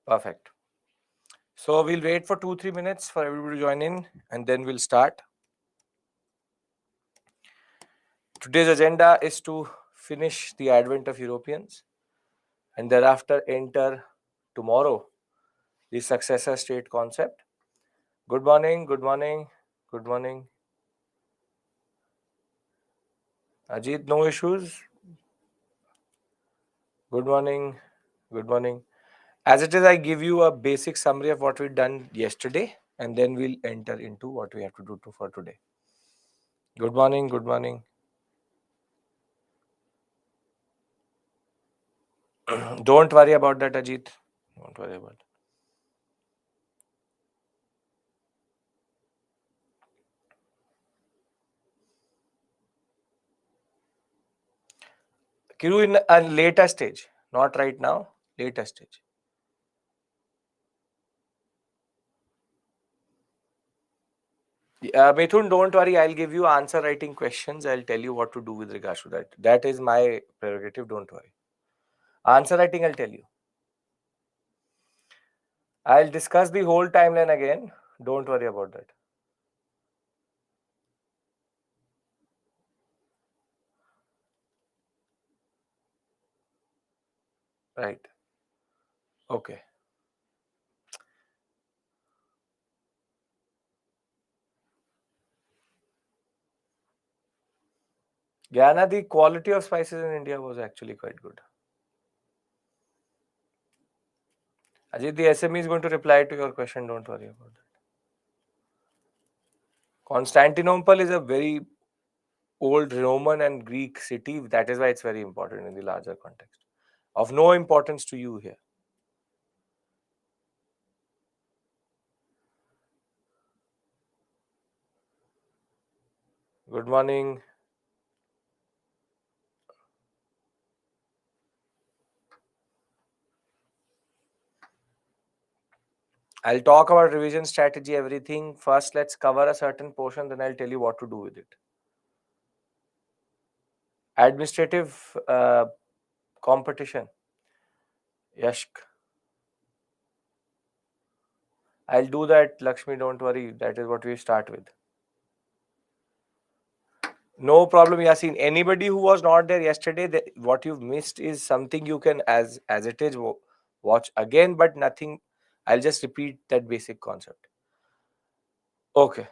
Perfect. So we'll wait for 2-3 minutes for everybody to join in and then we'll start. Today's agenda is to finish the advent of Europeans and thereafter enter tomorrow the successor state concept. Good morning, good morning, good morning. Ajit, no issues? Good morning, good morning. As it is, I give you a basic summary of what we've done yesterday and then we'll enter into what we have to do for today. Good morning, good morning. Don't worry about that, Ajit. Don't worry about it. Kiru, in a later stage, not right now, later stage. Mithun, don't worry. I'll give you answer writing questions. I'll tell you what to do with regards to that. That is my prerogative. Don't worry. Answer writing, I'll tell you. I'll discuss the whole timeline again. Don't worry about that. Right. Okay. Gyana, the quality of spices in India was actually quite good. Ajit, the SME is going to reply to your question. Don't worry about that. Constantinople is a very old Roman and Greek city. That is why it's very important in the larger context. Of no importance to you here. Good morning. I'll talk about revision strategy, everything. First, let's cover a certain portion, then I'll tell you what to do with it. Administrative competition. Yashk. I'll do that, Lakshmi, don't worry. That is what we start with. No problem, Yasin. Anybody who was not there yesterday, what you've missed is something you can, as it is, watch again, but nothing. I'll just repeat that basic concept. Okay.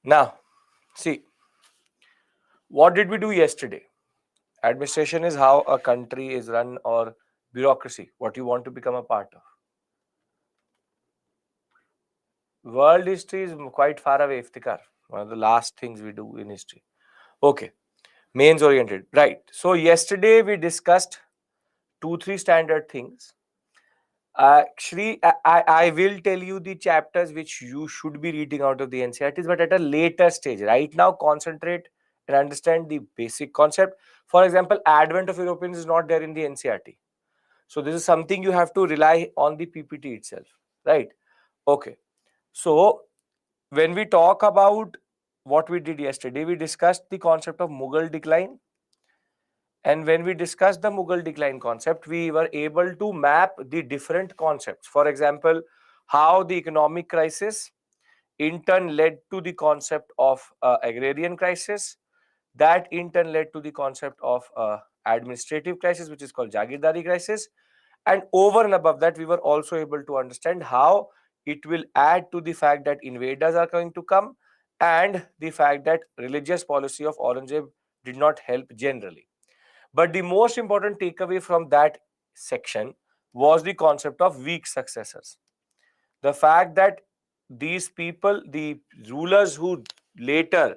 Now, see, what did we do yesterday? Administration is how a country is run, or bureaucracy, what you want to become a part of. World history is quite far away, Iftikhar. One of the last things we do in history. Okay. Mains oriented. Right. So yesterday we discussed 2-3 standard things. Shri, I will tell you the chapters which you should be reading out of the NCERTs, but at a later stage. Right now, concentrate and understand the basic concept. For example, Advent of Europeans is not there in the NCERT. So this is something you have to rely on the PPT itself. Right. Okay. So when we talk about what we did yesterday, we discussed the concept of Mughal decline. And when we discussed the Mughal decline concept, we were able to map the different concepts. For example, how the economic crisis in turn led to the concept of agrarian crisis. That in turn led to the concept of administrative crisis, which is called Jagirdari crisis. And over and above that, we were also able to understand how it will add to the fact that invaders are going to come and the fact that religious policy of Aurangzeb did not help generally. But the most important takeaway from that section was the concept of weak successors. The fact that these people, the rulers who later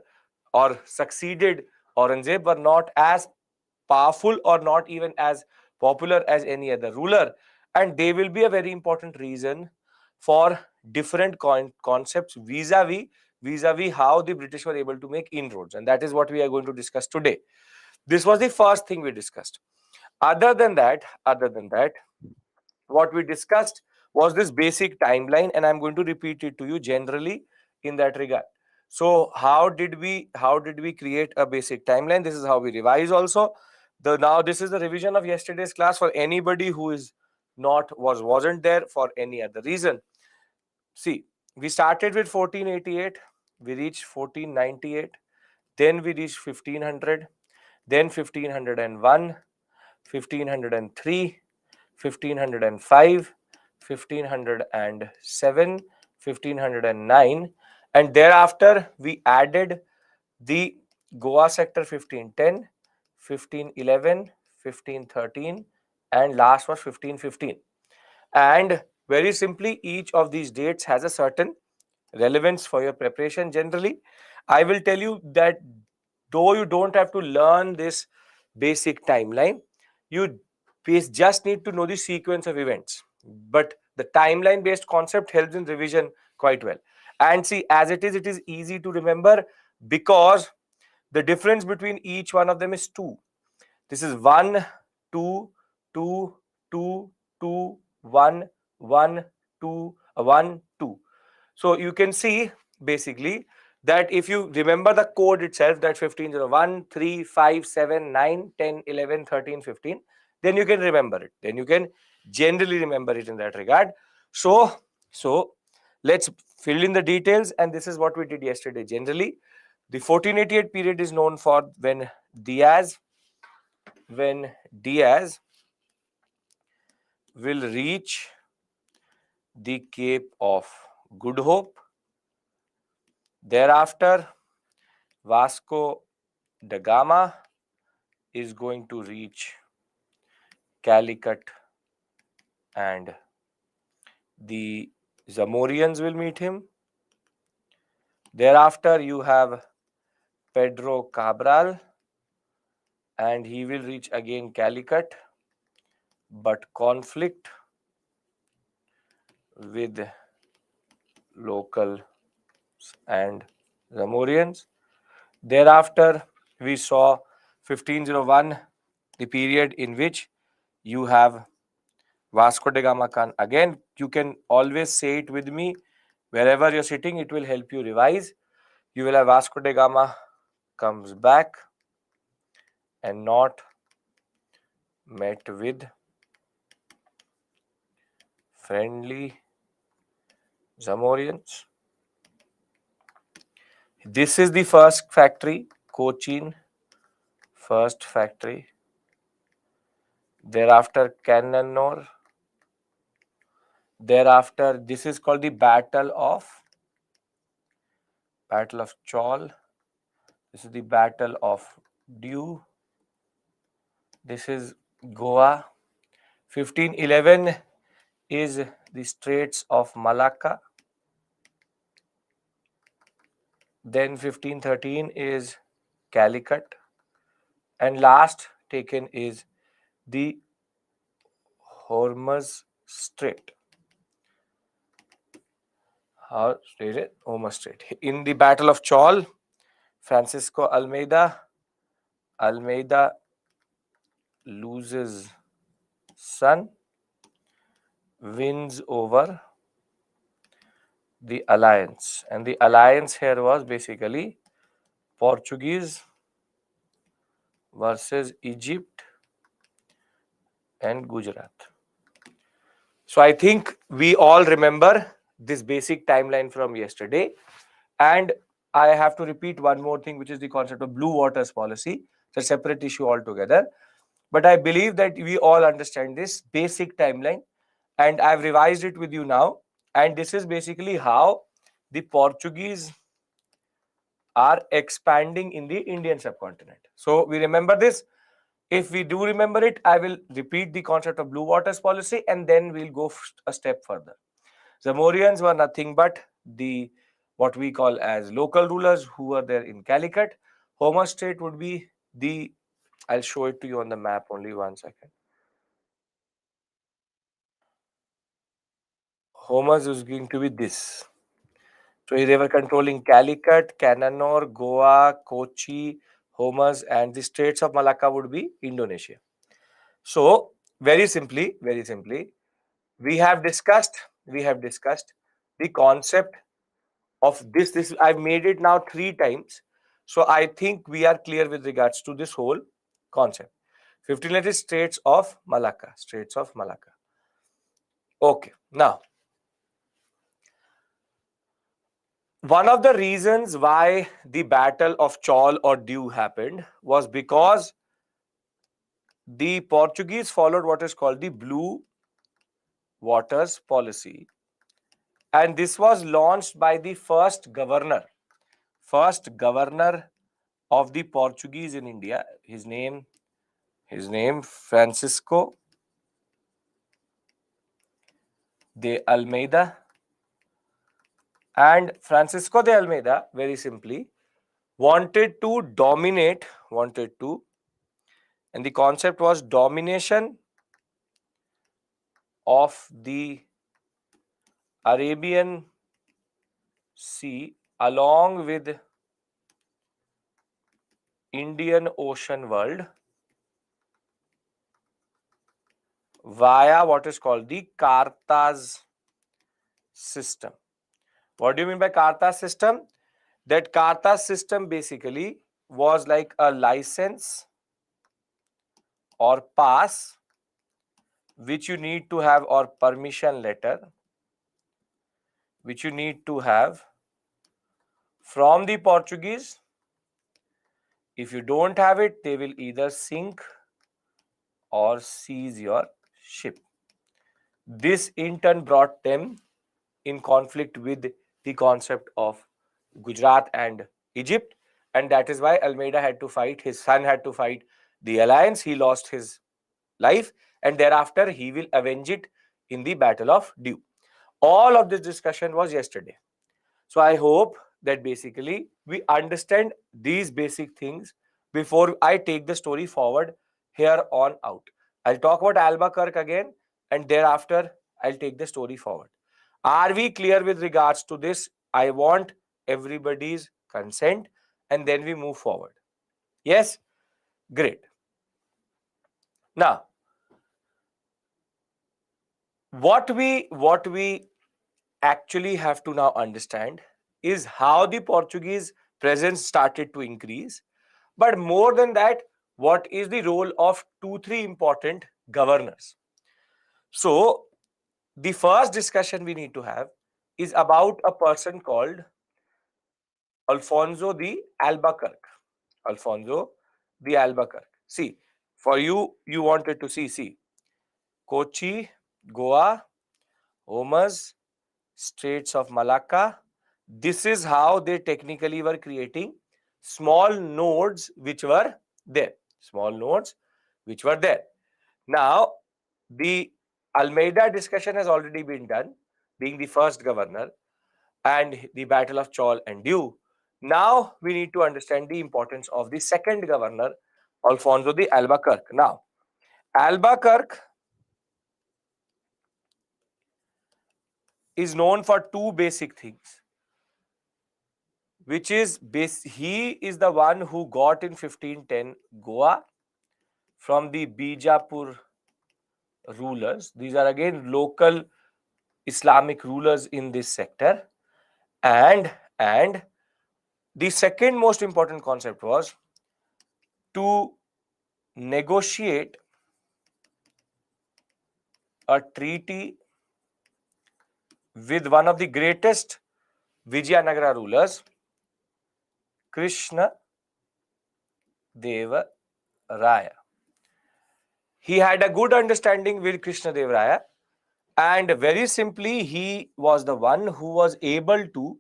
or succeeded Aurangzeb, were not as powerful or not even as popular as any other ruler. And they will be a very important reason for different concepts vis-a-vis how the British were able to make inroads. And that is what we are going to discuss today. This was the first thing we discussed. Other than that, what we discussed was this basic timeline, and I'm going to repeat it to you generally in that regard. So how did we create a basic timeline? This is how we revise also. Now this is the revision of yesterday's class for anybody who is wasn't there for any other reason. See, we started with 1488, we reached 1498, then we reached 1500, then 1501, 1503, 1505, 1507, 1509, and thereafter we added the Goa sector 1510, 1511, 1513, and last was 1515. And very simply, each of these dates has a certain relevance for your preparation. Generally, I will tell you that though you don't have to learn this basic timeline, you just need to know the sequence of events. But the timeline based concept helps in revision quite well. And see, as it is easy to remember because the difference between each one of them is 2. This is 1, 2, 2, 2, 2, 1, 1, 2, 1, 2. So you can see basically that if you remember the code itself, that 1501, 3, 5, 7, 9, 10, 11, 13, 15, then you can remember it. Then you can generally remember it in that regard. So let's fill in the details, and this is what we did yesterday. Generally, the 1488 period is known for when Diaz will reach the Cape of Good Hope. Thereafter, Vasco da Gama is going to reach Calicut, and the Zamorians will meet him. Thereafter, you have Pedro Cabral, and he will reach again Calicut, but conflict with locals and Zamorians. Thereafter, we saw 1501, the period in which you have Vasco da Gama Khan. Again, you can always say it with me. Wherever you're sitting, it will help you revise. You will have Vasco da Gama comes back and not met with friendly Zamorians. This is the first factory, Cochin, first factory. Thereafter, Cannanore. Thereafter, this is called the Battle of Chaul. This is the Battle of Dew. This is Goa. 1511 is the Straits of Malacca. Then 1513 is Calicut. And last taken is the Hormuz Strait. Hormuz Strait. In the Battle of Chaul, Francisco Almeida loses son, wins over the alliance, and the alliance here was basically Portuguese versus Egypt and Gujarat. So I think we all remember this basic timeline from yesterday, and I have to repeat one more thing, which is the concept of blue waters policy. It's a separate issue altogether, but I believe that we all understand this basic timeline, and I've revised it with you now. And this is basically how the Portuguese are expanding in the Indian subcontinent. So we remember this. If we do remember it, I will repeat the concept of blue waters policy, and then we'll go a step further. Zamorians were nothing but the what we call as local rulers who were there in Calicut. Hormuz Strait would be the, I'll show it to you on the map, only 1 second. Hormuz is going to be this. So they were controlling Calicut, Cannanore, Goa, Kochi, Hormuz, and the Straits of Malacca would be Indonesia. So very simply, we have discussed the concept of this. I've made it now 3 times. So I think we are clear with regards to this whole concept. 15 letter is Straits of Malacca. Straits of Malacca. Okay. Now, one of the reasons why the Battle of Chaul or Dew happened was because the Portuguese followed what is called the Blue Waters policy, and this was launched by the first governor of the Portuguese in India. His name Francisco de Almeida. And Francisco de Almeida, very simply, wanted to, and the concept was domination of the Arabian Sea along with Indian Ocean world via what is called the Carthage system. What do you mean by Carthage system? That Carthage system basically was like a license or pass which you need to have, or permission letter which you need to have from the Portuguese. If you don't have it, they will either sink or seize your ship. This in turn brought them in conflict with the concept of Gujarat and Egypt, and that is why Almeida had to fight, his son had to fight the alliance. He lost his life, and thereafter he will avenge it in the Battle of Dew. All of this discussion was yesterday. So I hope that basically we understand these basic things before I take the story forward here on out. I'll talk about Albuquerque again, and thereafter I'll take the story forward. Are we clear with regards to this? I want everybody's consent, and then we move forward. Yes? Great. Now, what we actually have to now understand is how the Portuguese presence started to increase. But more than that, what is the role of 2-3 important governors? So, the first discussion we need to have is about a person called Alfonso de Albuquerque. Alfonso de Albuquerque. See, for you wanted to see Kochi, Goa, Hormuz, Straits of Malacca. This is how they technically were creating small nodes which were there. Small nodes which were there. Now, the Almeida discussion has already been done, being the first governor, and the Battle of Chaul and Dew. Now, we need to understand the importance of the second governor, Alfonso de Albuquerque. Now, Albuquerque is known for two basic things, which is he is the one who got in 1510 Goa from the Bijapur rulers. These are again local Islamic rulers in this sector, and the second most important concept was to negotiate a treaty with one of the greatest Vijayanagara rulers, Krishna Deva Raya. He had a good understanding with Krishna Deva Raya, and very simply, he was the one who was able to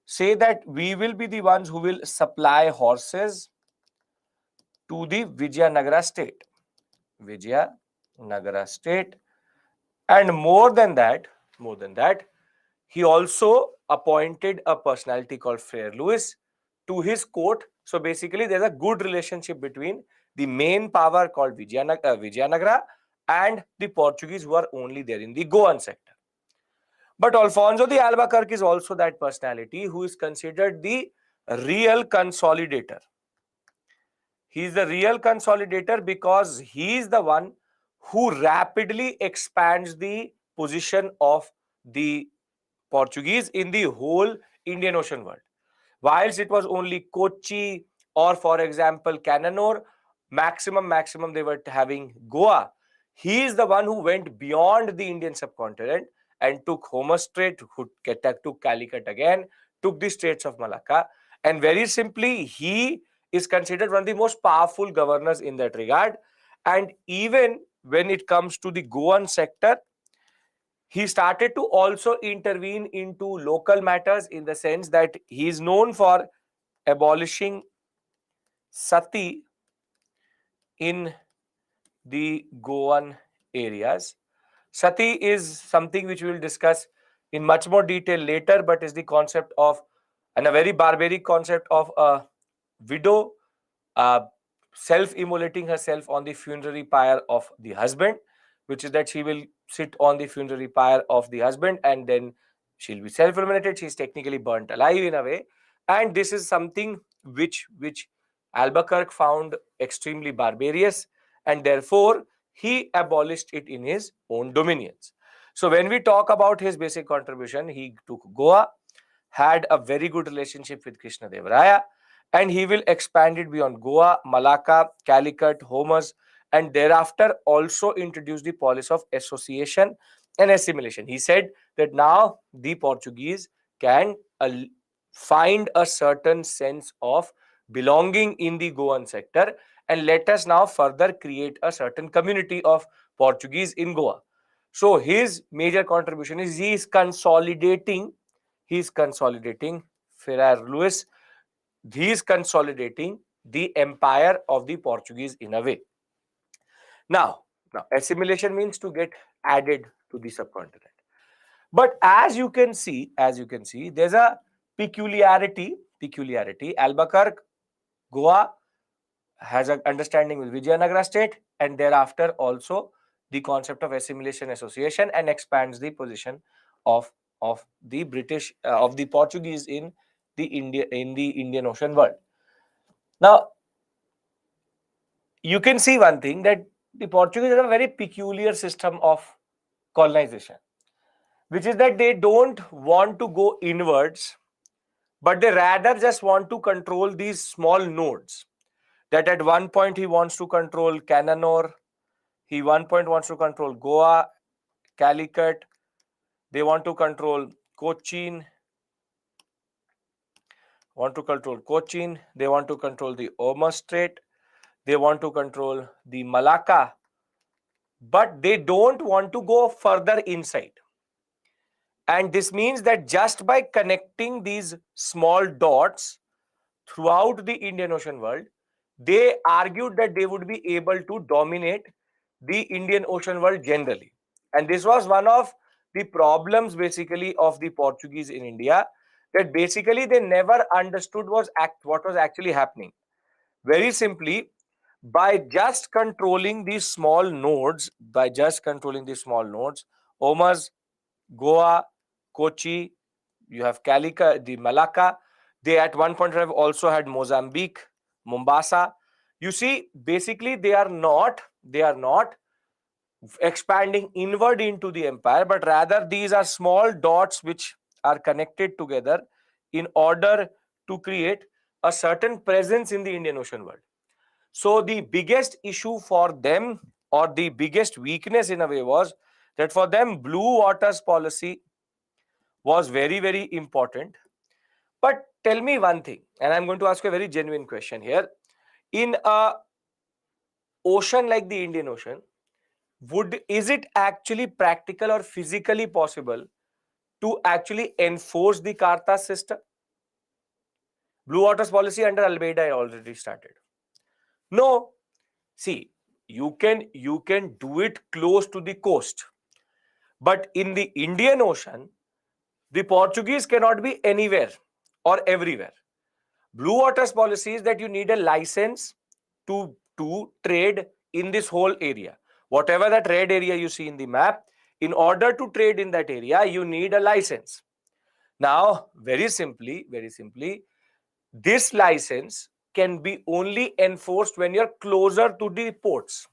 say that we will be the ones who will supply horses to the Vijayanagara state. Vijayanagara state. And more than that, he also appointed a personality called Frere Lewis to his court. So basically, there's a good relationship between the main power called Vijayanagara and the Portuguese who are only there in the Goan sector. But Alfonso de Albuquerque is also that personality who is considered the real consolidator. He is the real consolidator because he is the one who rapidly expands the position of the Portuguese in the whole Indian Ocean world. Whilst it was only Kochi or, for example, Cananore, maximum they were having Goa. He is the one who went beyond the Indian subcontinent and took Hormuz Strait, took Calicut again, took the Straits of Malacca. And very simply, he is considered one of the most powerful governors in that regard. And even when it comes to the Goan sector, he started to also intervene into local matters, in the sense that he is known for abolishing sati in the Goan areas. Sati is something which we will discuss in much more detail later, but is the concept of, and a very barbaric concept of, a widow uh, self-immolating herself on the funerary pyre of the husband, which is that she will sit on the funerary pyre of the husband and then she'll be self-eliminated. She's technically burnt alive in a way. And this is something which Albuquerque found extremely barbarous, and therefore he abolished it in his own dominions. So when we talk about his basic contribution, he took Goa, had a very good relationship with Krishna Devaraya, and he will expand it beyond Goa, Malacca, Calicut, Hormuz, and thereafter also introduce the policy of association and assimilation. He said that now the Portuguese can find a certain sense of belonging in the Goan sector, and let us now further create a certain community of Portuguese in Goa. So his major contribution is he is consolidating Ferrer Lewis, he is consolidating the empire of the Portuguese in a way. Now assimilation means to get added to the subcontinent. But as you can see, there's a peculiarity. Albuquerque, Goa has an understanding with Vijayanagara state, and thereafter also the concept of assimilation association, and expands the position of the British of the Portuguese in the Indian Ocean world. Now you can see one thing, that the Portuguese have a very peculiar system of colonization, which is that they don't want to go inwards, but they rather just want to control these small nodes. That at one point he wants to control Cananore, he one point wants to control Goa, Calicut, they want to control Cochin, they want to control the Hormuz Strait, they want to control the Malacca, but they don't want to go further inside. And this means that just by connecting these small dots throughout the Indian Ocean world, they argued that they would be able to dominate the Indian Ocean world generally. And this was one of the problems basically of the Portuguese in India, that basically they never understood what was actually happening. Very simply, by just controlling these small nodes, Omas, Goa, Kochi, you have Calicut, the Malacca. They at one point have also had Mozambique, Mombasa. You see, basically they are not expanding inward into the empire, but rather these are small dots which are connected together in order to create a certain presence in the Indian Ocean world. So the biggest issue for them, or the biggest weakness in a way, was that for them blue waters policy was very, very important. But tell me one thing, and I'm going to ask you a very genuine question here. In a ocean like the Indian Ocean, is it actually practical or physically possible to actually enforce the Karta system? Blue waters policy under Almeida already started. No. See, you can do it close to the coast, but in the Indian Ocean, the Portuguese cannot be anywhere or everywhere. Blue waters policy is that you need a license to trade in this whole area. Whatever that red area you see in the map, in order to trade in that area, you need a license. Now, very simply, this license can be only enforced when you're closer to the ports.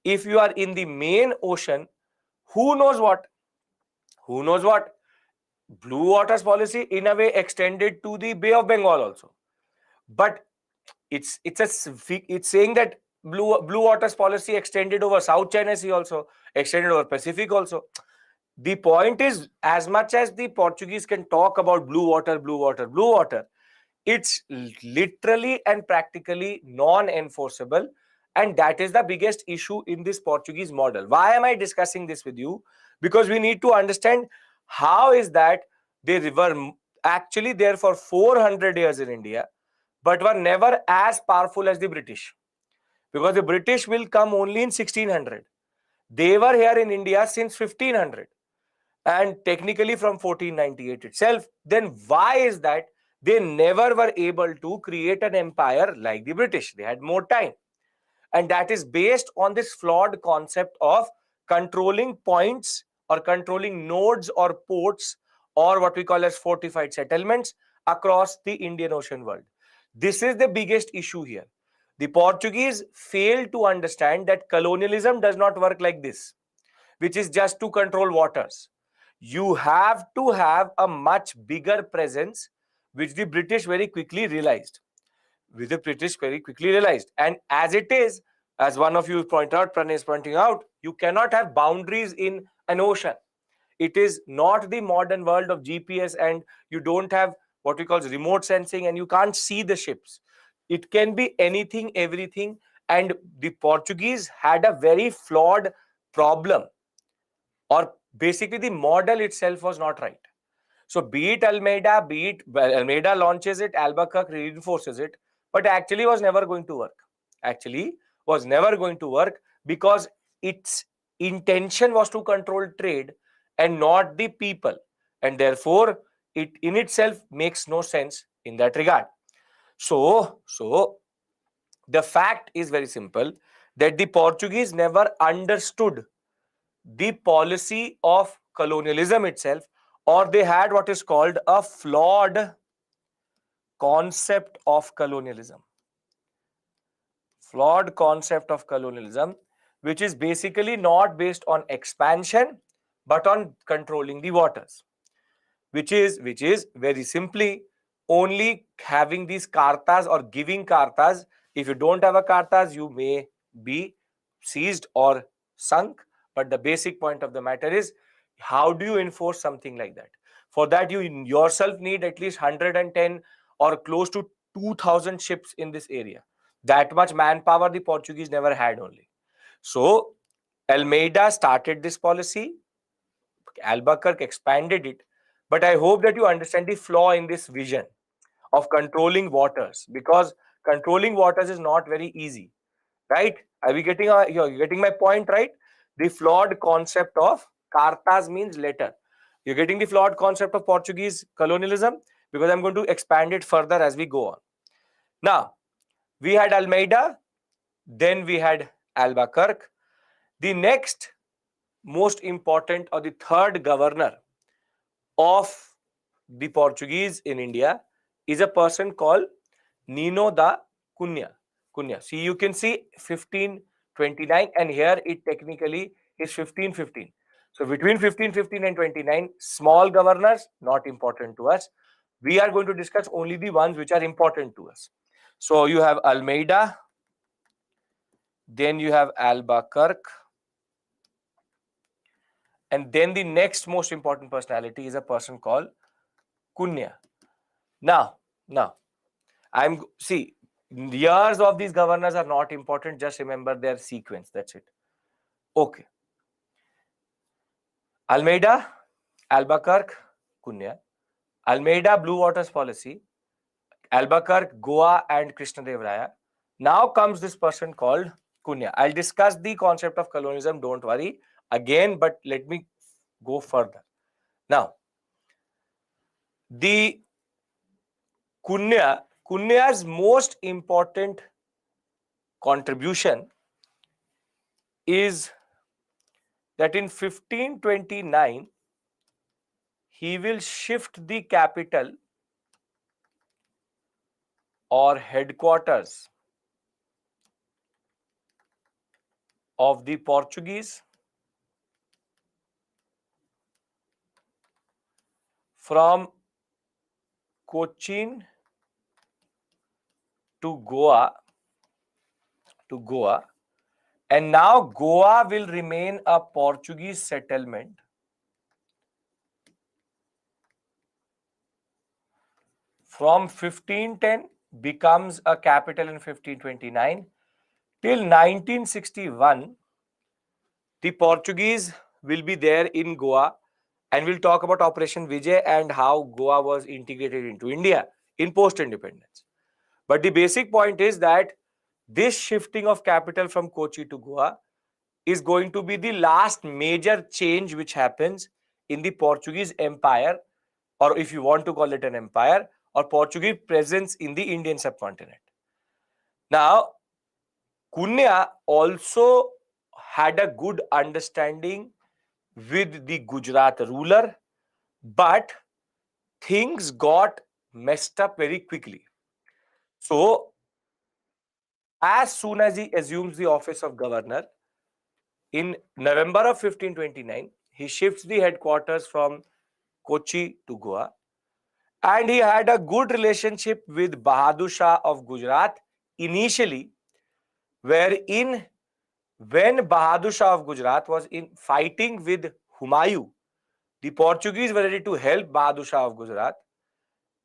If you are in the main ocean, who knows what? Blue waters policy in a way extended to the Bay of Bengal also. But it's saying that blue waters policy extended over South China Sea also, extended over Pacific also. The point is, as much as the Portuguese can talk about blue water, blue water, blue water, it's literally and practically non-enforceable, and that is the biggest issue in this Portuguese model. Why am I discussing this with you? Because we need to understand how is that they were actually there for 400 years in India, but were never as powerful as the British, because the British will come only in 1600. They were here in India since 1500 and technically from 1498 itself. Then why is that they never were able to create an empire like the British? They had more time, and that is based on this flawed concept of controlling points or controlling nodes or ports, or what we call as fortified settlements across the Indian Ocean world. This is the biggest issue here. The Portuguese failed to understand that colonialism does not work like this, which is just to control waters. You have to have a much bigger presence, which the British very quickly realized. And as it is, as one of you point out, Pranay is pointing out, you cannot have boundaries in an ocean. It is not the modern world of GPS, and you don't have what we call remote sensing, and you can't see the ships. It can be anything, everything. And the Portuguese had a very flawed problem, or basically the model itself was not right. So be it Almeida launches it, Albuquerque reinforces it, but actually was never going to work. Actually was never going to work because its intention was to control trade and not the people, and therefore it in itself makes no sense in that regard. So the fact is very simple, that the Portuguese never understood the policy of colonialism itself, or they had what is called a flawed concept of colonialism. Flawed concept of colonialism, which is basically not based on expansion but on controlling the waters, which is very simply only having these cartas or giving cartas. If you don't have a cartas, you may be seized or sunk. But the basic point of the matter is, how do you enforce something like that? For that, you yourself need at least 110 or close to 2000 ships in this area. That much manpower the Portuguese never had only. So Almeida started this policy, Albuquerque expanded it, but I hope that you understand the flaw in this vision of controlling waters, because controlling waters is not very easy, right? Are we getting you're getting my point, right? The flawed concept of cartas means letter. You're getting the flawed concept of Portuguese colonialism, because I'm going to expand it further as we go on. Now, we had Almeida, then we had Albuquerque. The next most important, or the third governor of the Portuguese in India, is a person called Nino da Cunha. See, you can see 1529, and here it technically is 1515. So between 1515 and 29, small governors, not important to us. We are going to discuss only the ones which are important to us. So you have Almeida, then you have Albuquerque, and then the next most important personality is a person called Cunha. Now, see, years of these governors are not important. Just remember their sequence. That's it. Okay. Almeida, Albuquerque, Cunha. Almeida, Blue Waters Policy. Albuquerque, Goa, and Krishnadevaraya. Now comes this person called Cunha. I'll discuss the concept of colonialism, don't worry, again, but let me go further. Now, the Cunha's most important contribution is that in 1529, he will shift the capital or headquarters of the Portuguese from Cochin to Goa, and now Goa will remain a Portuguese settlement from 1510, becomes a capital in 1529 till 1961. The Portuguese will be there in Goa, and we'll talk about Operation Vijay and how Goa was integrated into India in post-independence. But the basic point is that this shifting of capital from Kochi to Goa is going to be the last major change which happens in the Portuguese Empire, or if you want to call it an empire, or Portuguese presence in the Indian subcontinent. Now, Kunya also had a good understanding with the Gujarat ruler, but things got messed up very quickly. So, as soon as he assumes the office of governor in November of 1529, he shifts the headquarters from Kochi to Goa, and he had a good relationship with Bahadur Shah of Gujarat initially, wherein when Bahadur Shah of Gujarat was in fighting with Humayun, the Portuguese were ready to help Bahadur Shah of Gujarat,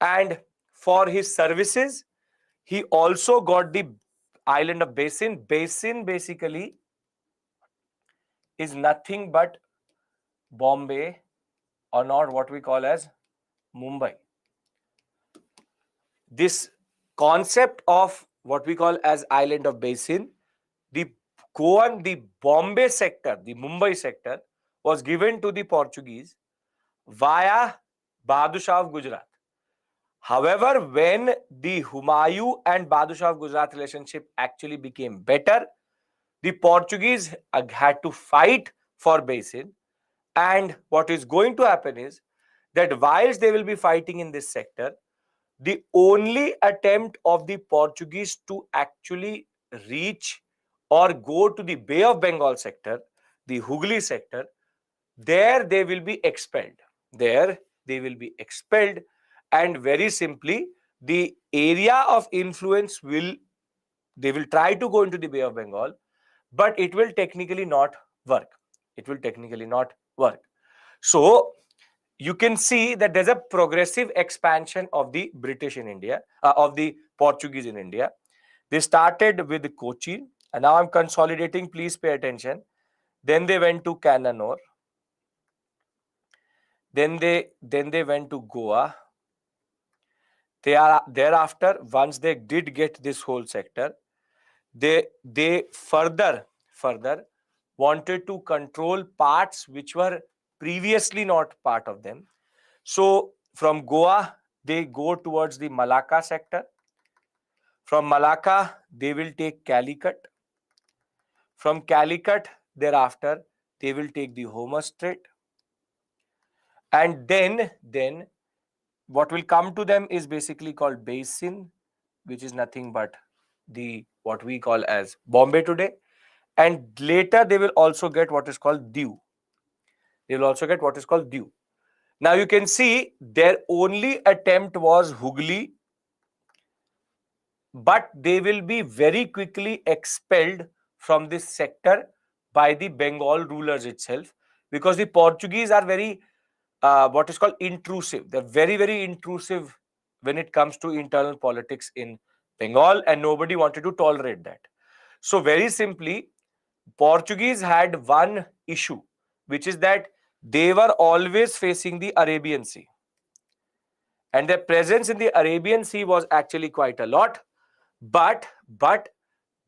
and for his services, he also got the island of Basin. Basin basically is nothing but Bombay, or not what we call as Mumbai. This concept of what we call as island of Basin, the Goan, the Bombay sector, the Mumbai sector was given to the Portuguese via Bahadur Shah of Gujarat. However, when the Humayun and Bahadur Shah of Gujarat relationship actually became better, the Portuguese had to fight for Basin. And what is going to happen is that whilst they will be fighting in this sector, the only attempt of the Portuguese to actually reach or go to the Bay of Bengal sector, the Hooghly sector, there they will be expelled. There they will be expelled, and very simply, the area of influence they will try to go into the Bay of Bengal, but it will technically not work. It will technically not work. So you can see that there's a progressive expansion of the British in India, of the Portuguese in India. They started with Kochi, and now I'm consolidating. Please pay attention. Then they went to Cannanore. Then they went to Goa. Thereafter, once they did get this whole sector, they further wanted to control parts which were previously not part of them. So from Goa, they go towards the Malacca sector. From Malacca, they will take Calicut. From Calicut, thereafter, they will take the Homer Strait. And then what will come to them is basically called Basin, which is nothing but the what we call as Bombay today. And later they will also get what is called Diu. They will also get what is called Diu. Now you can see their only attempt was Hooghly, but they will be very quickly expelled from this sector by the Bengal rulers itself, because the Portuguese are very what is called intrusive. They're very intrusive when it comes to internal politics in Bengal, and nobody wanted to tolerate that. So very simply, Portuguese had one issue, which is that they were always facing the Arabian Sea, and their presence in the Arabian Sea was actually quite a lot, but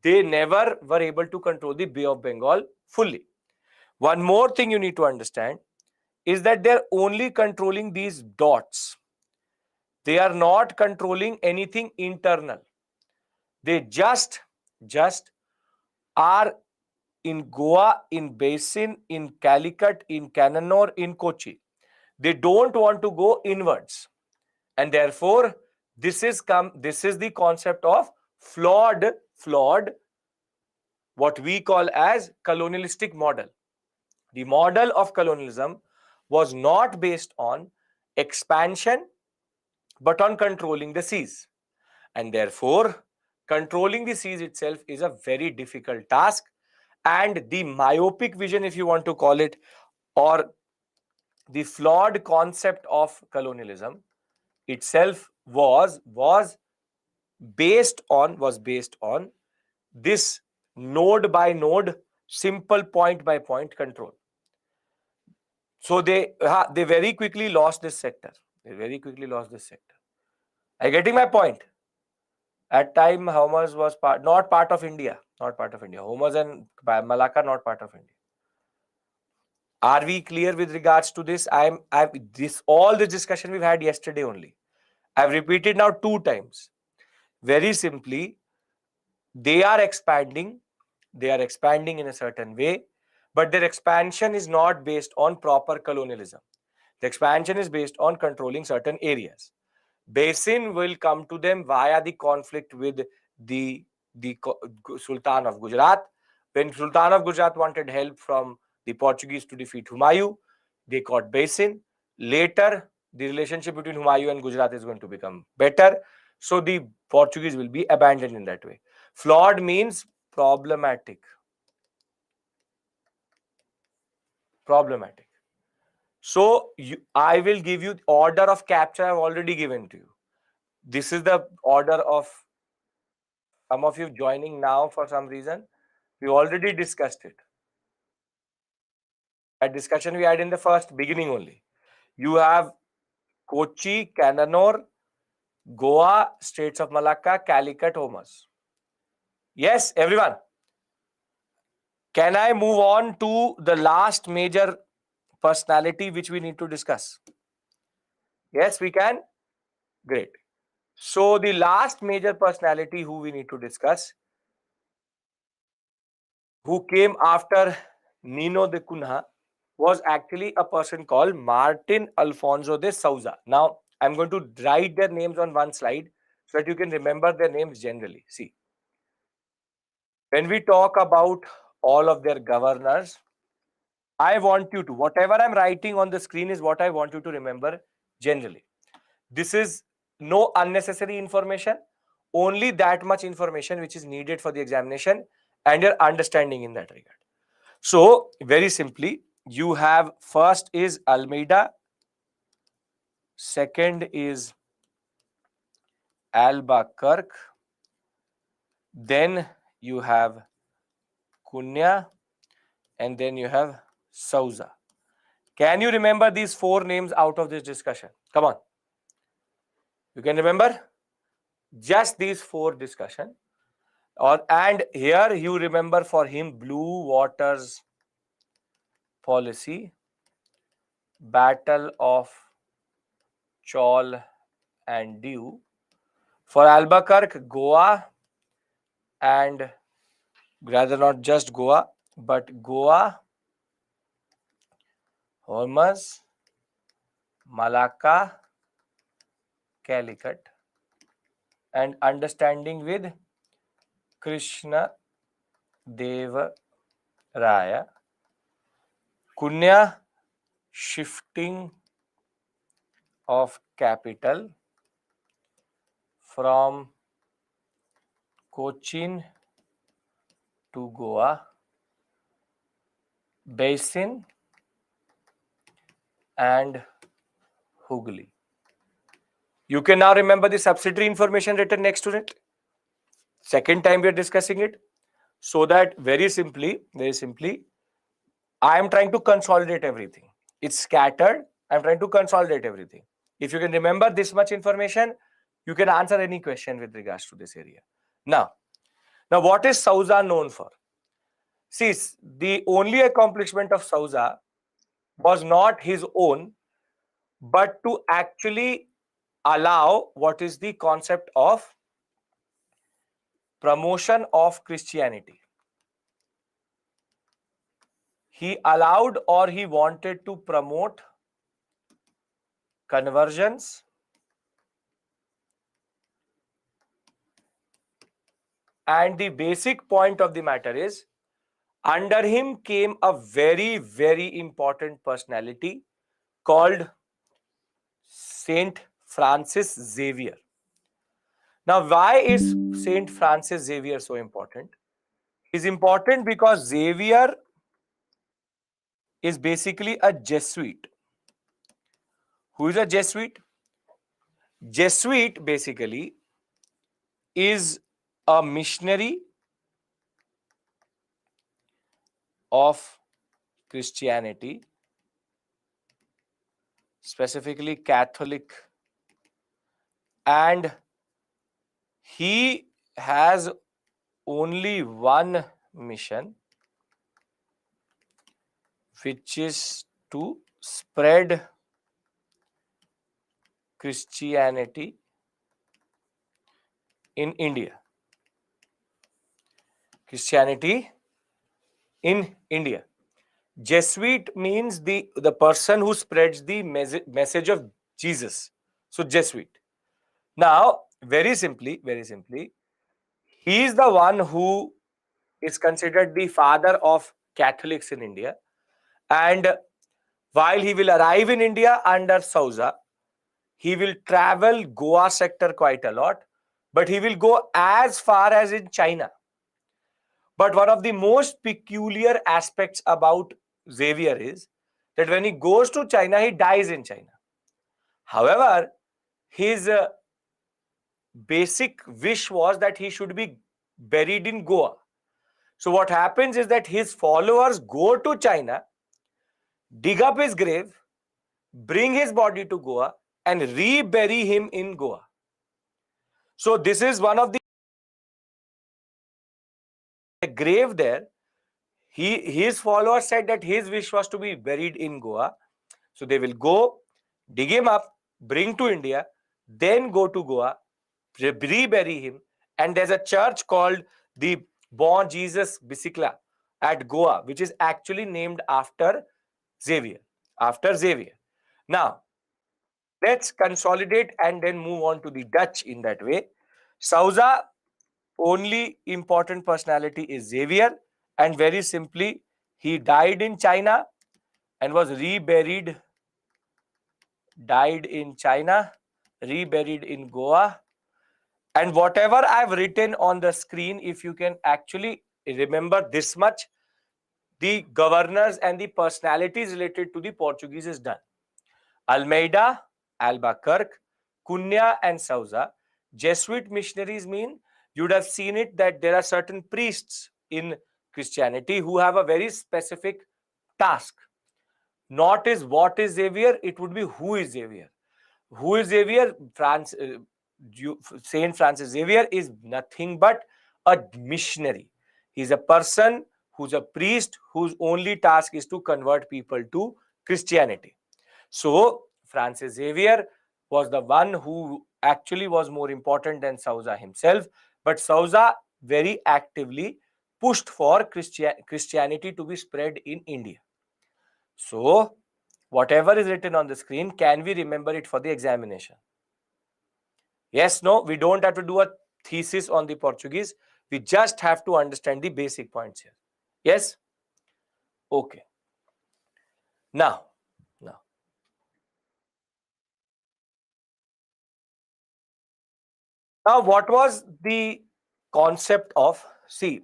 they never were able to control the Bay of Bengal fully. One more thing you need to understand is that they're only controlling these dots. They are not controlling anything internal. They just are in Goa, in Basin, in Calicut, in Cannanore, in Kochi. They don't want to go inwards, and therefore this is the concept of flawed what we call as colonialistic model. The model of colonialism was not based on expansion but on controlling the seas, and therefore controlling the seas itself is a very difficult task, and the myopic vision, if you want to call it, or the flawed concept of colonialism itself was based on this node by node, simple point by point control. So they very quickly lost this sector. They very quickly lost this sector. Are you getting my point? At time, Hormuz was not part of India. Not part of India. Hormuz and Malacca not part of India. Are we clear with regards to this? All the discussion we've had yesterday only. I've repeated now 2 times. Very simply, they are expanding. They are expanding in a certain way, but their expansion is not based on proper colonialism. The expansion is based on controlling certain areas. Basin will come to them via the conflict with the Sultan of Gujarat. When Sultan of Gujarat wanted help from the Portuguese to defeat Humayun, they got Basin. Later, the relationship between Humayun and Gujarat is going to become better. So the Portuguese will be abandoned in that way. Flawed means problematic. Problematic. So I will give you order of capture. I've already given to you. This is the order of some of you joining now for some reason. We already discussed it. That discussion we had in the first beginning only. You have Kochi, Cananore, Goa, Straits of Malacca, Calicut, Hormuz. Yes, everyone. Can I move on to the last major personality which we need to discuss? Yes, we can. Great. So the last major personality who we need to discuss, who came after Nino de Cunha, was actually a person called Martin Alfonso de Souza. Now, I'm going to write their names on one slide so that you can remember their names generally. See, when we talk about all of their governors, I want you to, whatever I'm writing on the screen is what I want you to remember generally. This is no unnecessary information, only that much information which is needed for the examination and your understanding in that regard. So, very simply, you have first is Almeida, second is Albuquerque, then you have Cunha, and then you have Souza. Can you remember these 4 names out of this discussion? Come on. You can remember just these 4 discussion. And here you remember for him Blue Waters Policy, Battle of Chaul and Dew. For Albuquerque, Goa, and rather not just Goa, but Goa, Hormuz, Malacca, Calicut, and understanding with Krishna Deva Raya. Cunha, shifting of capital from Cochin to Goa. Basin and Hooghly. You can now remember the subsidiary information written next to it. Second time we are discussing it. So that very simply, I am trying to consolidate everything. It's scattered. I'm trying to consolidate everything. If you can remember this much information, you can answer any question with regards to this area. Now what is Souza known for? See, the only accomplishment of Souza was not his own, but to actually allow what is the concept of promotion of Christianity. He allowed or he wanted to promote conversions and the basic point of the matter is under him came a very, very important personality called Saint Francis Xavier. Now, why is Saint Francis Xavier so important? He's important because Xavier is basically a Jesuit. Who is a Jesuit? Jesuit basically is a missionary of Christianity, specifically Catholic, and he has only one mission, which is to spread Christianity in India. Christianity in India. Jesuit means the person who spreads the message of Jesus. So Jesuit. Now, very simply, he is the one who is considered the father of Catholics in India. And while he will arrive in India under Sousa, he will travel Goa sector quite a lot, but he will go as far as in China. But one of the most peculiar aspects about Xavier is that when he goes to China, he dies in China. However, his basic wish was that he should be buried in Goa. So what happens is that his followers go to China, dig up his grave, bring his body to Goa, and rebury him in Goa. So this is one of the grave there. His followers said that his wish was to be buried in Goa. So they will go, dig him up, bring to India, then go to Goa, rebury him. And there's a church called the Bon Jesus Bisikla at Goa, which is actually named after Xavier. Now, let's consolidate and then move on to the Dutch in that way. Sousa, only important personality is Xavier, and very simply, he died in China and was died in China, reburied in Goa. And whatever I've written on the screen, if you can actually remember this much, the governors and the personalities related to the Portuguese is done. Almeida, Albuquerque, Cunha, and Sousa. Jesuit missionaries mean you would have seen it that there are certain priests in Christianity who have a very specific task. Not is what is Xavier, it would be who is Xavier. Who is Xavier? Saint Francis Xavier is nothing but a missionary. He's a person who's a priest whose only task is to convert people to Christianity. So Francis Xavier was the one who actually was more important than Sousa himself. But Sousa very actively pushed for Christianity to be spread in India. So whatever is written on the screen, can we remember it for the examination? Yes, no, we don't have to do a thesis on the Portuguese. We just have to understand the basic points here. Yes? Okay. Now, what was the concept of, see,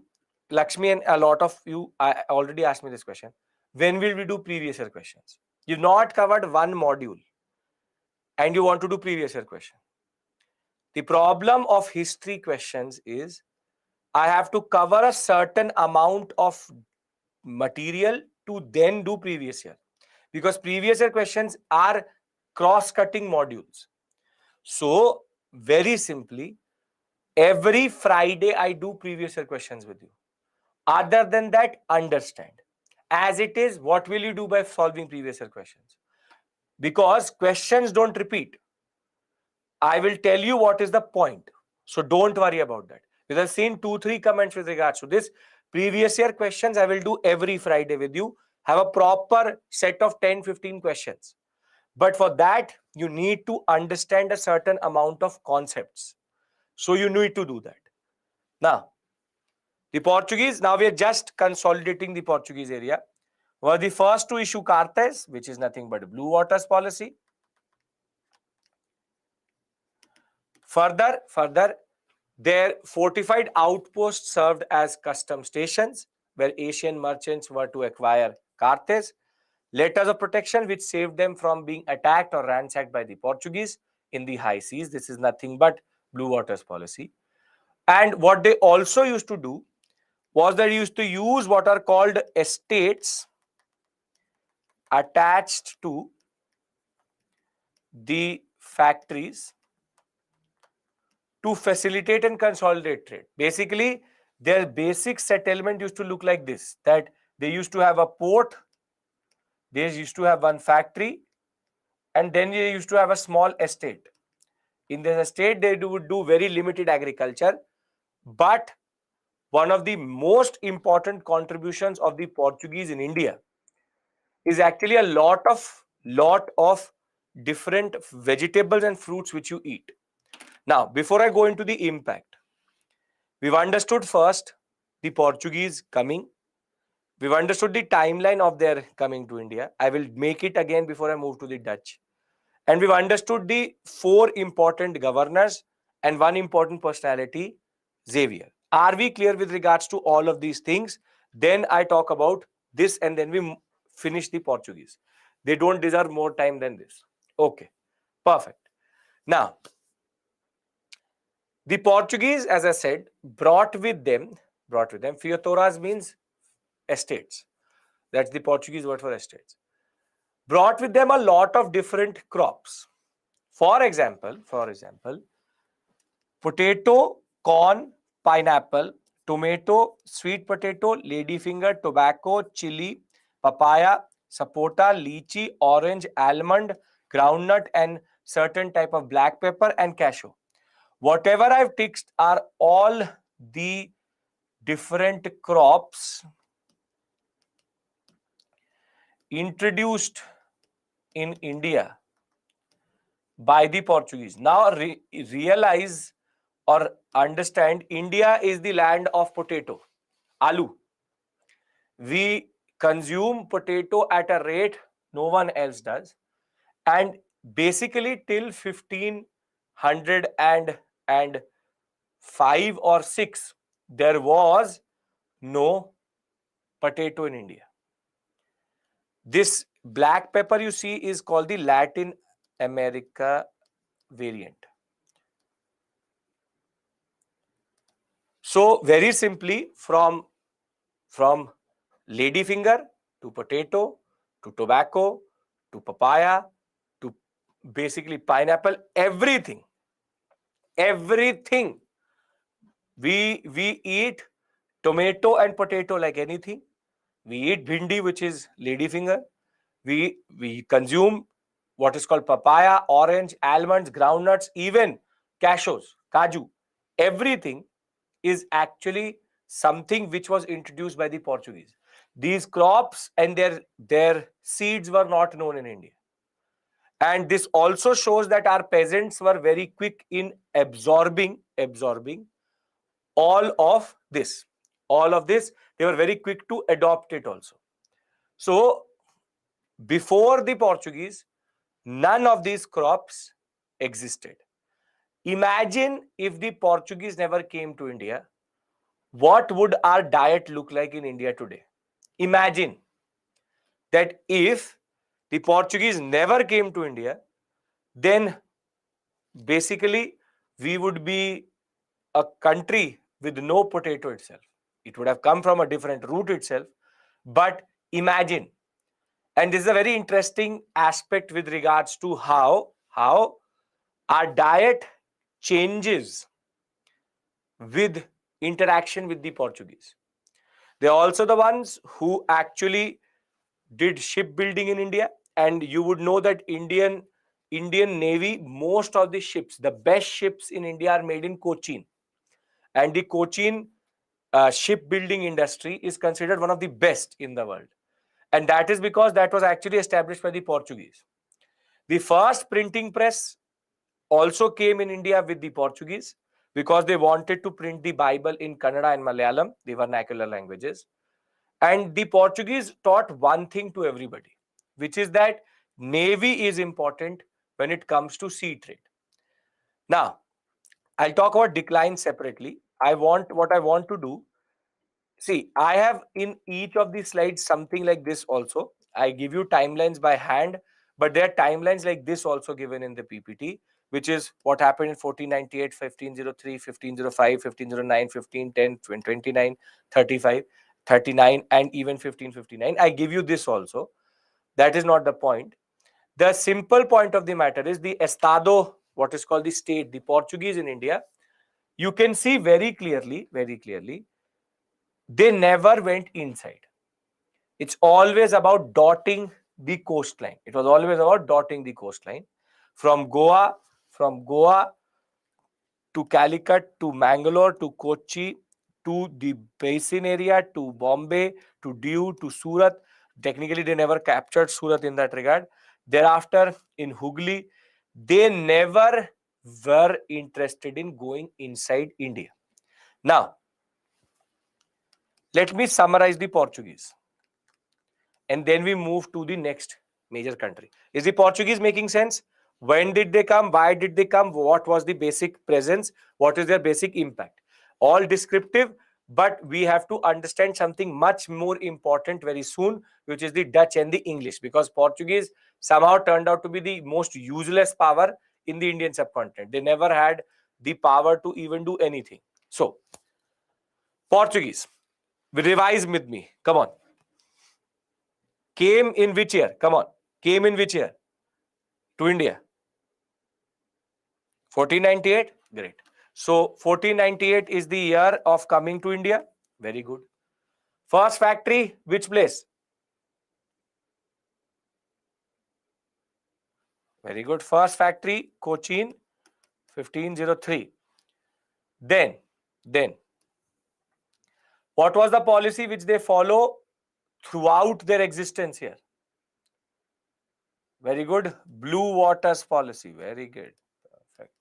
Lakshmi and a lot of you I already asked me this question. When will we do previous year questions? You've not covered one module and you want to do previous year question. The problem of history questions is I have to cover a certain amount of material to then do previous year, because previous year questions are cross-cutting modules. So very simply, every Friday I do previous year questions with you. Other than that, understand. As it is, what will you do by solving previous year questions? Because questions don't repeat. I will tell you what is the point. So don't worry about that. Because I've seen 2-3 comments with regards to this. Previous year questions I will do every Friday with you. Have a proper set of 10-15 questions. But for that, you need to understand a certain amount of concepts. So you need to do that. Now, the Portuguese, now we are just consolidating the Portuguese area, were the first to issue cartas, which is nothing but blue waters policy. Further, Their fortified outposts served as custom stations where Asian merchants were to acquire Carthage, letters of protection which saved them from being attacked or ransacked by the Portuguese in the high seas. This is nothing but blue waters policy. And what they also used to do was they used to use what are called estates attached to the factories to facilitate and consolidate trade. Basically, their basic settlement used to look like this, that they used to have a port, they used to have one factory, and then they used to have a small estate. In this estate, they would do very limited agriculture, but one of the most important contributions of the Portuguese in India is actually a lot of different vegetables and fruits which you eat. Now, before I go into the impact, we've understood first the Portuguese coming. We've understood the timeline of their coming to India. I will make it again before I move to the Dutch. And we've understood the 4 important governors and 1 important personality, Xavier. Are we clear with regards to all of these things? Then I talk about this and then we finish the Portuguese. They don't deserve more time than this. Okay, perfect. Now, the Portuguese, as I said, brought with them, feutoras means estates. That's the Portuguese word for estates. Brought with them a lot of different crops. For example, potato, corn, pineapple, tomato, sweet potato, ladyfinger, tobacco, chili, papaya, sapota, lychee, orange, almond, groundnut, and certain type of black pepper and cashew. Whatever I've ticked are all the different crops introduced in India by the Portuguese. Now realize or understand, India is the land of potato, aloo. We consume potato at a rate no one else does. And basically till 1505 or 6, there was no potato in India. This black pepper you see is called the Latin America variant. So very simply, from ladyfinger to potato to tobacco to papaya to basically pineapple, everything we eat tomato and potato like anything. We eat bhindi, which is ladyfinger. We consume what is called papaya, orange, almonds, groundnuts, even cashews, kaju. Everything is actually something which was introduced by the Portuguese. These crops and their seeds were not known in India. And this also shows that our peasants were very quick in absorbing all of this. They were very quick to adopt it also. So before the Portuguese, none of these crops existed. Imagine if the Portuguese never came to India, what would our diet look like in India today? Imagine that if the Portuguese never came to India, then basically we would be a country with no potato itself. It would have come from a different root itself. But imagine, and this is a very interesting aspect with regards to how our diet changes with interaction with the Portuguese. They are also the ones who actually did shipbuilding in India, and you would know that Indian Navy, most of the ships, the best ships in India are made in Cochin, and the Cochin shipbuilding industry is considered one of the best in the world, and that is because that was actually established by the Portuguese. The first printing press also came in India with the Portuguese because they wanted to print the Bible in Kannada and Malayalam, the vernacular languages. And the Portuguese taught one thing to everybody, which is that Navy is important when it comes to sea trade. Now, I'll talk about decline separately. What I want to do. See, I have in each of these slides something like this also. I give you timelines by hand, but there are timelines like this also given in the PPT, which is what happened in 1498, 1503, 1505, 1509, 1510, 29, 35, 39, and even 1559. I give you this also. That is not the point. The simple point of the matter is the Estado, what is called the state, the Portuguese in India. You can see very clearly, they never went inside. It's always about dotting the coastline. It was always about dotting the coastline from Goa to Calicut to Mangalore to Kochi to the basin area to Bombay to Diu to Surat. Technically, they never captured Surat in that regard. Thereafter, in Hooghly, they never were interested in going inside India. Now, let me summarize the Portuguese. And then we move to the next major country. Is the Portuguese making sense? When did they come? Why did they come? What was the basic presence? What is their basic impact? All descriptive, but we have to understand something much more important very soon, which is the Dutch and the English, because Portuguese somehow turned out to be the most useless power in the Indian subcontinent. They never had the power to even do anything. So, Portuguese, revise with me. Come on. Came in which year? Come on. Came in which year? To India. 1498? Great. So 1498 is the year of coming to India. Very good. First factory, which place? Very good. First factory, Cochin, 1503. Then, what was the policy which they follow throughout their existence here? Very good. Blue waters policy. Very good. Perfect.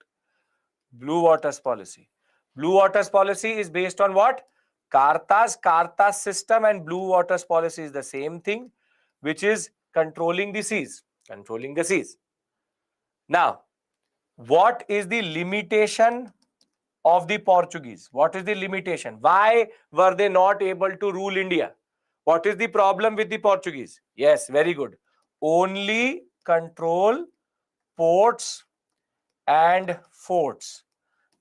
Blue waters policy. Blue waters policy is based on what? Cartas system and blue waters policy is the same thing, which is controlling the seas. Controlling the seas. Now, what is the limitation of the Portuguese? What is the limitation? Why were they not able to rule India? What is the problem with the Portuguese? Yes, very good. Only control ports and forts,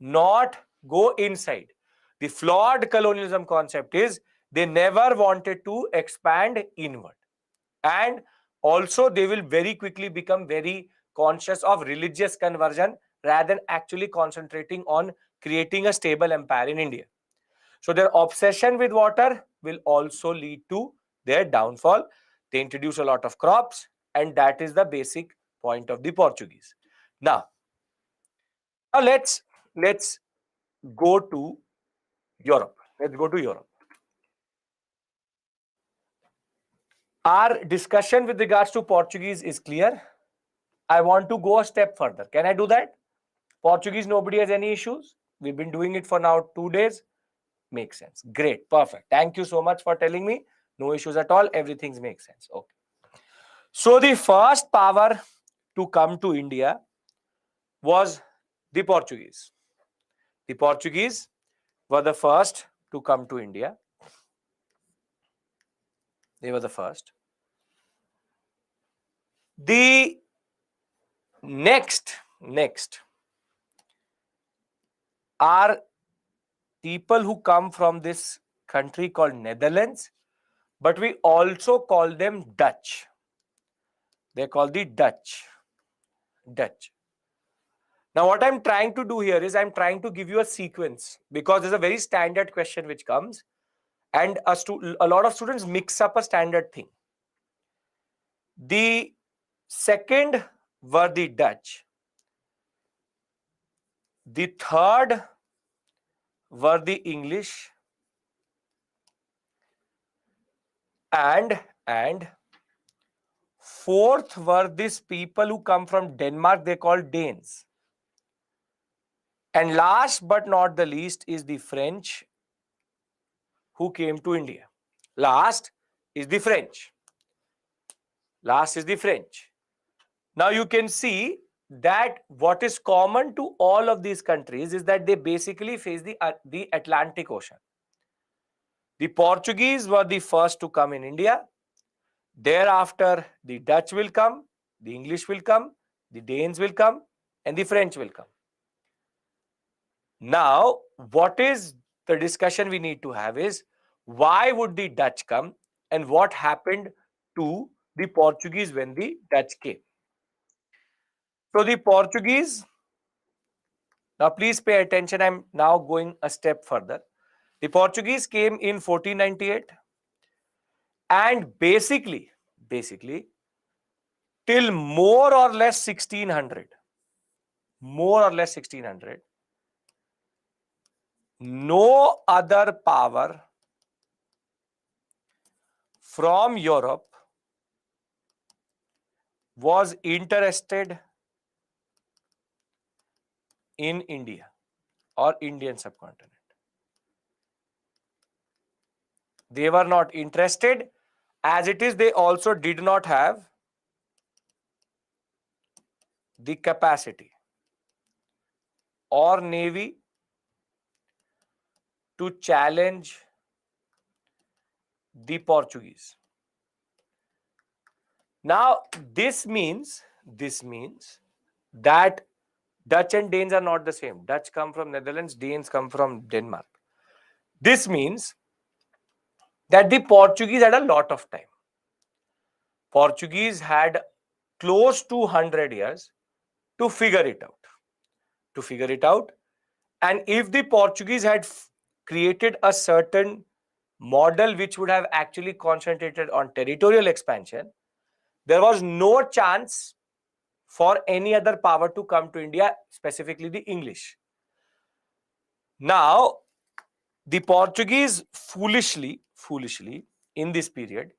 not go inside. The flawed colonialism concept is they never wanted to expand inward. And also, they will very quickly become very conscious of religious conversion rather than actually concentrating on creating a stable empire in India. So, their obsession with water will also lead to their downfall. They introduce a lot of crops, and that is the basic point of the Portuguese. Now let's go to Europe. Let's go to Europe. Our discussion with regards to Portuguese is clear. I want to go a step further. Can I do that? Portuguese, nobody has any issues. We've been doing it for now 2 days. Makes sense. Great. Perfect. Thank you so much for telling me. No issues at all. Everything makes sense. Okay. So the first power to come to India was the Portuguese. The Portuguese were the first to come to India. They were the first. The next are people who come from this country called Netherlands, but we also call them Dutch. They're called the Dutch. Now, what I'm trying to do here is I'm trying to give you a sequence, because there's a very standard question which comes, and a lot of students mix up a standard thing. The second were the Dutch. The third were the English. And fourth were these people who come from Denmark. They called Danes. And last but not the least is the French who came to India. Last is the French. Now you can see that what is common to all of these countries is that they basically face the Atlantic Ocean. The Portuguese were the first to come in India. Thereafter, the Dutch will come, the English will come, the Danes will come, and the French will come. Now, what is the discussion we need to have is why would the Dutch come and what happened to the Portuguese when the Dutch came? So, the Portuguese, now please pay attention, I'm now going a step further. The Portuguese came in 1498 and basically till more or less 1600, no other power from Europe was interested in India or Indian subcontinent. They were not interested. As it is, they also did not have the capacity or navy to challenge the Portuguese. Now, this means that Dutch and Danes are not the same. Dutch come from Netherlands, Danes come from Denmark. This means that the Portuguese had a lot of time. Portuguese had close to 100 years to figure it out. And if the Portuguese had created a certain model which would have actually concentrated on territorial expansion, there was no chance for any other power to come to India, specifically the English. Now, the Portuguese foolishly in this period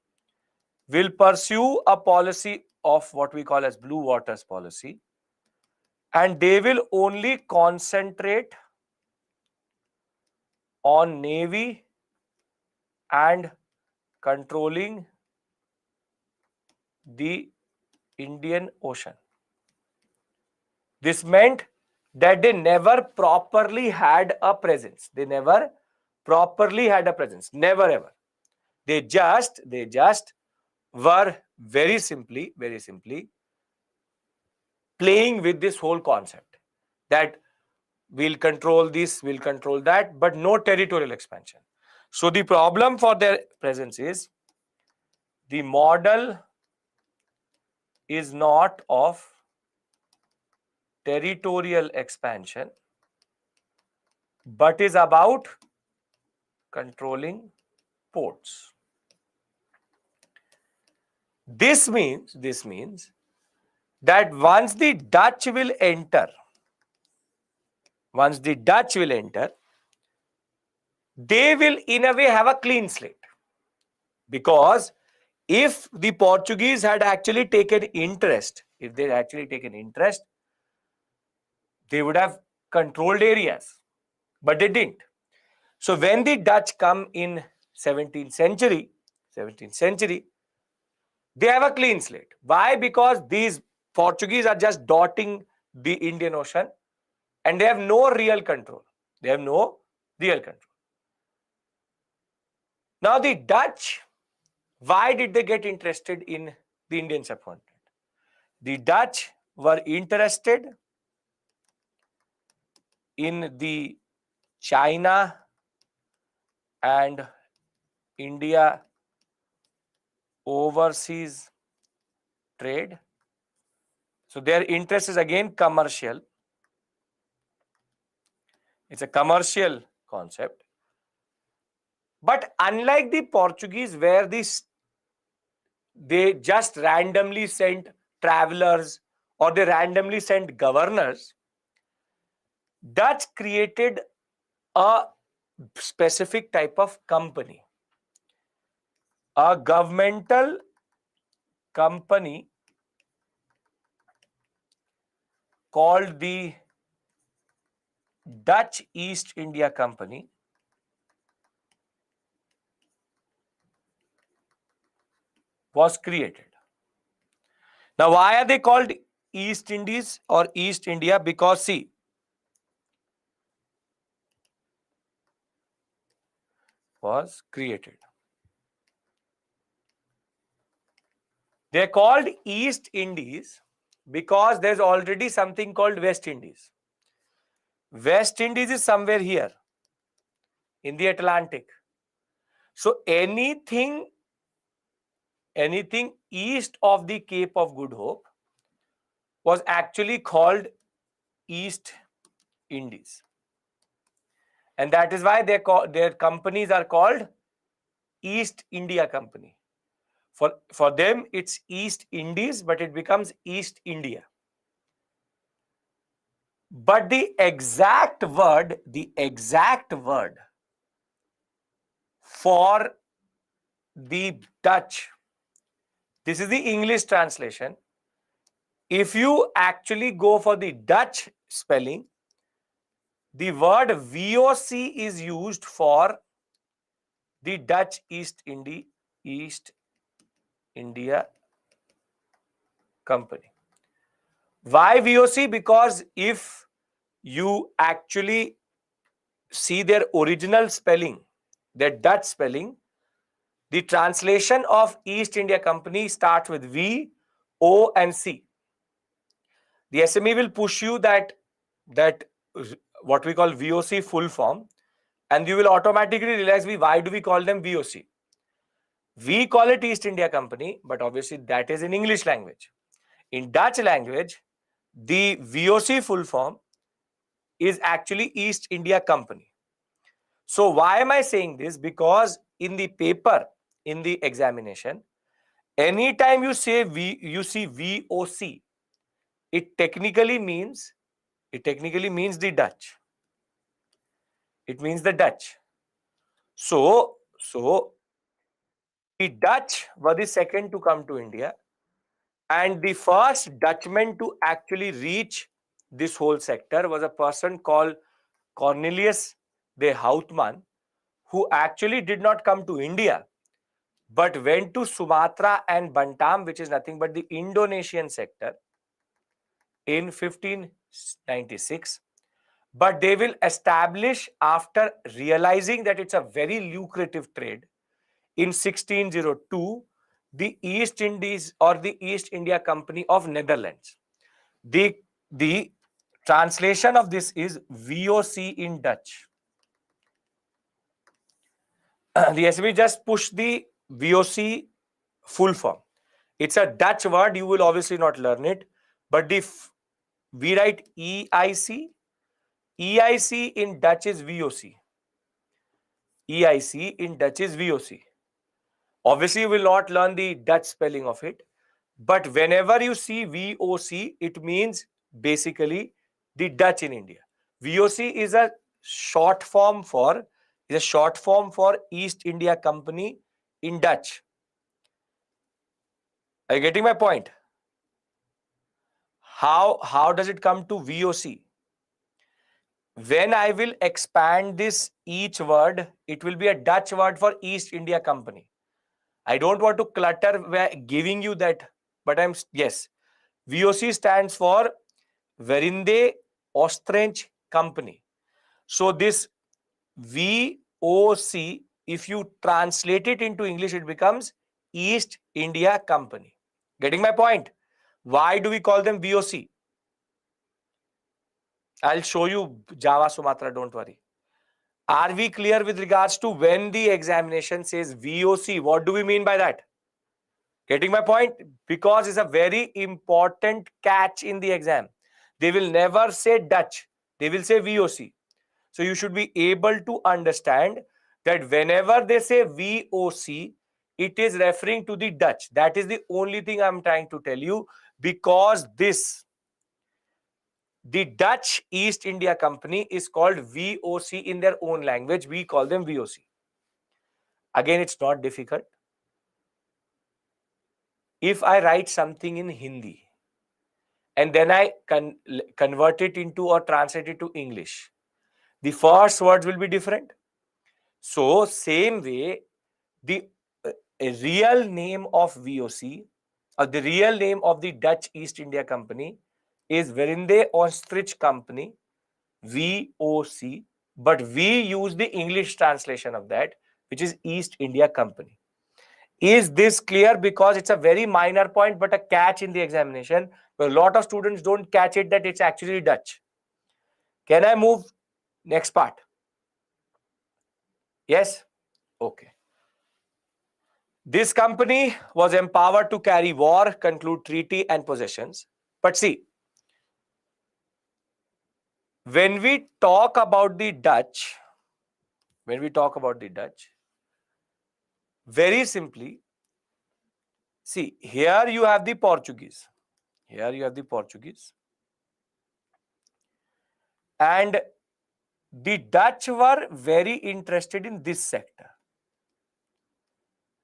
will pursue a policy of what we call as blue waters policy, and they will only concentrate on navy and controlling the Indian Ocean. This meant that they never properly had a presence. Never ever. They just were very simply playing with this whole concept that we'll control this, we'll control that, but no territorial expansion. So the problem for their presence is the model is not of territorial expansion, but is about controlling ports. This means that once the Dutch will enter, they will in a way have a clean slate. Because if the Portuguese had actually taken interest, they would have controlled areas, but they didn't. So when the Dutch come in 17th century, they have a clean slate. Why? Because these Portuguese are just dotting the Indian Ocean and they have no real control. Now the Dutch, why did they get interested in the Indian subcontinent? The Dutch were interested in the China and India overseas trade. So their interest is again commercial. It's a commercial concept. But unlike the Portuguese, where they just randomly sent travelers or they randomly sent governors, Dutch created a specific type of company, a governmental company called the Dutch East India Company, was created. Now, why are they called East Indies or East India? Because see, was created. They're called East Indies because there's already something called West Indies. West Indies is somewhere here in the Atlantic. So anything east of the Cape of Good Hope was actually called East Indies. And that is why their companies are called East India Company. For them, it's East Indies, but it becomes East India. But the exact word for the Dutch, this is the English translation. If you actually go for the Dutch spelling, the word VOC is used for the Dutch East India Company. Why VOC? Because if you actually see their original spelling, their Dutch spelling, the translation of East India Company starts with V, O, and C. The SME will push you that what we call VOC full form, and you will automatically realize why do we call them VOC? We call it East India Company, but obviously that is in English language. In Dutch language, the VOC full form is actually East India Company. So why am I saying this? Because in the paper, in the examination, anytime you see VOC, it technically means the Dutch. It means the Dutch. So the Dutch were the second to come to India, and the first Dutchman to actually reach this whole sector was a person called Cornelius de Houtman, who actually did not come to India, but went to Sumatra and Bantam, which is nothing but the Indonesian sector, in 1596. But they will establish, after realizing that it's a very lucrative trade, in 1602, the East Indies or the East India Company of Netherlands. The translation of this is VOC in Dutch. The SB just push the VOC full form. It's a Dutch word. You will obviously not learn it. But we write EIC. EIC in Dutch is VOC. EIC in Dutch is VOC. Obviously, you will not learn the Dutch spelling of it. But whenever you see VOC, it means basically the Dutch in India. VOC is a short form for East India Company in Dutch. Are you getting my point? How does it come to VOC? When I will expand this each word, it will be a Dutch word for East India Company. I don't want to clutter giving you that, but yes. VOC stands for Verinde Oostfrence Company. So this VOC, if you translate it into English, it becomes East India Company. Getting my point? Why do we call them VOC? I'll show you Java Sumatra, don't worry. Are we clear with regards to when the examination says VOC? What do we mean by that? Getting my point? Because it's a very important catch in the exam. They will never say Dutch. They will say VOC. So you should be able to understand that whenever they say VOC, it is referring to the Dutch. That is the only thing I'm trying to tell you, because the Dutch East India Company is called VOC in their own language. We call them VOC. Again, it's not difficult. If I write something in Hindi and then I convert it into or translate it to English, the first words will be different. So same way, the real name of VOC or the real name of the Dutch East India Company is Verinde Ostrich Company, VOC, but we use the English translation of that, which is East India Company. Is this clear? Because it's a very minor point, but a catch in the examination. But a lot of students don't catch it that it's actually Dutch. Can I move next part? Yes? Okay. This company was empowered to carry war, conclude treaty and possessions. But see, when we talk about the Dutch, very simply, see, here you have the Portuguese. And the Dutch were very interested in this sector.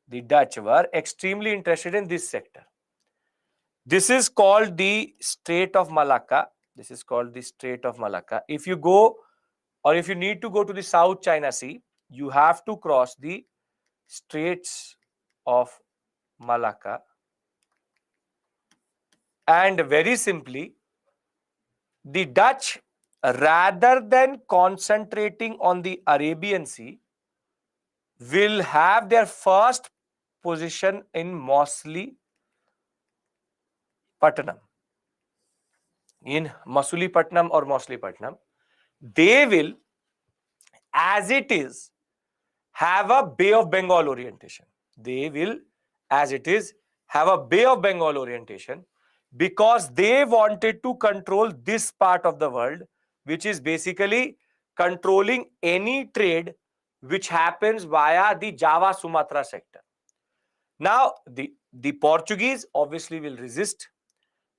The Dutch were extremely interested in this sector. This is called the Strait of Malacca. If you go, or if you need to go to the South China Sea, you have to cross the Straits of Malacca. And very simply, the Dutch, rather than concentrating on the Arabian Sea, will have their first position in Masulipatam. In Masulipatam or Masulipatam, they will, as it is, have a Bay of Bengal orientation. Because they wanted to control this part of the world, which is basically controlling any trade which happens via the Java Sumatra sector. Now, the Portuguese obviously will resist,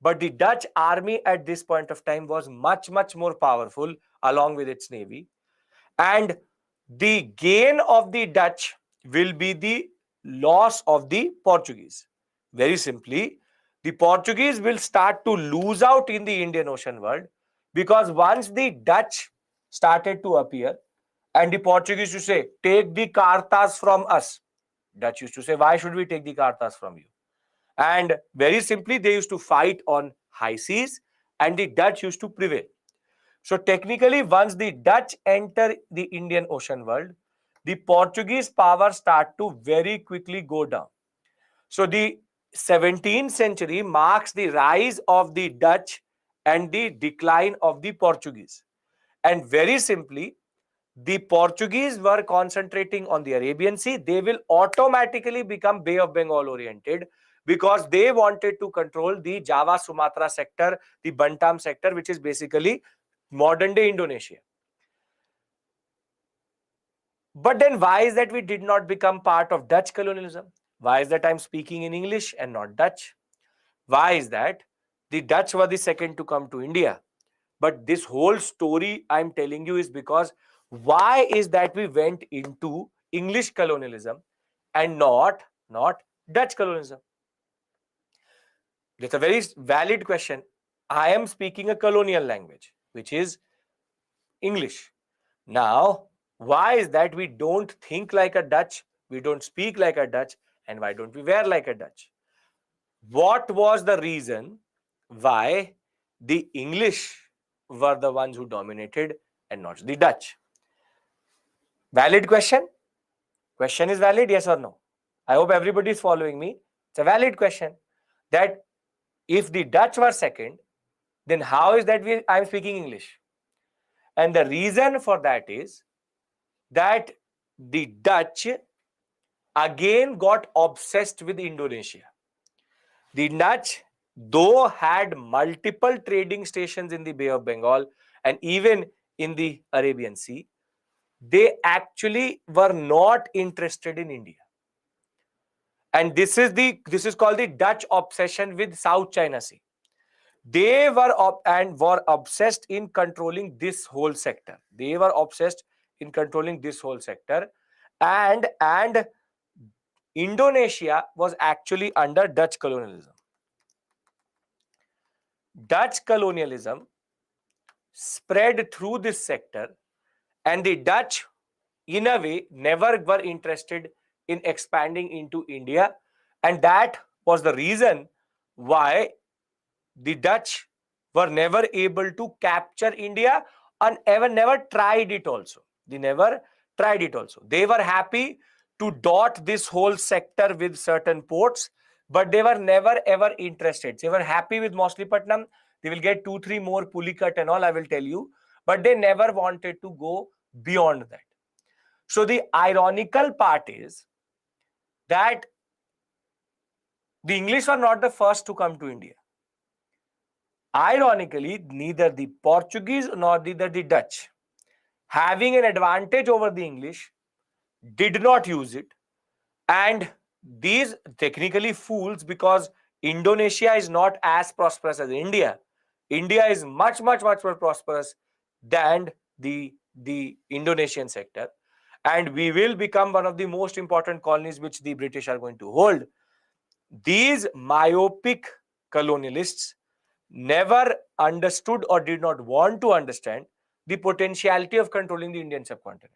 but the Dutch army at this point of time was much, much more powerful along with its navy. And the gain of the Dutch will be the loss of the Portuguese. Very simply, the Portuguese will start to lose out in the Indian Ocean world, because once the Dutch started to appear and the Portuguese used to say, take the Kartas from us. Dutch used to say, why should we take the Kartas from you? And very simply, they used to fight on high seas and the Dutch used to prevail. So technically, once the Dutch enter the Indian Ocean world, the Portuguese power start to very quickly go down. So the 17th century marks the rise of the Dutch and the decline of the Portuguese. And very simply, the Portuguese were concentrating on the Arabian Sea. They will automatically become Bay of Bengal oriented, because they wanted to control the Java Sumatra sector, the Bantam sector, which is basically modern day Indonesia. But then why is that we did not become part of Dutch colonialism? Why is that I'm speaking in English and not Dutch? Why is that? The Dutch were the second to come to India. But this whole story I'm telling you is because why is that we went into English colonialism and not Dutch colonialism? That's a very valid question. I am speaking a colonial language, which is English. Now, why is that we don't think like a Dutch, we don't speak like a Dutch, and why don't we wear like a Dutch? What was the reason why the English were the ones who dominated and not the Dutch? Valid question? Question is valid, yes or no? I hope everybody is following me. It's a valid question. That if the Dutch were second, then how is that I'm speaking English? And the reason for that is that the Dutch again got obsessed with Indonesia. The Dutch, though had multiple trading stations in the Bay of Bengal and even in the Arabian Sea, they actually were not interested in India. And this is called the Dutch obsession with South China Sea. They were obsessed in controlling this whole sector. And Indonesia was actually under Dutch colonialism. Dutch colonialism spread through this sector, and the Dutch, in a way, never were interested in expanding into India. And that was the reason why the Dutch were never able to capture India and never tried it also. They never tried it also. They were happy to dot this whole sector with certain ports, but they were never ever interested. They were happy with Moslipatnam. They will get 2-3 more Pulikat and all, I will tell you, but they never wanted to go beyond that. So the ironical part is that the English were not the first to come to India. Ironically, neither the Portuguese nor neither the Dutch, having an advantage over the English, did not use it. And these technically fools, because Indonesia is not as prosperous as India. India is much more prosperous than the Indonesian sector. And we will become one of the most important colonies which the British are going to hold. These myopic colonialists never understood or did not want to understand the potentiality of controlling the Indian subcontinent.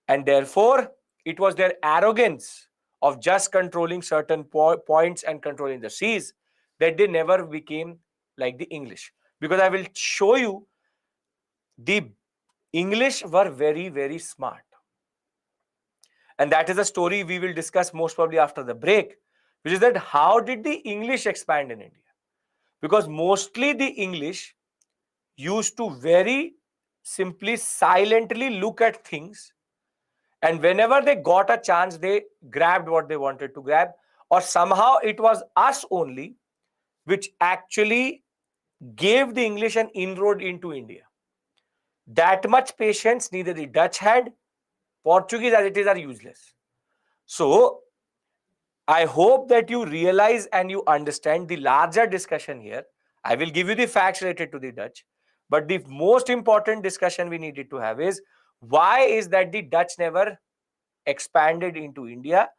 And therefore, it was their arrogance of just controlling certain points and controlling the seas that they never became like the English. Because I will show you, the English were very smart. And that is a story we will discuss most probably after the break, which is that how did the English expand in India? Because mostly the English used to very simply silently look at things, and whenever they got a chance, they grabbed what they wanted to grab, or somehow it was us only which actually gave the English an inroad into India. That much patience neither the Dutch had. Portuguese as it is are useless. So I hope that you realize and you understand the larger discussion here. I will give you the facts related to the Dutch, but the most important discussion we needed to have is why is that the Dutch never expanded into India?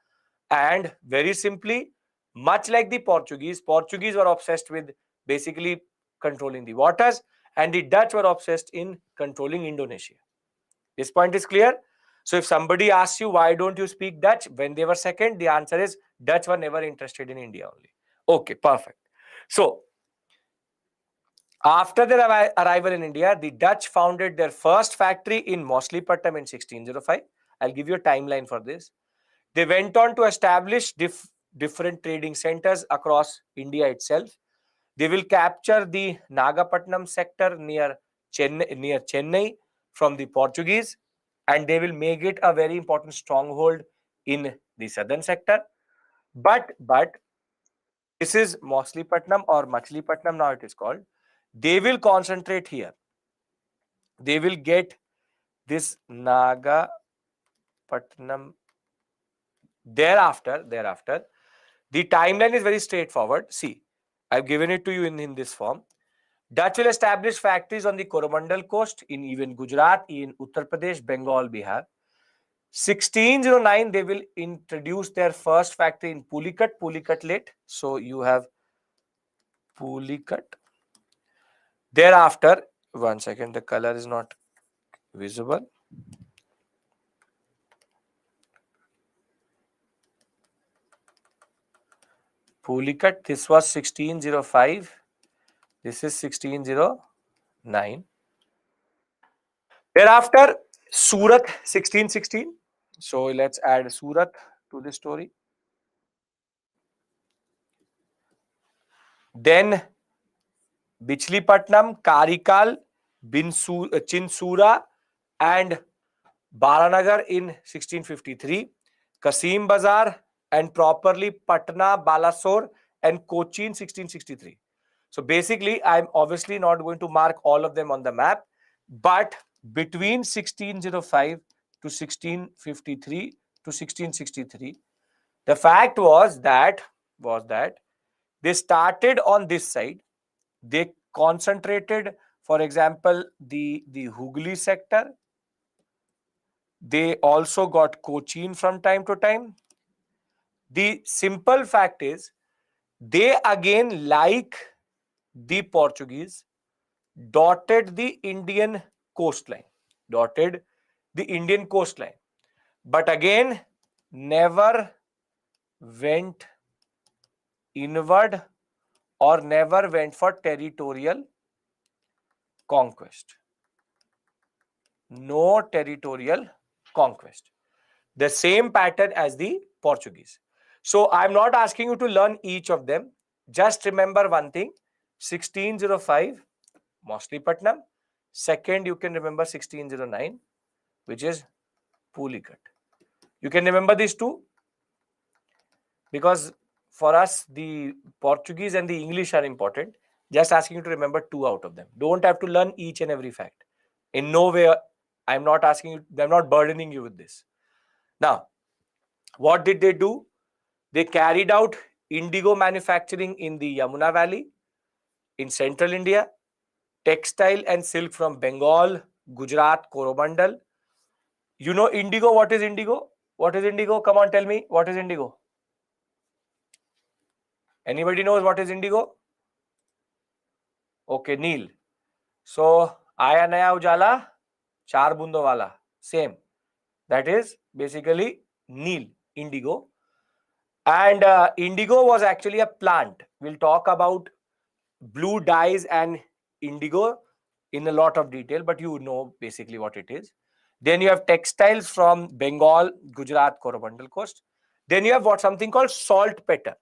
And very simply, much like the Portuguese were obsessed with basically controlling the waters, and the Dutch were obsessed in controlling Indonesia. This point is clear. So if somebody asks you why don't you speak Dutch when they were second, the answer is Dutch were never interested in India only. Okay, perfect. So after their arrival in India, the Dutch founded their first factory in Moslipatam in 1605. I'll give you a timeline for this. They went on to establish different trading centers across India itself. They will capture the Nagapattinam sector near Chennai from the Portuguese, and they will make it a very important stronghold in the southern sector. But this is Moslipatam or Machilipatnam now it is called. They will concentrate here. They will get this Nagapattinam. Thereafter, the timeline is very straightforward. See, I've given it to you in this form. Dutch will establish factories on the Coromandel coast, in even Gujarat, in Uttar Pradesh, Bengal, Bihar. 1609, they will introduce their first factory in Pulikat late. So you have Pulikat. Thereafter, one second, the color is not visible. Pulikat, this was 1605. This is 1609. Thereafter, Surat 1616. So let's add Surat to the story. Then Bichilipatnam, Karikal, Chinsura, and Baranagar in 1653. Kasim Bazar and properly Patna, Balasore, and Kochi in 1663. So basically, I'm obviously not going to mark all of them on the map, but between 1605 to 1653 to 1663, the fact was that they started on this side. They concentrated, for example, the Hooghly sector. They also got Cochin from time to time. The simple fact is, they again, like the Portuguese, dotted the Indian coastline. But again, never went inward or never went for territorial conquest. No territorial conquest. The same pattern as the Portuguese. So I'm not asking you to learn each of them. Just remember one thing. 1605, Moslipatnam. Second, you can remember 1609, which is Pulicat. You can remember these two because for us, the Portuguese and the English are important. Just asking you to remember two out of them. Don't have to learn each and every fact. In no way, I'm not asking you, I'm not burdening you with this. Now, what did they do? They carried out indigo manufacturing in the Yamuna Valley, in central India, textile and silk from Bengal, Gujarat, Coromandel. You know indigo, what is indigo? What is indigo? Come on, tell me, what is indigo? Anybody knows what is indigo? Okay, Neil. So, Aya Naya Ujala, Char Bundo Wala, same. That is basically Neil, indigo. And indigo was actually a plant. We'll talk about blue dyes and indigo in a lot of detail, but you know basically what it is. Then you have textiles from Bengal, Gujarat, Coromandel coast. Then you have what something called saltpeter.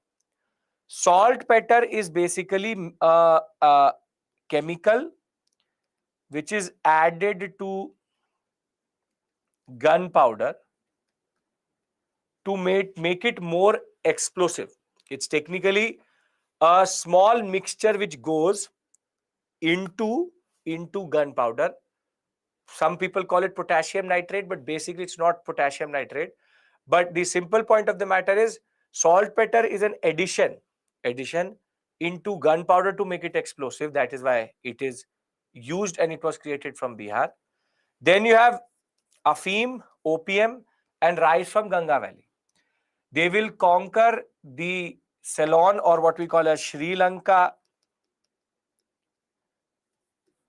Saltpeter is basically a chemical which is added to gunpowder to make it more explosive. It's technically a small mixture which goes into gunpowder. Some people call it potassium nitrate, but basically it's not potassium nitrate. But the simple point of the matter is saltpeter is an addition into gunpowder to make it explosive. That is why it is used and it was created from Bihar. Then you have Afim, opium, and rice from Ganga Valley. They will conquer the Ceylon, or what we call as Sri Lanka,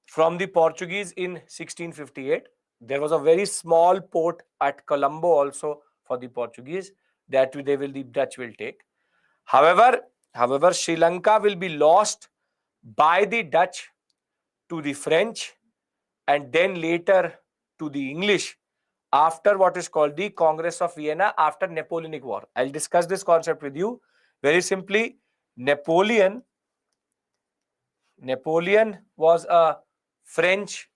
from the Portuguese in 1658. There was a very small port at Colombo also for the Portuguese that the Dutch will take. However, Sri Lanka will be lost by the Dutch to the French and then later to the English after what is called the Congress of Vienna after Napoleonic War. I'll discuss this concept with you very simply. Napoleon was a French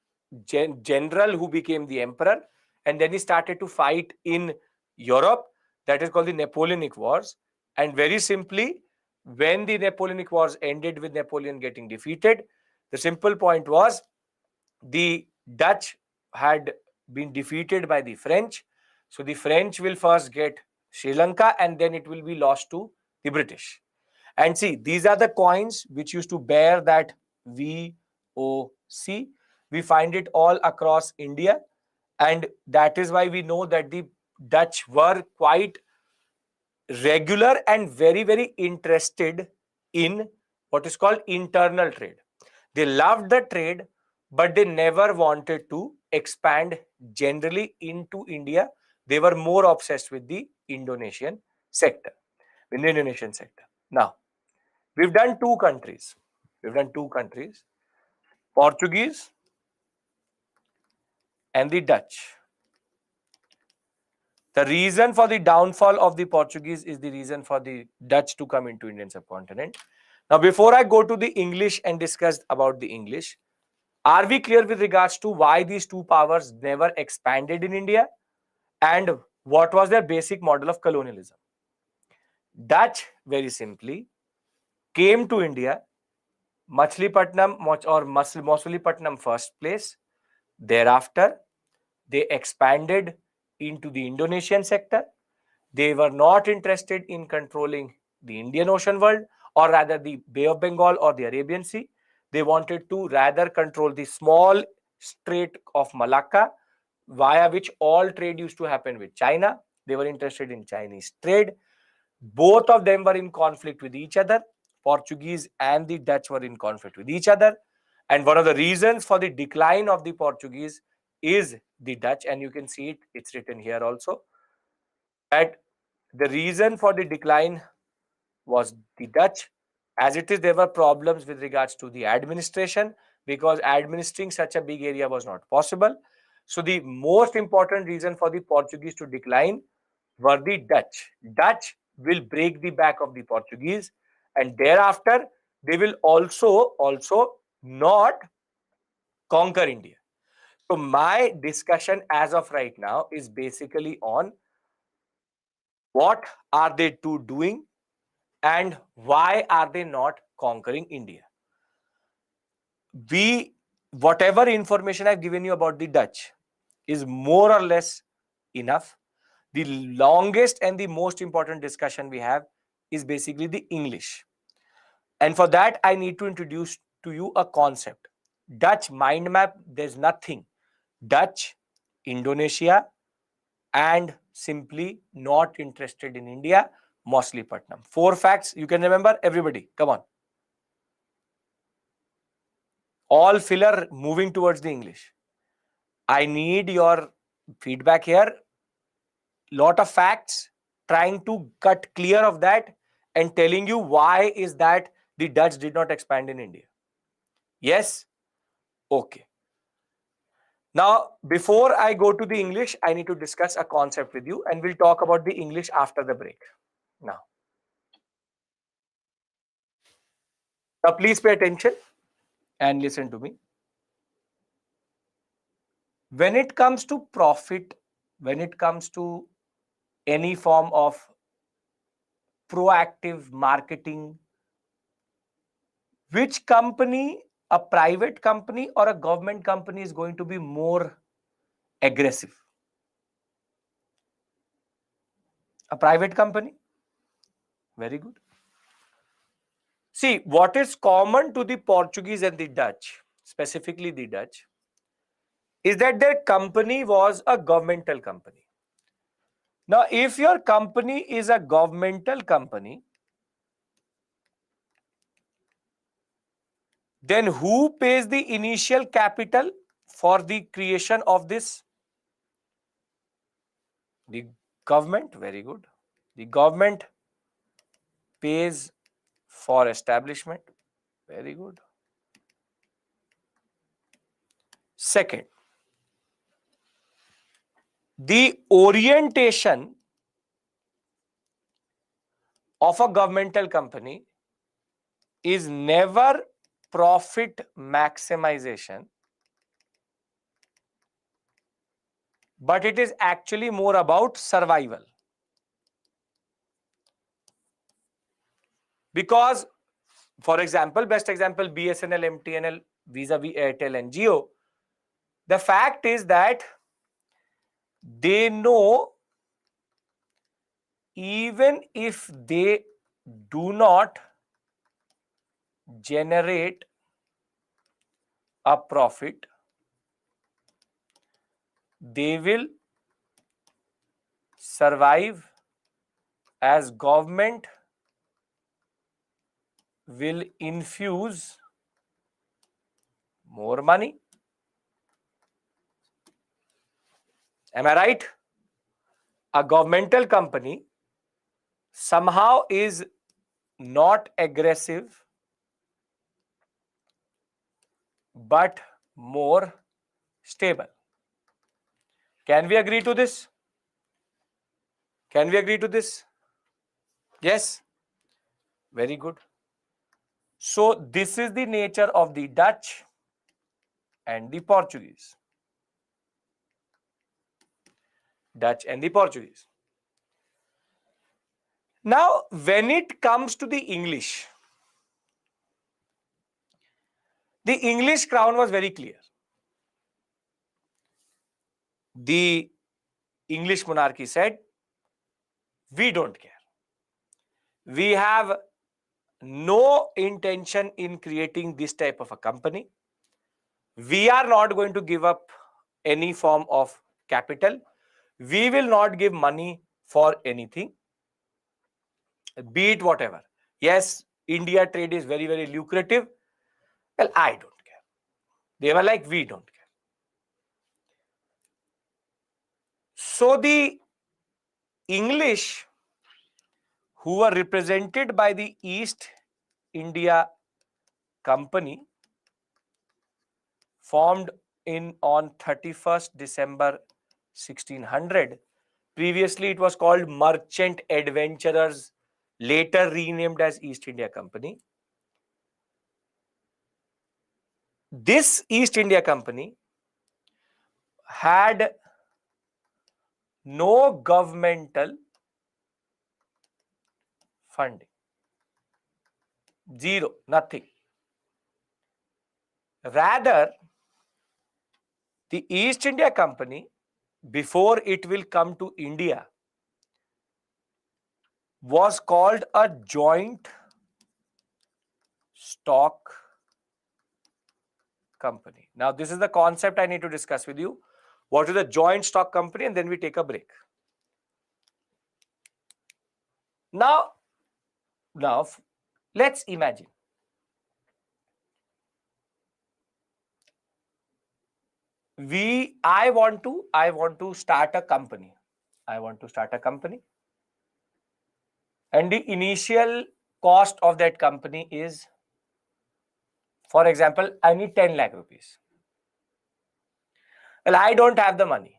general who became the emperor, and then he started to fight in Europe. That is called the Napoleonic Wars. And very simply, when the Napoleonic Wars ended with Napoleon getting defeated, the simple point was the Dutch had been defeated by the French. So the French will first get Sri Lanka and then it will be lost to the British. And see, these are the coins which used to bear that VOC. We find it all across India. And that is why we know that the Dutch were quite regular and very, very interested in what is called internal trade. They loved the trade, but they never wanted to expand generally into India. They were more obsessed with the Indonesian sector. Now, we've done two countries. Portuguese and the Dutch. The reason for the downfall of the Portuguese is the reason for the Dutch to come into Indian subcontinent. Now, before I go to the English and discuss about the English, are we clear with regards to why these two powers never expanded in India and what was their basic model of colonialism? Dutch, very simply, came to India, Masulipatam first place. Thereafter, they expanded into the Indonesian sector. They were not interested in controlling the Indian Ocean world, or rather the Bay of Bengal or the Arabian Sea. They wanted to rather control the small strait of Malacca, via which all trade used to happen with China. They were interested in Chinese trade. Both of them were in conflict with each other. Portuguese and the Dutch were in conflict with each other. And one of the reasons for the decline of the Portuguese is the Dutch. And you can see it, it's written here also, that the reason for the decline was the Dutch. As it is, there were problems with regards to the administration because administering such a big area was not possible. So the most important reason for the Portuguese to decline were the Dutch. Dutch will break the back of the Portuguese, and thereafter they will also not conquer India. So my discussion as of right now is basically on what are they two doing and why are they not conquering India. Whatever information I've given you about the Dutch is more or less enough. The longest and the most important discussion we have is basically the English. And for that, I need to introduce to you a concept. Dutch mind map, there's nothing. Dutch, Indonesia, and simply not interested in India, Mausolepatnam. 4 facts you can remember, everybody. Come on. All filler moving towards the English. I need your feedback here. Lot of facts, trying to cut clear of that and telling you why is that the Dutch did not expand in India. Yes? Okay. Now, before I go to the English, I need to discuss a concept with you, and we'll talk about the English after the break. Now, please pay attention and listen to me. When it comes to profit, when it comes to any form of proactive marketing, which company, a private company or a government company, is going to be more aggressive? A private company. Very good. See, what is common to the Portuguese and the Dutch, specifically the Dutch, is that their company was a governmental company. Now, if your company is a governmental company, then who pays the initial capital for the creation of this? The government. Very good. The government pays for establishment. Very good. Second, the orientation of a governmental company is never profit maximization, but it is actually more about survival. Because, for example, best example, BSNL, MTNL vis-a-vis Airtel and Jio, the fact is that they know even if they do not generate a profit, they will survive, as government will infuse more money. Am I right? A governmental company somehow is not aggressive but more stable. Can we agree to this? Can we agree to this? Yes? Very good. So this is the nature of the Dutch and the Portuguese. Dutch and the Portuguese. Now, when it comes to the English crown was very clear. The English monarchy said, we don't care. We have no intention in creating this type of a company. We are not going to give up any form of capital. We will not give money for anything, be it whatever. Yes, India trade is very, very lucrative. Well, I don't care. They were like, we don't care. So the English, who were represented by the East India Company, formed on 31st December 1600. Previously, it was called Merchant Adventurers, later renamed as East India Company. This East India Company had no governmental funding. Zero, nothing. Rather, the East India Company, before it will come to India, was called a joint stock company. Now, this is the concept I need to discuss with you. What is a joint stock company? And then we take a break. Now, let's imagine. I want to start a company. And the initial cost of that company is, for example, I need 10 lakh rupees. Well, I don't have the money.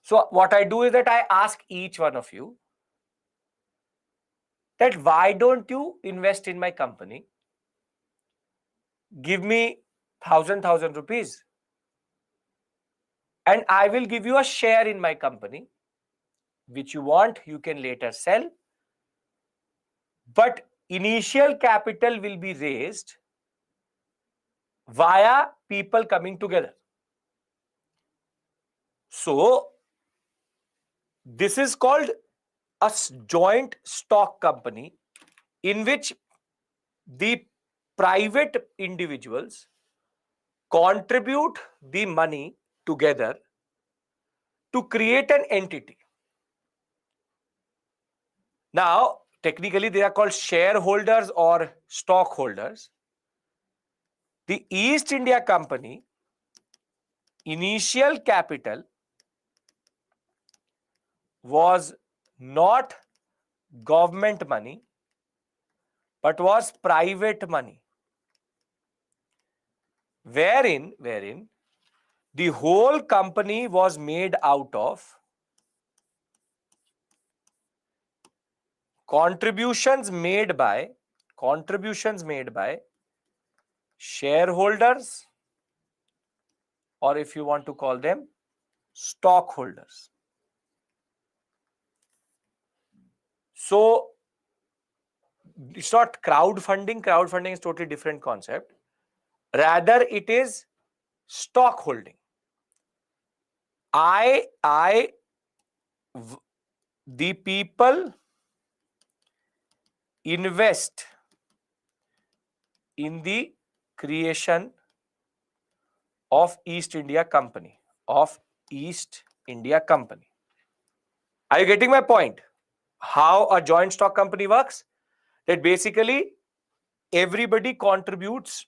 So what I do is that I ask each one of you that why don't you invest in my company? Give me 1,000 rupees and I will give you a share in my company, which you want, you can later sell. But initial capital will be raised via people coming together. So this is called a joint stock company in which the private individuals contribute the money together to create an entity. Now, technically, they are called shareholders or stockholders. The East India Company initial capital was not government money, but was private money, wherein the whole company was made out of contributions made by shareholders, or if you want to call them, stockholders. So it's not crowdfunding. Crowdfunding is totally different concept. Rather, it is stockholding. The people invest in the creation of East India Company. Are you getting my point? How a joint stock company works? That basically everybody contributes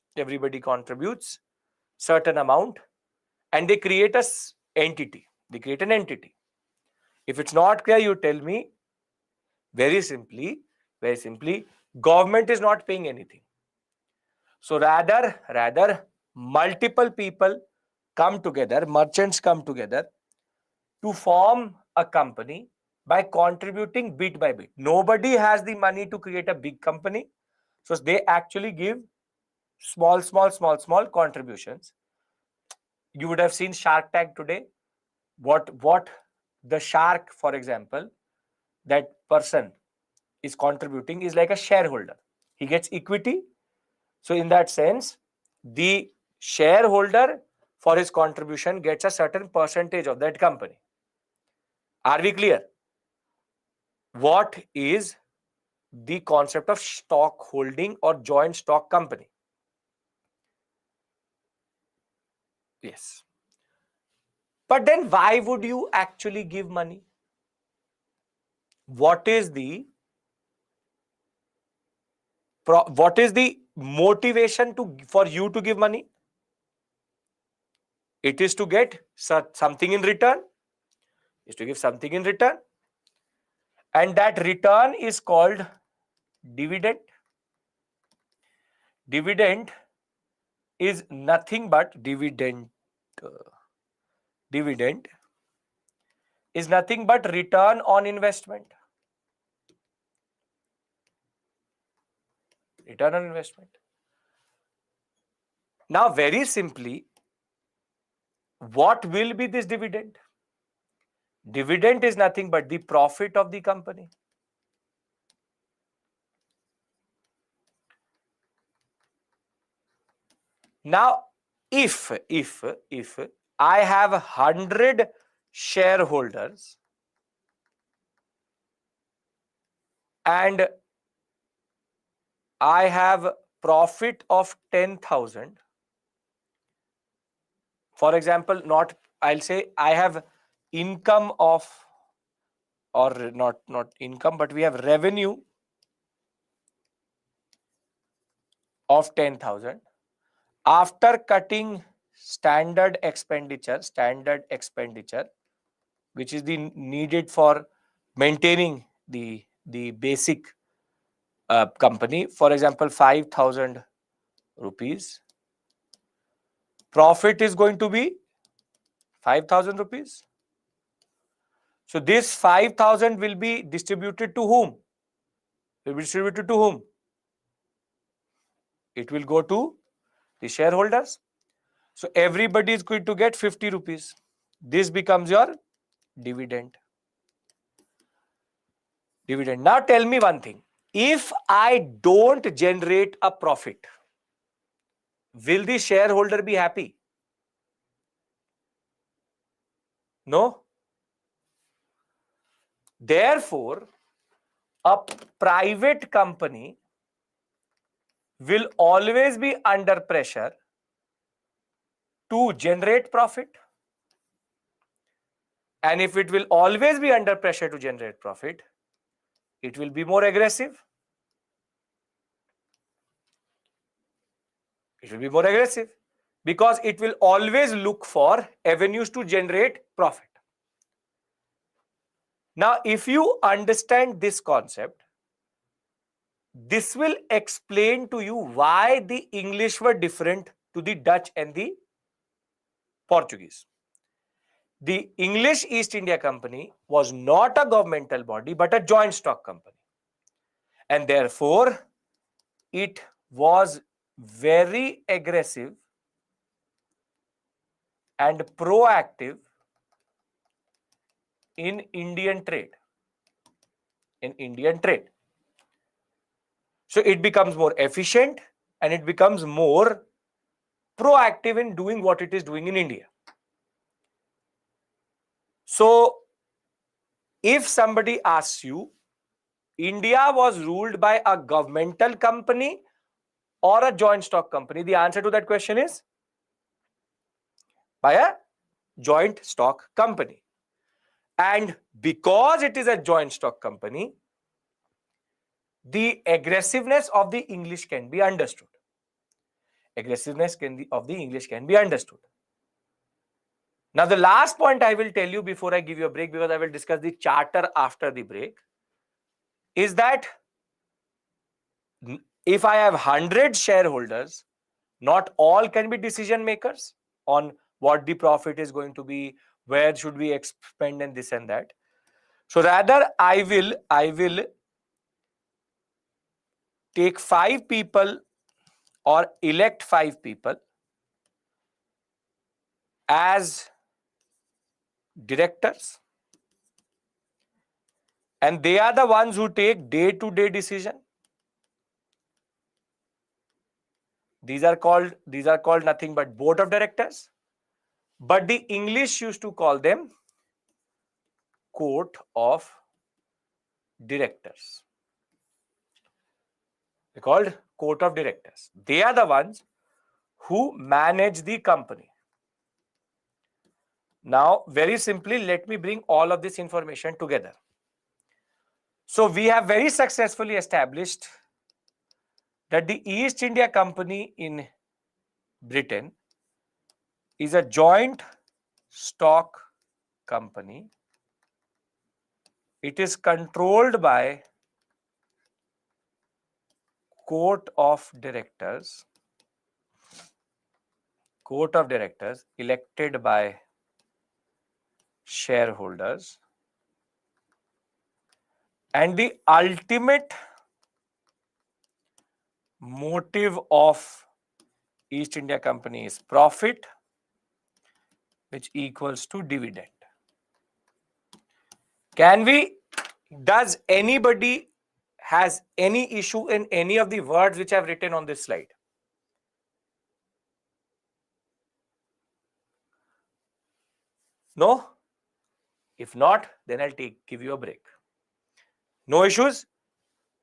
certain amount and they create an entity. If it's not clear, you tell me. Very simply, government is not paying anything. So rather multiple people come together, merchants come together to form a company by contributing bit by bit. Nobody has the money to create a big company. So they actually give small contributions. You would have seen Shark Tank today. What the shark, for example, that person is contributing is like a shareholder. He gets equity. So in that sense, the shareholder for his contribution gets a certain percentage of that company. Are we clear? What is the concept of stock holding or joint stock company? Yes. But then why would you actually give money? What is the motivation for you to give money? It is to get something in return. And that return is called dividend. Dividend is nothing but dividend. Dividend is nothing but return on investment. Return on investment. Now, very simply, what will be this dividend? Dividend is nothing but the profit of the company. Now, if I have 100 shareholders and I have profit of 10,000, for example, I'll say I have income of, or not income, but we have revenue of 10,000 after cutting standard expenditure, which is the needed for maintaining the basic company. For example, 5,000 rupees. Profit is going to be 5,000 rupees. So this 5,000 will be distributed to whom? Will be distributed to whom? It will go to the shareholders. So everybody is going to get 50 rupees. This becomes your dividend. Dividend. Now tell me one thing. If I don't generate a profit, will the shareholder be happy? No. Therefore, a private company will always be under pressure to generate profit. And if it will always be under pressure to generate profit, it will be more aggressive. It will be more aggressive because it will always look for avenues to generate profit. Now, if you understand this concept, this will explain to you why the English were different to the Dutch and the Portuguese. The English East India Company was not a governmental body but a joint stock company. And therefore, it was very aggressive and proactive in Indian trade. So it becomes more efficient and it becomes more proactive in doing what it is doing in India. So if somebody asks you, India was ruled by a governmental company or a joint stock company, the answer to that question is by a joint stock company. And because it is a joint stock company, the aggressiveness of the English can be understood. Now, the last point I will tell you before I give you a break, because I will discuss the charter after the break, is that if I have 100 shareholders, not all can be decision makers on what the profit is going to be, where should we expend and this and that. So rather, I will take 5 people or elect 5 people as directors, and they are the ones who take day-to-day decision. These are called nothing but board of directors, but the English used to call them court of directors. They're called court of directors. They are the ones who manage the company. Now, very simply, let me bring all of this information together. So we have very successfully established that the East India Company in Britain is a joint stock company. It is controlled by court of directors, court of directors elected by shareholders, and the ultimate motive of East India Company is profit, which equals to dividend. Does anybody has any issue in any of the words which I've written on this slide? No? If not, then I'll give you a break. No issues?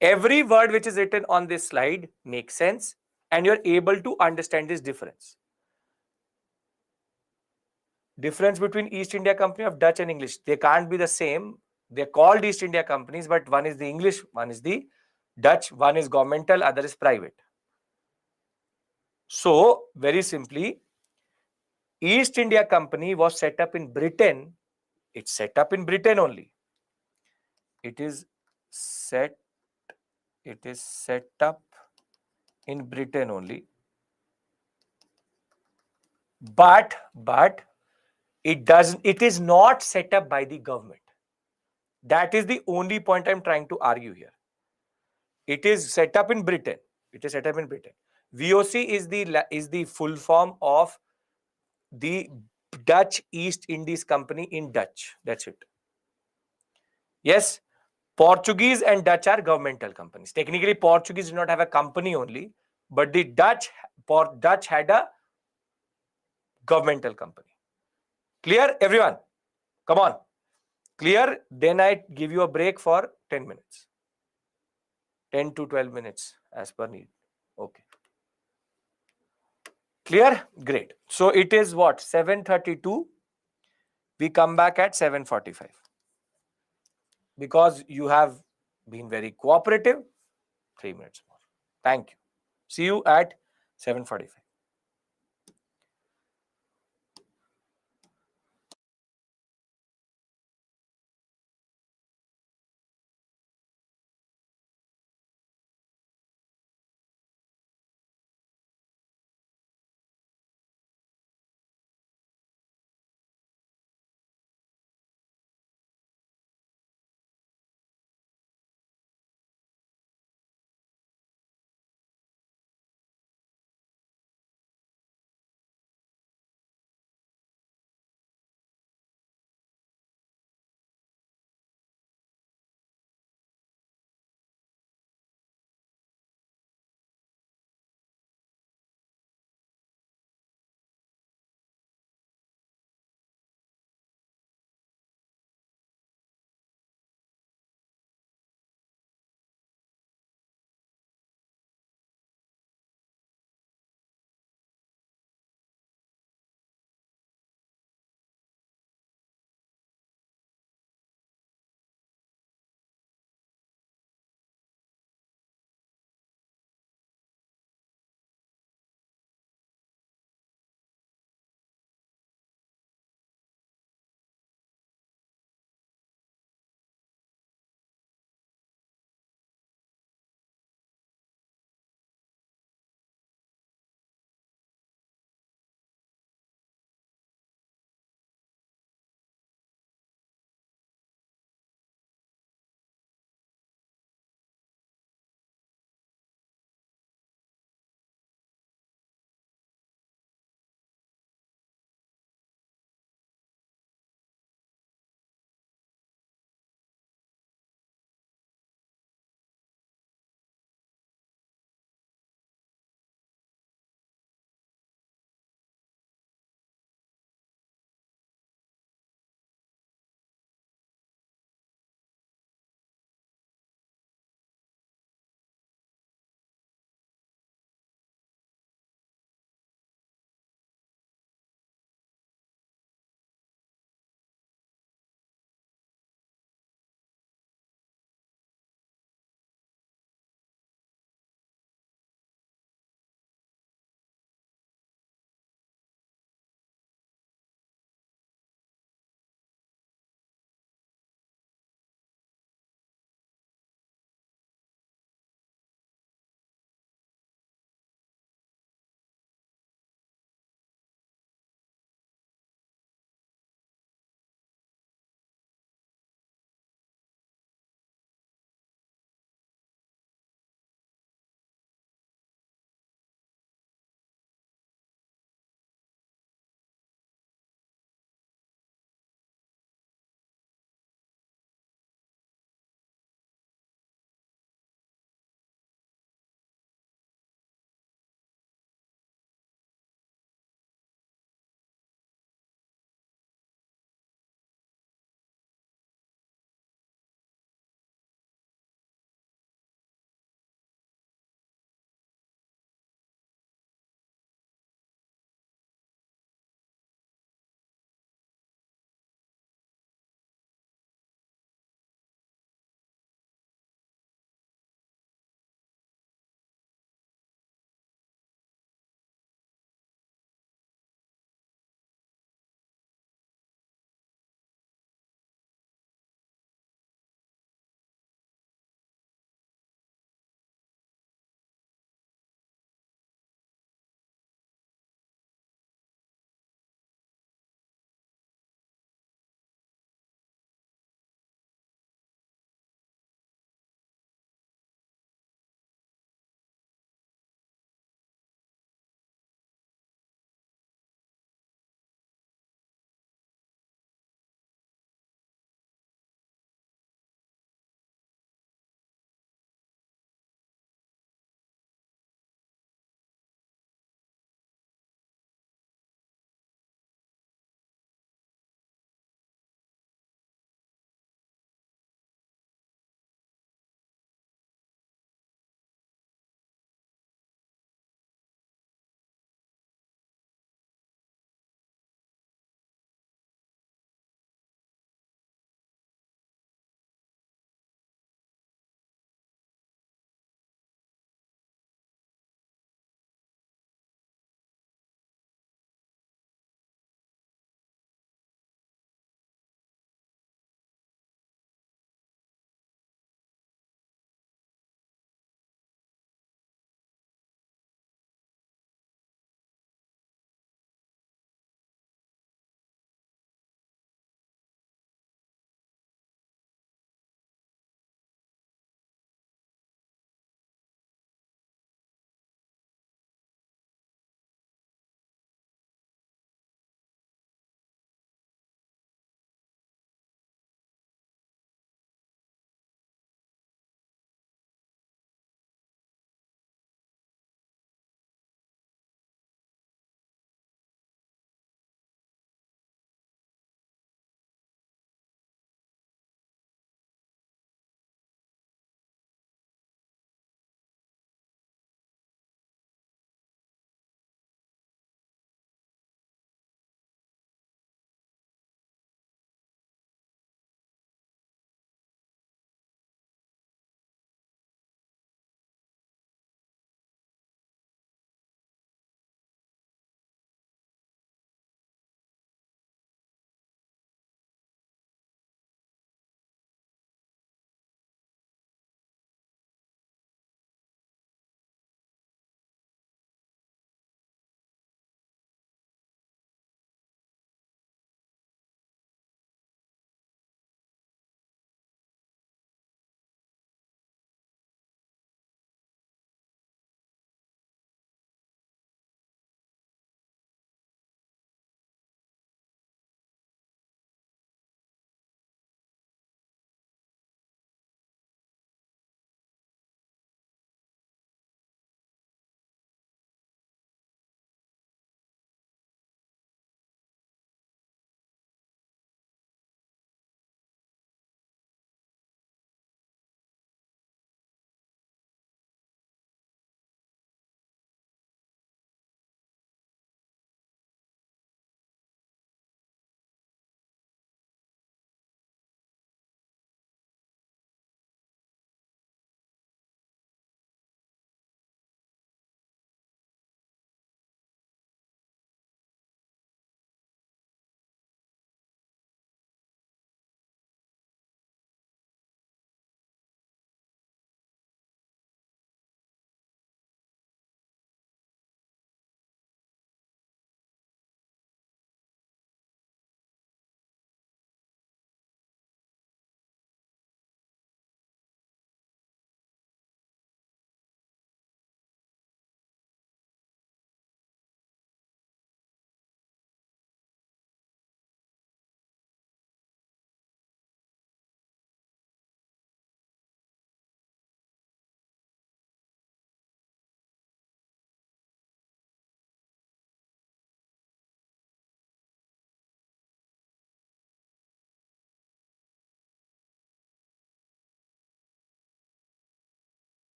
Every word which is written on this slide makes sense and you're able to understand this difference. Difference between East India Company of Dutch and English. They can't be the same. They're called East India companies, but one is the English, one is the Dutch, one is governmental, other is private. So, very simply, East India Company was set up in Britain. It's set up in Britain only. It is set up in Britain only. But it is not set up by the government. That is the only point I'm trying to argue here. It is set up in Britain. It is set up in Britain. VOC is the full form of the Dutch East Indies Company in Dutch. That's it. Yes, Portuguese and Dutch are governmental companies. Technically, Portuguese do not have a company only, but the Dutch had a governmental company. Clear, everyone? Come on. Clear? Then I give you a break for 10 minutes. 10 to 12 minutes as per need. Okay. Clear? Great. So it is what? 7:32. We come back at 7:45. Because you have been very cooperative, 3 minutes more. Thank you. See you at 7:45.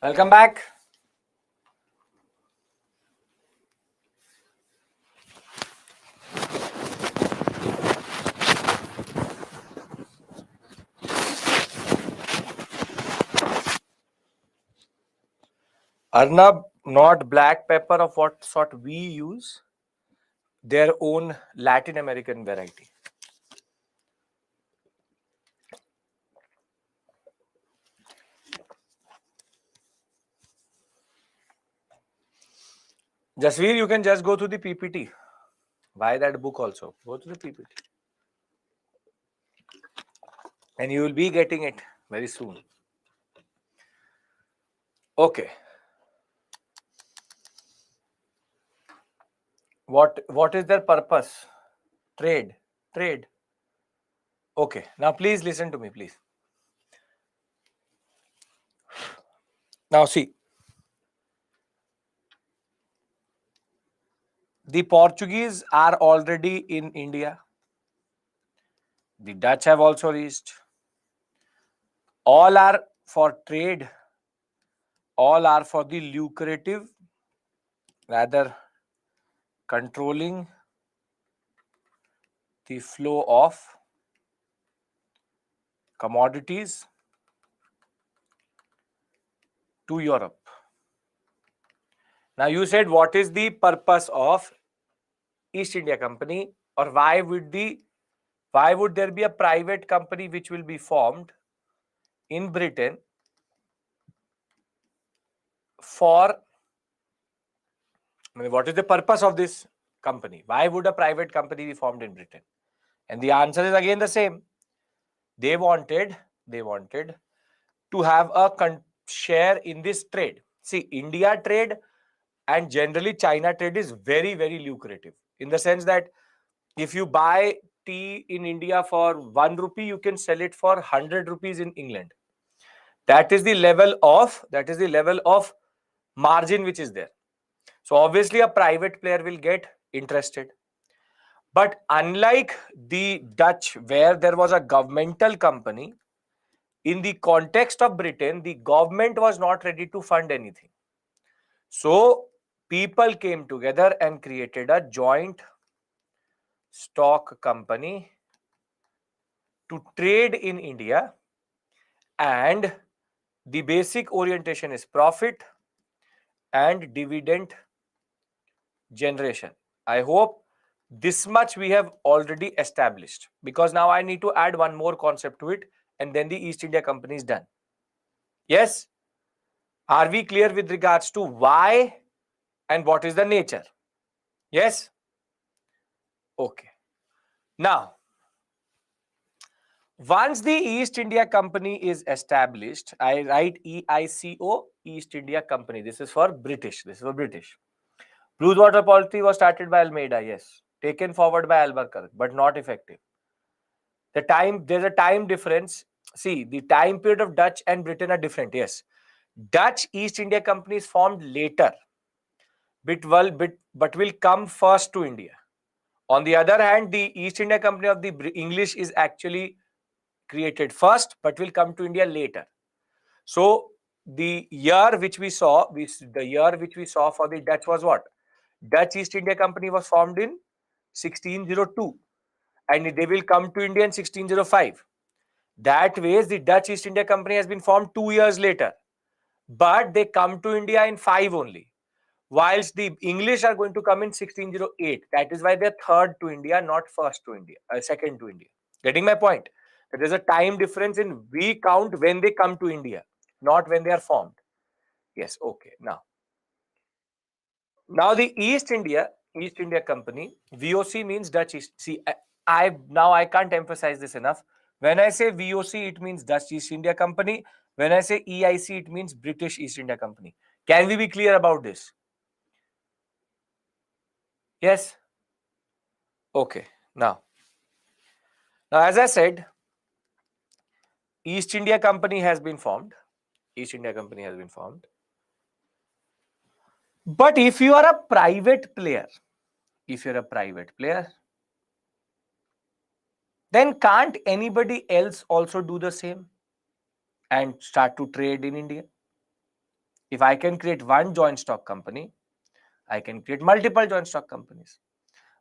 Welcome back. Arnab, not black pepper of what sort we use, their own Latin American variety. Jasveer, you can just go to the PPT. Buy that book also. Go to the PPT. And you will be getting it very soon. Okay. What is their purpose? Trade. Trade. Okay. Now please listen to me, please. Now see. The Portuguese are already in India. The Dutch have also reached. All are for trade. All are for the lucrative, rather controlling the flow of commodities to Europe. Now you said, what is the purpose of East India Company, or why would there be a private company which will be formed in Britain for, I mean, what is the purpose of this company? Why would a private company be formed in Britain? And the answer is again the same. They wanted to have a share in this trade. See, India trade and generally China trade is very, very lucrative, in the sense that if you buy tea in India for 1 rupee, you can sell it for 100 rupees in England. That is the level of margin which is there. So obviously a private player will get interested. But unlike the Dutch, where there was a governmental company, in the context of Britain, the government was not ready to fund anything. So people came together and created a joint stock company to trade in India, and the basic orientation is profit and dividend generation. I hope this much we have already established, because now I need to add one more concept to it, and then the East India Company is done. Yes? Are we clear with regards to why and what is the nature? Yes? Okay. Now, once the East India Company is established, I write EICO, East India Company. This is for British. Blue water policy was started by Almeida, yes. Taken forward by Albuquerque, but not effective. There's a time difference. See, the time period of Dutch and Britain are different, yes. Dutch East India Company is formed later, but will come first to India. On the other hand, the East India Company of the English is actually created first, but will come to India later. So the year which we saw for the Dutch was what? Dutch East India Company was formed in 1602, and they will come to India in 1605. That way, the Dutch East India Company has been formed 2 years later, but they come to India in 5 only, whilst the English are going to come in 1608. That is why they're third to India, not first to India, second to India. Getting my point? There is a time difference in we count when they come to India, not when they are formed. Yes, okay. Now the East India Company, VOC means Dutch East. See, I can't emphasize this enough. When I say VOC, it means Dutch East India Company. When I say EIC, it means British East India Company. Can we be clear about this? Yes. Okay. Now, as I said, East India Company has been formed. But if you are a private player, then can't anybody else also do the same and start to trade in India? If I can create one joint stock company, I can create multiple joint stock companies.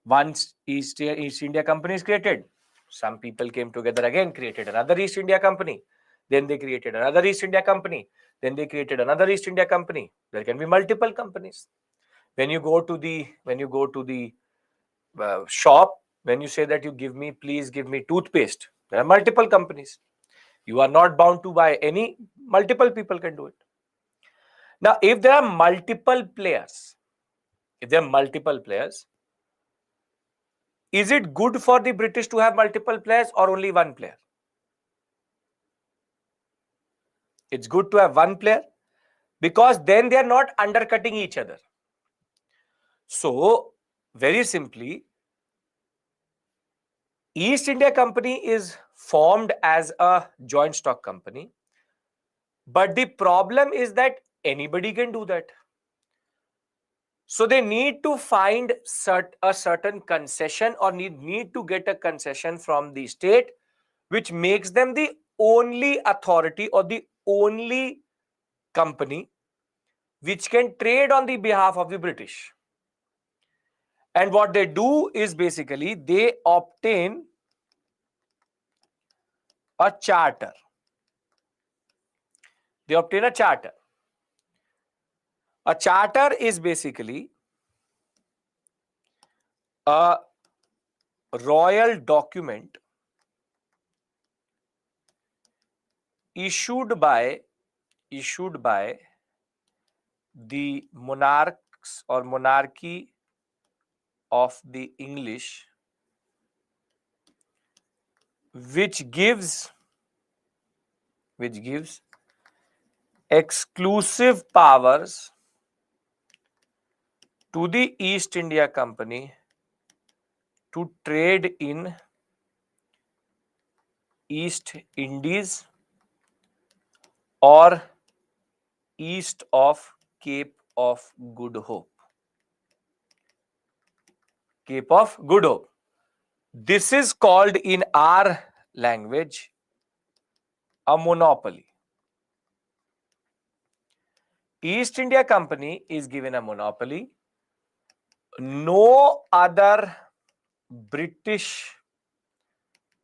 Once East India company is created, some people came together again, created another East India company. Then they created another East India company. Then they created another East India company. There can be multiple companies. When you go to the shop, when you say that please give me toothpaste, there are multiple companies. You are not bound to buy any. Multiple people can do it. Now, if there are multiple players, is it good for the British to have multiple players or only one player? It's good to have one player because then they are not undercutting each other. So, very simply, East India Company is formed as a joint stock company. But the problem is that anybody can do that. So they need to find a certain concession or need to get a concession from the state, which makes them the only authority or the only company which can trade on the behalf of the British. And what they do is basically they obtain a charter. They obtain a charter. A charter is basically a royal document issued by the monarchs or monarchy of the English, which gives exclusive powers to the East India Company to trade in East Indies or east of Cape of Good Hope. Cape of Good Hope. This is called in our language a monopoly. East India Company is given a monopoly. No other British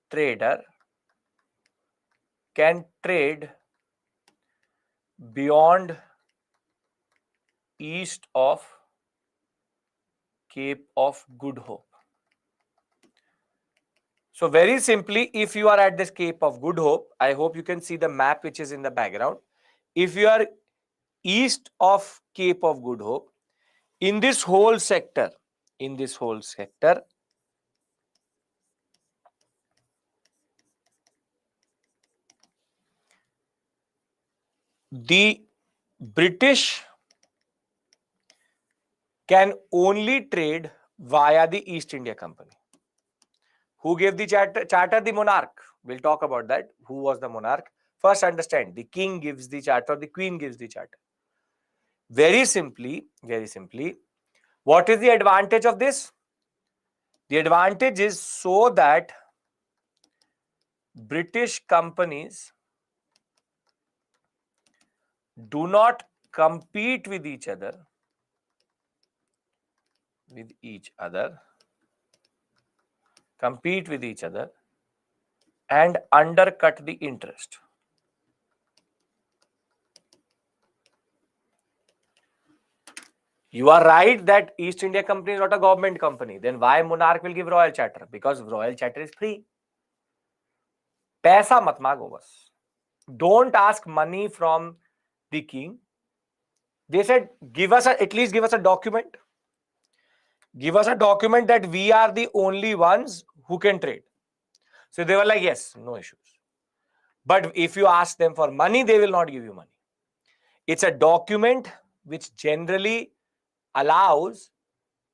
trader can trade beyond east of Cape of Good Hope. So very simply, if you are at this Cape of Good Hope, I hope you can see the map which is in the background. If you are east of Cape of Good Hope, in this whole sector, the British can only trade via the East India Company. Who gave the charter? The monarch. We'll talk about that. Who was the monarch? First understand, the king gives the charter, the queen gives the charter. Very simply, what is the advantage of this? The advantage is so that British companies do not compete with each other, and undercut the interest. You are right that East India Company is not a government company. Then why monarch will give royal charter? Because royal charter is free. पैसा मत मांगो बस. Don't ask money from the king. They said, at least give us a document. Give us a document that we are the only ones who can trade. So they were like, yes, no issues. But if you ask them for money, they will not give you money. It's a document which generally allows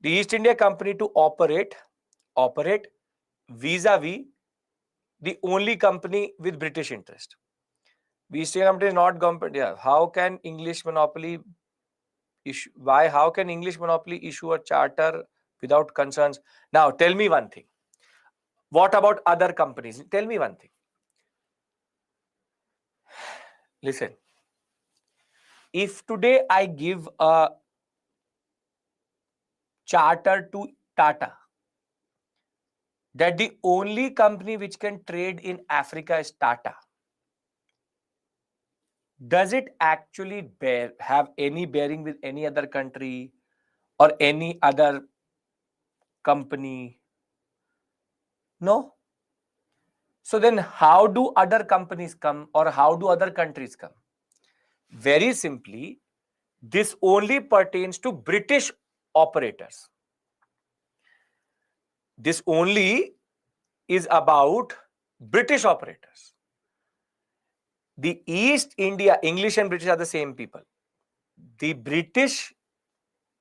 the East India Company to operate vis-a-vis the only company with British interest. The East India Company is not government. Yeah. How can English monopoly issue? How can English monopoly issue a charter without concerns? Now, tell me one thing. What about other companies? Tell me one thing. Listen. If today I give a charter to Tata that the only company which can trade in Africa is Tata, does it actually have any bearing with any other country or any other company? No. So then how do other companies come, or how do other countries come? Very simply, this only pertains to British operators. This only is about British operators. The East India, English and British are the same people. The British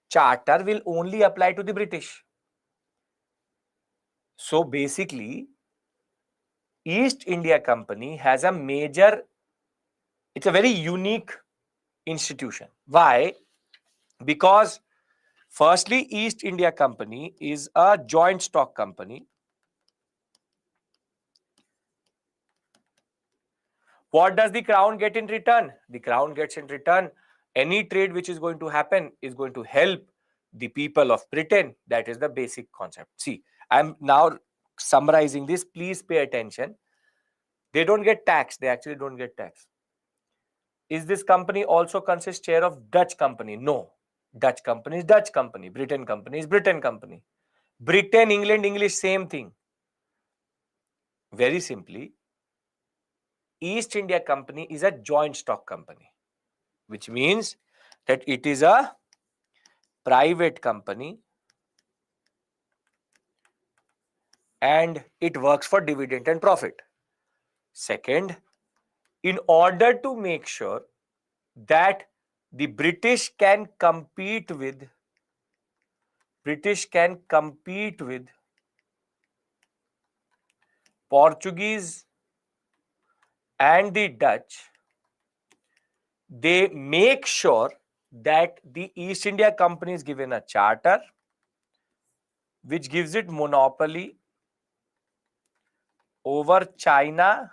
charter will only apply to the British. So basically, East India Company has a major, it's a very unique institution. Why? Because firstly, East India Company is a joint stock company. What does the crown get in return? The crown gets in return any trade which is going to happen is going to help the people of Britain. That is the basic concept. See, I'm now summarizing this. Please pay attention. They don't get taxed. They actually don't get taxed. Is this company also consists share of Dutch company? No. Dutch company is Dutch company. Britain company is Britain company. Britain, England, English, same thing. Very simply, East India Company is a joint stock company, which means that it is a private company and it works for dividend and profit. Second, in order to make sure that the British can compete with Portuguese and the Dutch, they make sure that the East India Company is given a charter which gives it monopoly over China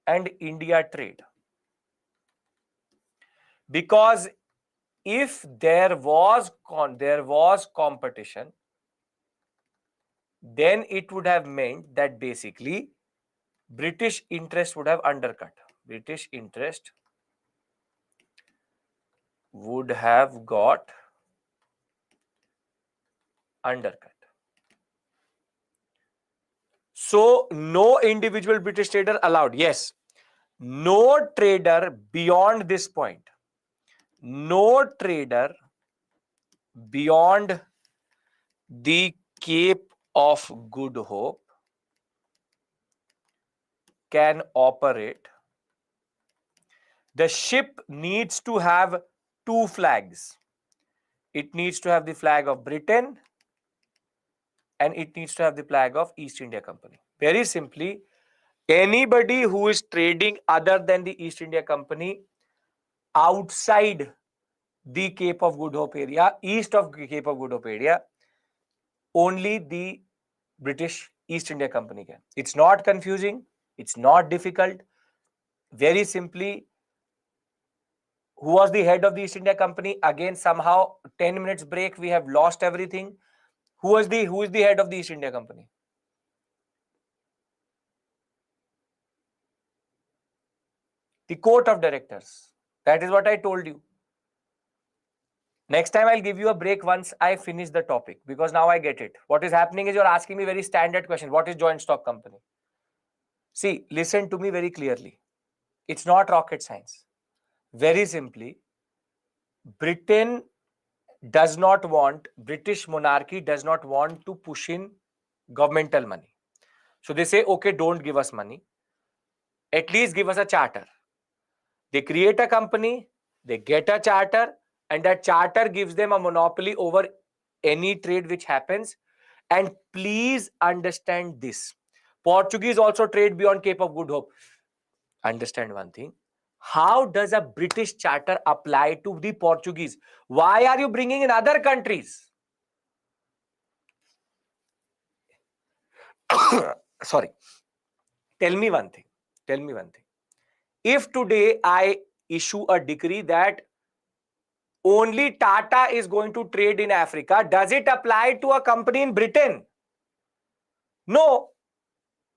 and India trade. Because if there was competition, then it would have meant that basically British interest would have undercut. British interest would have got undercut. So no individual British trader allowed. Yes, no trader beyond this point. No trader beyond the Cape of Good Hope can operate. The ship needs to have two flags. It needs to have the flag of Britain and it needs to have the flag of East India Company. Very simply, anybody who is trading other than the East India Company outside the Cape of Good Hope area, east of Cape of Good Hope area, only the British East India Company can. It's not confusing. It's not difficult. Very simply, who was the head of the East India Company? Again, somehow 10 minutes break, we have lost everything. Who is the head of the East India Company? The court of directors. That is what I told you. Next time I'll give you a break once I finish the topic, because now I get it. What is happening is you're asking me very standard question. What is joint stock company? See, listen to me very clearly. It's not rocket science. Very simply, British monarchy does not want to push in governmental money. So they say, okay, don't give us money. At least give us a charter. They create a company, they get a charter, and that charter gives them a monopoly over any trade which happens. And please understand this. Portuguese also trade beyond Cape of Good Hope. Understand one thing. How does a British charter apply to the Portuguese? Why are you bringing in other countries? Sorry. Tell me one thing. If today issue a decree that only Tata is going to trade in Africa, does it apply to a company in Britain? No.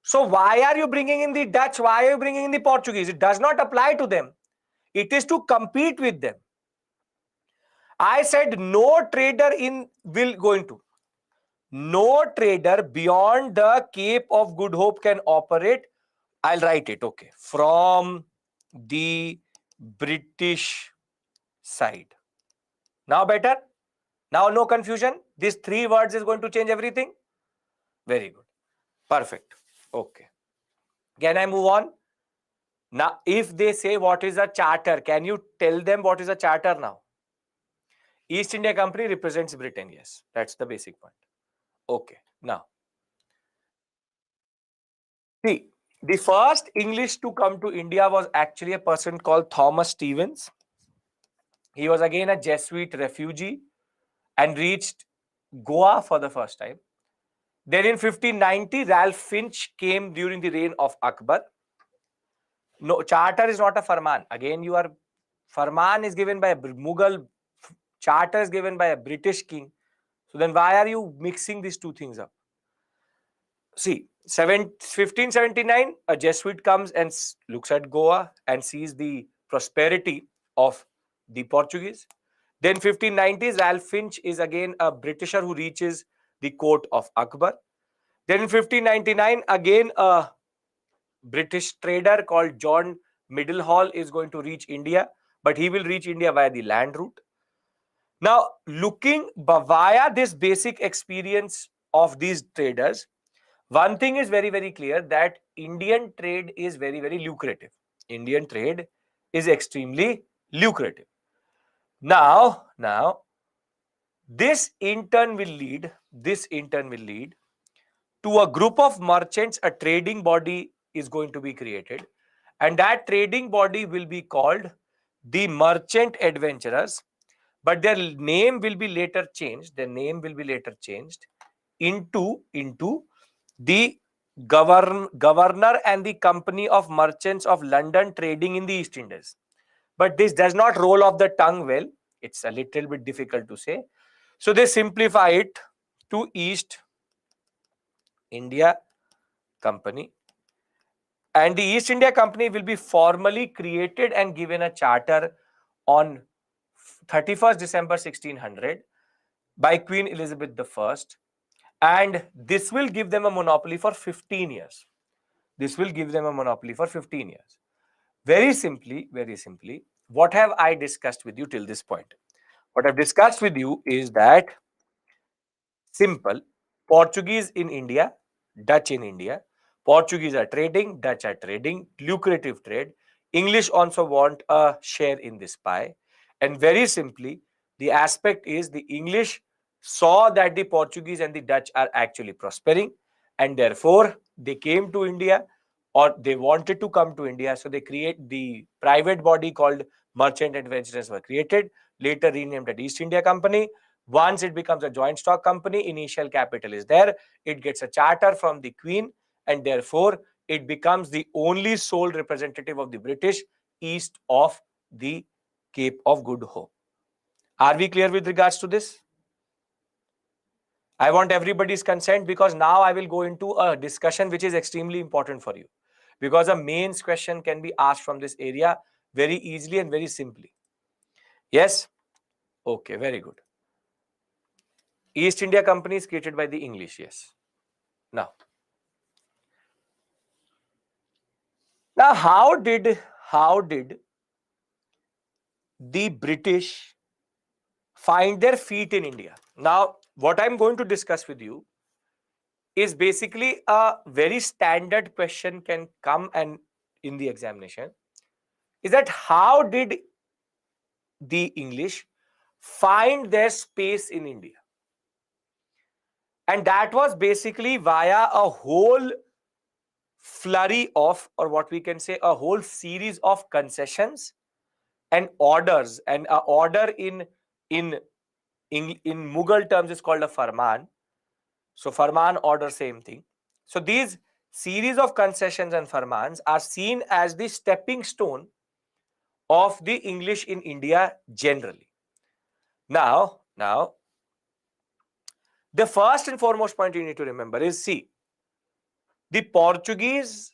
So why are you bringing in the Dutch? Why are you bringing in the Portuguese? It does not apply to them. It is to compete with them. I said no trader will go into. No trader beyond the Cape of Good Hope can operate. I'll write it. Okay. From the British side. Now better? Now no confusion. These 3 words is going to change everything. Very good. Perfect. Okay. Can I move on? Now, if they say what is a charter, can you tell them what is a charter now? East India Company represents Britain. Yes, that's the basic point. Okay. Now, see, the first English to come to India was actually a person called Thomas Stevens. He was again a Jesuit refugee and reached Goa for the first time. Then in 1590, Ralph Finch came during the reign of Akbar. No, charter is not a farman. Again, farman is given by a Mughal, charter is given by a British king. So then why are you mixing these two things up? See, 1579, a Jesuit comes and looks at Goa and sees the prosperity of the Portuguese. Then 1590s, Ralph Finch is again a Britisher who reaches the court of Akbar. Then in 1599, again a British trader called John Middlehall is going to reach India, but he will reach India via the land route. Now, looking via this basic experience of these traders, one thing is very, very clear that Indian trade is very, very lucrative. Indian trade is extremely lucrative. Now, this in turn will lead to a group of merchants. A trading body is going to be created, and that trading body will be called the Merchant Adventurers, but their name will be later changed. Into the Governor and the Company of Merchants of London trading in the East Indies. But this does not roll off the tongue well. It's a little bit difficult to say. So they simplify it to East India Company. And the East India Company will be formally created and given a charter on 31st December 1600 by Queen Elizabeth I. And this will give them a monopoly for 15 years. Very simply, what have I discussed with you till this point? What I've discussed with you is that simple: Portuguese in India, Dutch in India. Portuguese are trading, Dutch are trading, lucrative trade. English also want a share in this pie. And very simply, the aspect is the English saw that the Portuguese and the Dutch are actually prospering, and therefore they came to India, or they wanted to come to India. So they create the private body called Merchant Adventurers were created, later renamed as East India Company. Once it becomes a joint stock company, initial capital is there. It gets a charter from the Queen, and therefore it becomes the only sole representative of the British east of the Cape of Good Hope. Are we clear with regards to this? I want everybody's consent, because now I will go into a discussion which is extremely important for you, because a mains question can be asked from this area very easily and very simply. Yes? Okay, very good. East India Company is created by the English. Yes. Now how did the British find their feet in India? Now, what I'm going to discuss with you is basically a very standard question can come and in the examination, is that how did the English find their space in India? And that was basically via a whole flurry of, or what we can say, a whole series of concessions and orders. And an order in Mughal terms is called a farman. So farman, order, same thing. So these series of concessions and farmans are seen as the stepping stone of the English in India generally. Now, the first and foremost point you need to remember is, see, the Portuguese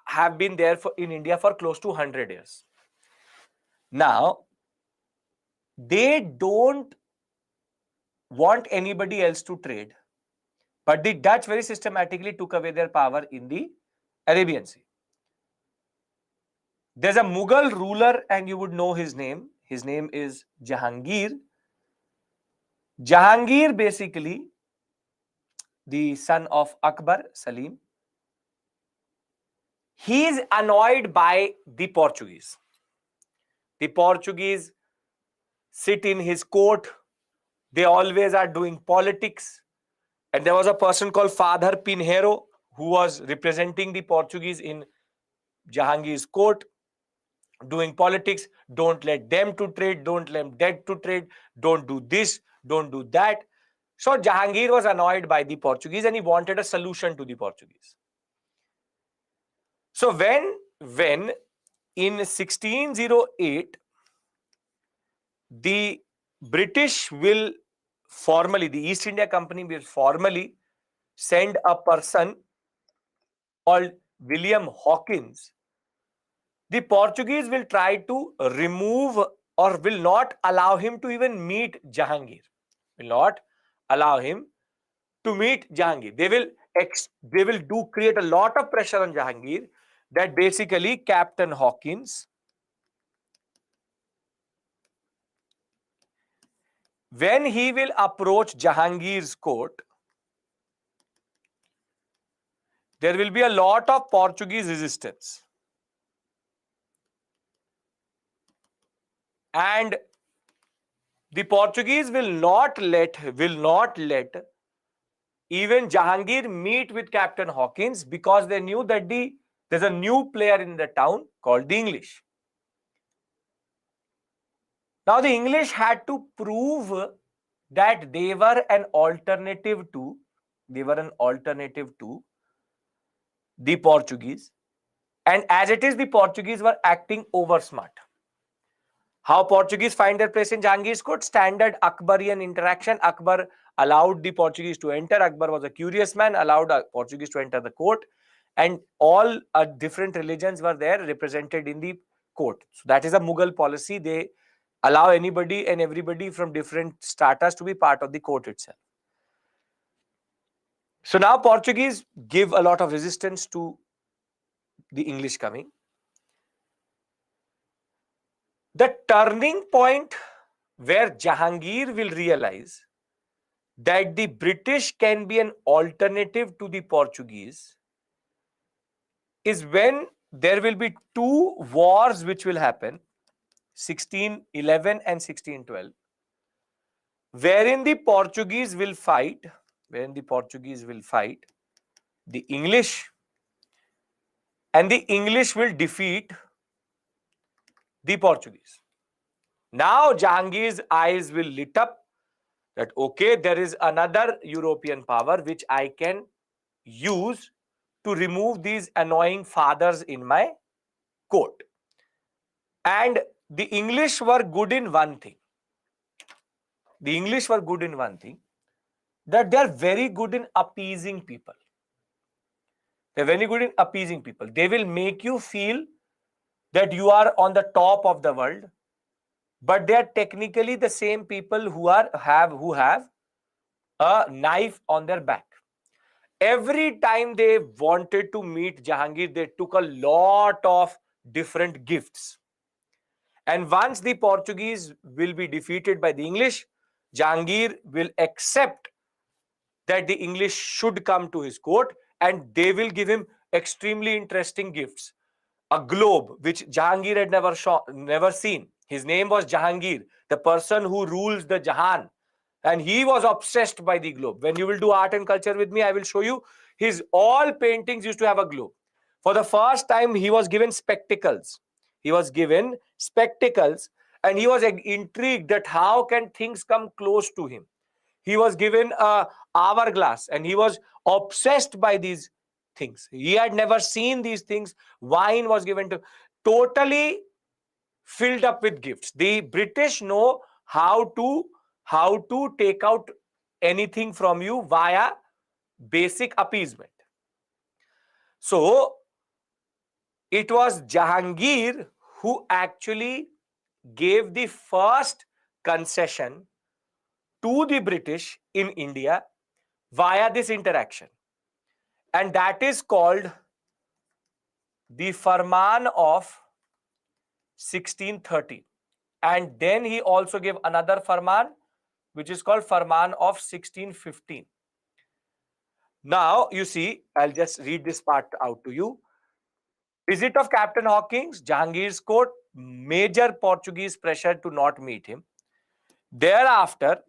have been there in India for close to 100 years. Now, they don't want anybody else to trade, but the Dutch very systematically took away their power in the Arabian Sea. There's a Mughal ruler, and you would know his name. His name is Jahangir. Jahangir, basically, the son of Akbar, Salim, he is annoyed by the Portuguese. The Portuguese sit in his court. They always are doing politics. And there was a person called Father Pinheiro who was representing the Portuguese in Jahangir's court, doing politics. Don't let them to trade. Don't let them to trade. Don't do this. Don't do that. So Jahangir was annoyed by the Portuguese and he wanted a solution to the Portuguese. So when in 1608, the British will formally, the East India Company will formally send a person called William Hawkins, the Portuguese will try to remove or will not allow him to even meet Jahangir. Will not allow him to meet Jahangir. They will create a lot of pressure on Jahangir that basically Captain Hawkins, when he will approach Jahangir's court, there will be a lot of Portuguese resistance. And the Portuguese will not let even Jahangir meet with Captain Hawkins because they knew that there's a new player in the town called the English. Now the English had to prove that they were an alternative to the Portuguese, and as it is, the Portuguese were acting over smart. How Portuguese find their place in Jahangir's court? Standard Akbarian interaction. Akbar allowed the Portuguese to enter. Akbar was a curious man, allowed Portuguese to enter the court, and all different religions were there represented in the court. So that is a Mughal policy. They allow anybody and everybody from different stratas to be part of the court itself. So now Portuguese give a lot of resistance to the English coming. The turning point where Jahangir will realize that the British can be an alternative to the Portuguese is when there will be two wars which will happen, 1611 and 1612, wherein the Portuguese will fight the English, and the English will defeat the Portuguese. Now Jahangir's eyes will lit up that, okay, there is another European power which I can use to remove these annoying fathers in my court. And the English were good in one thing. That they are very good in appeasing people. They will make you feel that you are on the top of the world, but they are technically the same people who have a knife on their back. Every time they wanted to meet Jahangir, they took a lot of different gifts. And once the Portuguese will be defeated by the English, Jahangir will accept that the English should come to his court, and they will give him extremely interesting gifts. A globe which Jahangir had never seen. His name was Jahangir, the person who rules the Jahan. And he was obsessed by the globe. When you will do art and culture with me, I will show you his all paintings used to have a globe. For the first time, he was given spectacles. And he was intrigued that how can things come close to him. He was given a hourglass and he was obsessed by these things. He had never seen these things. Wine was given to totally filled up with gifts. The British know how to take out anything from you via basic appeasement. So it was Jahangir who actually gave the first concession to the British in India via this interaction, and that is called the Farman of 1630. And then he also gave another Farman, which is called Farman of 1615. Now, you see, I'll just read this part out to you. Visit of Captain Hawkins, Jahangir's court, major Portuguese pressure to not meet him. Thereafter,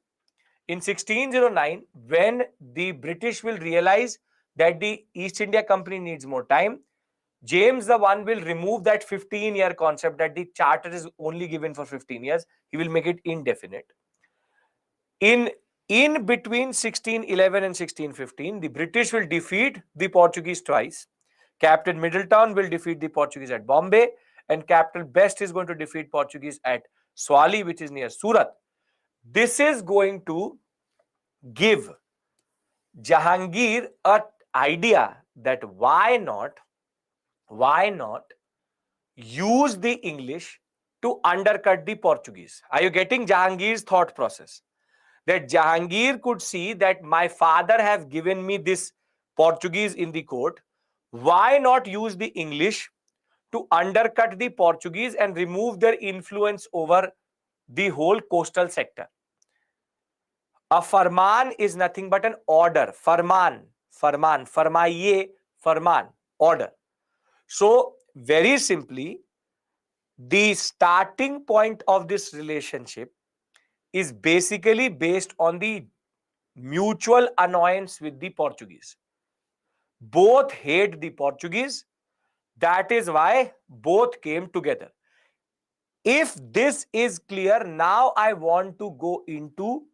in 1609, when the British will realize that the East India Company needs more time, James the One will remove that 15-year concept that the charter is only given for 15 years. He will make it indefinite. In between 1611 and 1615, the British will defeat the Portuguese twice. Captain Middleton will defeat the Portuguese at Bombay, and Captain Best is going to defeat Portuguese at Swali, which is near Surat. This is going to give Jahangir an idea that why not use the English to undercut the Portuguese. Are you getting Jahangir's thought process? That Jahangir could see that my father have given me this Portuguese in the court. Why not use the English to undercut the Portuguese and remove their influence over the whole coastal sector? A farman is nothing but an order. Farman, farmaiye, farman, order. So, very simply, the starting point of this relationship is basically based on the mutual annoyance with the Portuguese. Both hate the Portuguese. That is why both came together. If this is clear, now I want to go into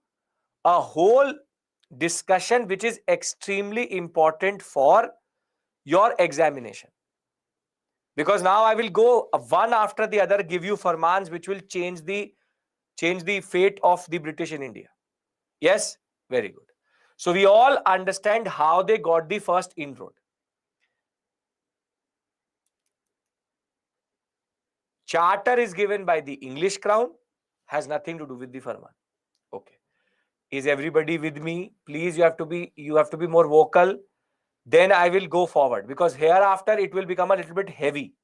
a whole discussion which is extremely important for your examination. Because now I will go one after the other, give you farmans which will change the fate of the British in India. Yes? Very good. So we all understand how they got the first inroad. Charter is given by the English crown, has nothing to do with the farman. Okay. Is everybody with me? Please, you have to be more vocal. Then I will go forward, because hereafter it will become a little bit heavy.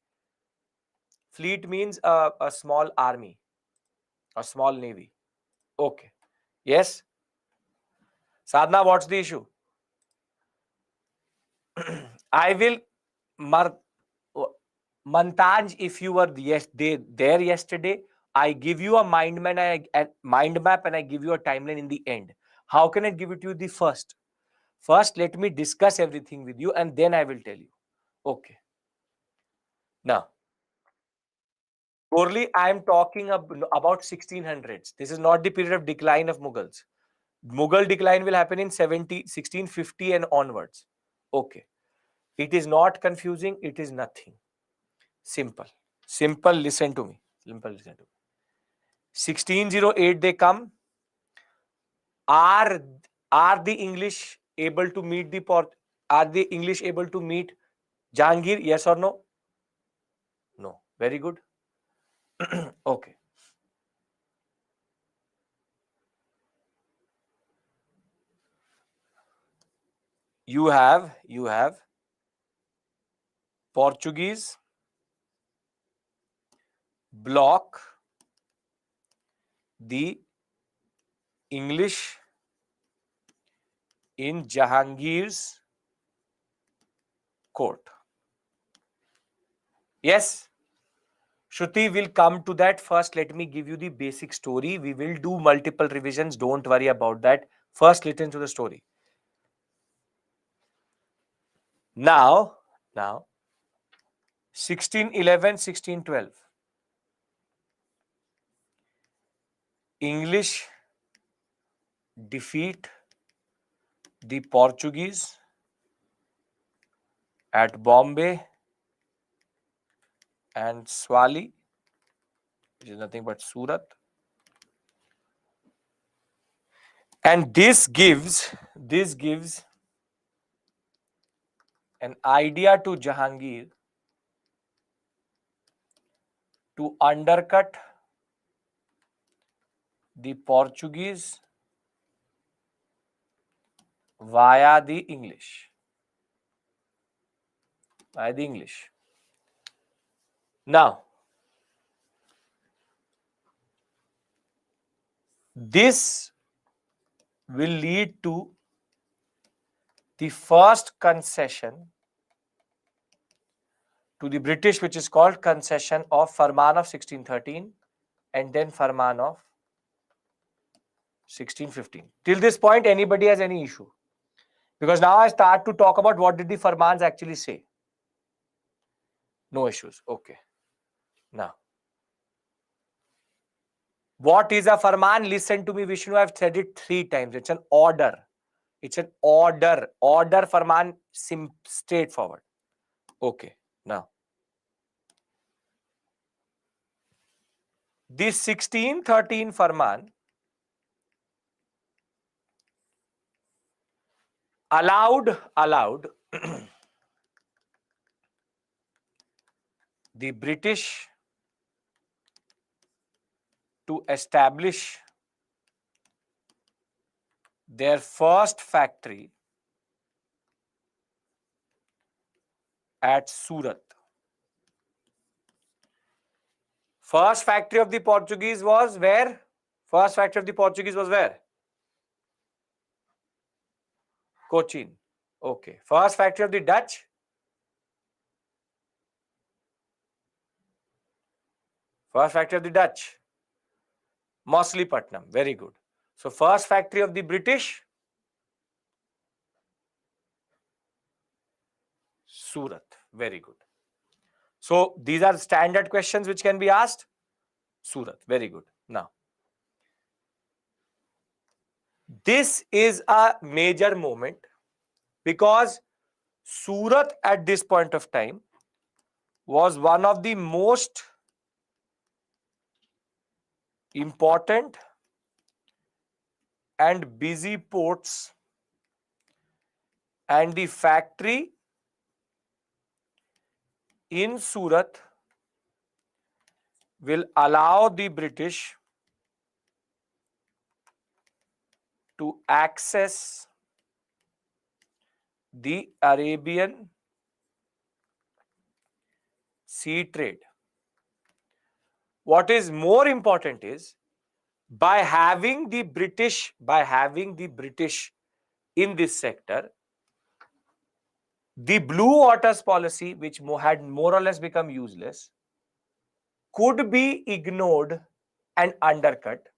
Fleet means a small army, a small navy. Okay. Yes? Sadhna, what's the issue? I will Mantaj, if you were there yesterday, I give you a mind map and I give you a timeline in the end. How can I give it to you the first? First, let me discuss everything with you and then I will tell you. Okay. Now, Corley, I am talking about 1600s. This is not the period of decline of Mughals. Mughal decline will happen in 1650 and onwards. Okay. It is not confusing. It is nothing. Simple. Listen to me. 1608 they come. Are the English able to meet are the English able to meet Jahangir? Yes or no? No. Very good. Okay. You have Portuguese block the English in Jahangir's court. Yes. Shruti will come to that. First, let me give you the basic story. We will do multiple revisions. Don't worry about that. First, listen to the story. Now 1611, 1612. English defeat the Portuguese at Bombay and Swali. which is nothing but Surat. And this gives an idea to Jahangir to undercut the Portuguese via the English. Now, this will lead to the first concession to the British, which is called concession of Farman of 1613 and then Farman of 1615. Till this point, anybody has any issue? Because now I start to talk about what did the Farmans actually say. No issues. Okay. Now, what is a Farman? Listen to me, Vishnu. I've said it 3 times. It's an order. It's an order. Order Farman, straightforward. Okay. Now, this 1613 Farman allowed the British to establish their first factory at Surat. First factory of the Portuguese was where? First factory of the Portuguese was where? Cochin. Okay. First factory of the Dutch? First factory of the Dutch? Mauchlypatnam. Very good. So first factory of the British? Surat. Very good. So these are standard questions which can be asked. Surat. Very good. Now, this is a major moment because Surat at this point of time was one of the most important and busy ports, and the factory in Surat will allow the British to access the Arabian sea trade. What is more important is by having the British in this sector, the Blue Waters policy, which had more or less become useless, could be ignored and undercut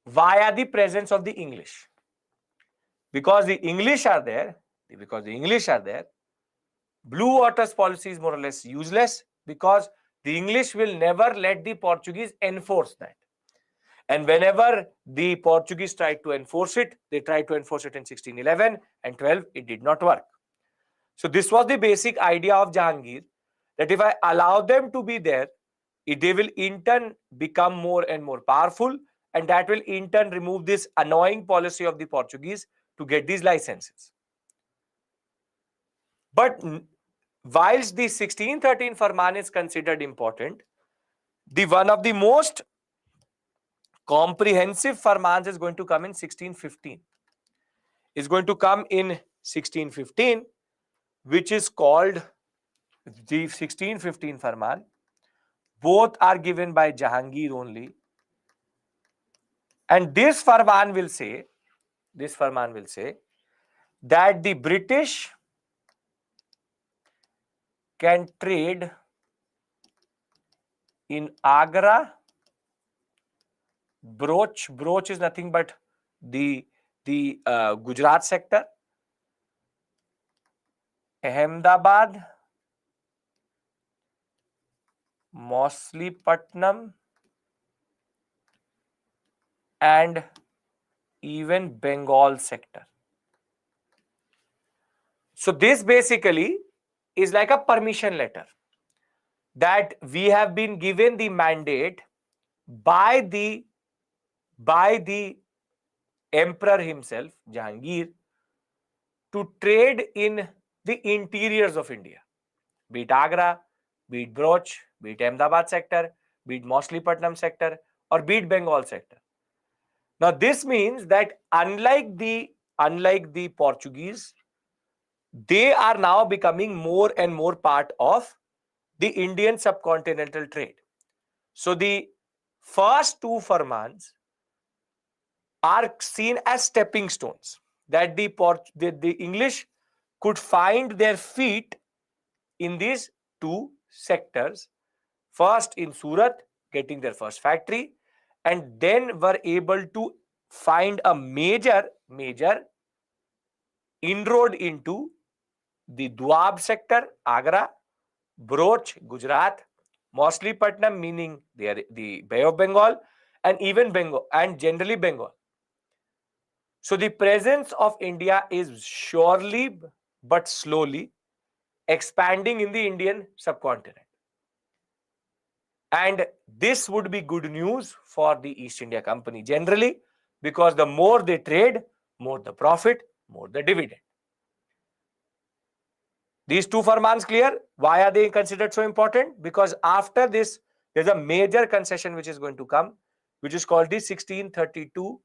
via the presence of the English. Because the English are there, Blue Waters policy is more or less useless because the English will never let the Portuguese enforce that. And whenever the Portuguese tried to enforce it, they tried to enforce it in 1611 and 12. It did not work. So this was the basic idea of Jahangir, that if I allow them to be there, they will in turn become more and more powerful, and that will in turn remove this annoying policy of the Portuguese to get these licenses. But whilst the 1613 Farman is considered important, the one of the most comprehensive Farmans is going to come in 1615. Is going to come in 1615, which is called the 1615 Farman. Both are given by Jahangir only. And this Farman will say that the British can trade in Agra. Broch is nothing but the Gujarat sector, Ahmedabad, Mauchlypatnam, and even Bengal sector. So this basically is like a permission letter that we have been given the mandate by the emperor himself, Jahangir, to trade in the interiors of India, be it Agra, be it Broch, be it Ahmedabad sector, be it Mauchlypatnam sector, or be it Bengal sector. Now, this means that unlike the Portuguese, they are now becoming more and more part of the Indian subcontinental trade. So, the first two farmans are seen as stepping stones, that the English could find their feet in these two sectors. First in Surat, getting their first factory, and then were able to find a major inroad into the Doab sector, Agra, Broch, Gujarat, Mauchlypatnam, meaning the Bay of Bengal, and even Bengal, and generally Bengal. So the presence of India is surely but slowly expanding in the Indian subcontinent. And this would be good news for the East India Company generally, because the more they trade, more the profit, more the dividend. These two farmans clear? Why are they considered so important? Because after this, there's a major concession which is going to come, which is called the 1632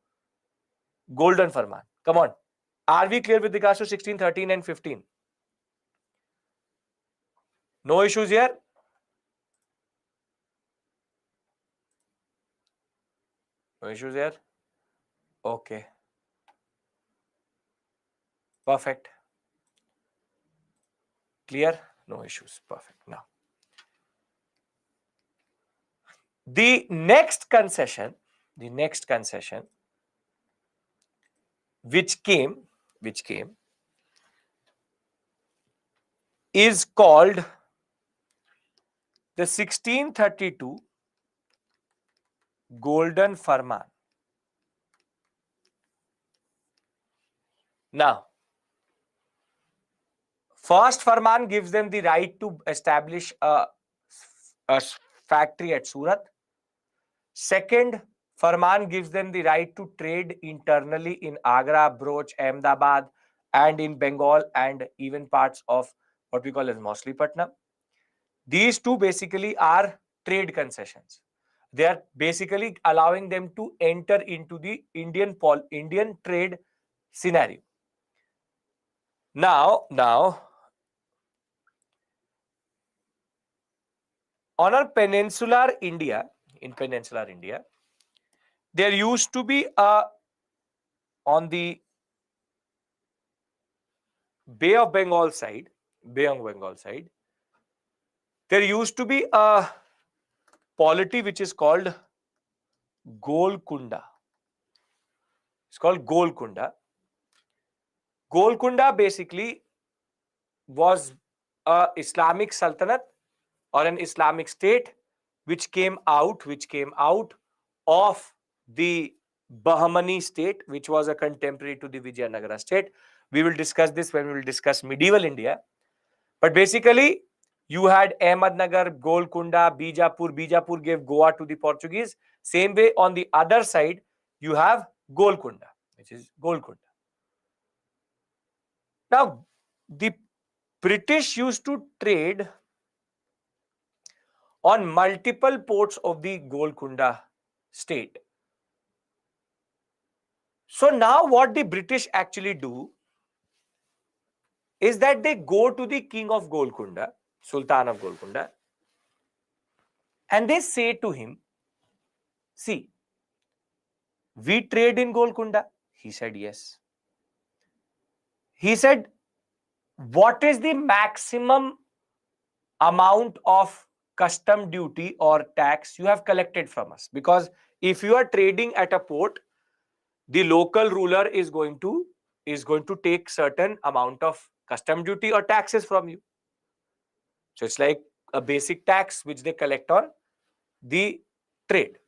Golden Farman. Come on. Are we clear with regards to 16, 13 and 15? No issues here? No issues here? Okay. Perfect. Clear? No issues. Perfect. Now, the next concession which came is called the 1632 Golden Farman. Now, first Farman gives them the right to establish a factory at Surat. Second Farman gives them the right to trade internally in Agra, Broch, Ahmedabad, and in Bengal, and even parts of what we call as Mauchlypatnam. These two basically are trade concessions. They are basically allowing them to enter into the Indian trade scenario. Now, on our peninsular India, there used to be on the Bay of Bengal side, there used to be a polity which is called Golconda. It's called Golconda. Golconda basically was a Islamic Sultanate or an Islamic state which came out of the Bahmani state, which was a contemporary to the Vijayanagara state. We will discuss this when we will discuss medieval India. But basically, you had Ahmednagar, Golconda, Bijapur. Bijapur gave Goa to the Portuguese. Same way, on the other side, you have Golconda, which is Golconda. Now, the British used to trade on multiple ports of the Golconda state. So now what the British actually do is that they go to the king of Golconda, Sultan of Golconda, and they say to him, see, we trade in Golconda. He said yes. He said, what is the maximum amount of custom duty or tax you have collected from us? Because if you are trading at a port, the local ruler is going to take certain amount of custom duty or taxes from you. So it's like a basic tax which they collect on the trade.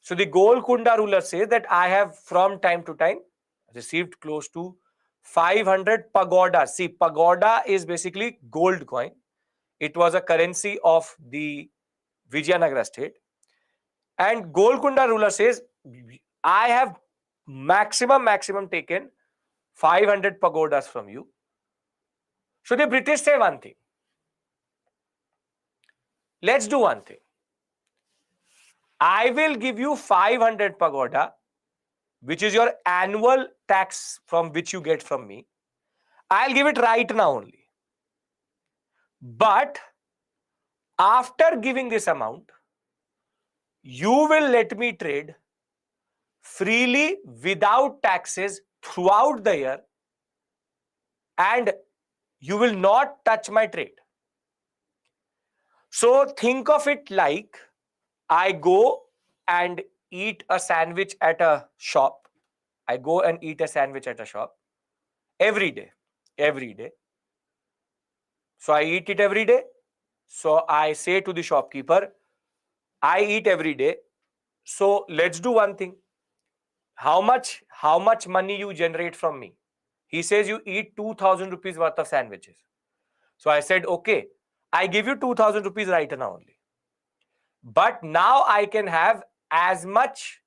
So the Golconda ruler says that I have from time to time received close to 500 pagoda. See, pagoda is basically gold coin. It was a currency of the Vijayanagara state. And Golconda ruler says, I have maximum taken 500 pagodas from you. So the British say one thing. Let's do one thing. I will give you 500 pagoda, which is your annual tax from which you get from me. I'll give it right now only. But after giving this amount, you will let me trade freely without taxes throughout the year, and you will not touch my trade. So think of it like I go and eat a sandwich at a shop. I go and eat a sandwich at a shop every day. Every day. So I eat it every day. So I say to the shopkeeper, I eat every day. So let's do one thing. How much money you generate from me? He says you eat 2,000 rupees worth of sandwiches. So I said, okay, I give you 2,000 rupees right now only. But now I can have as much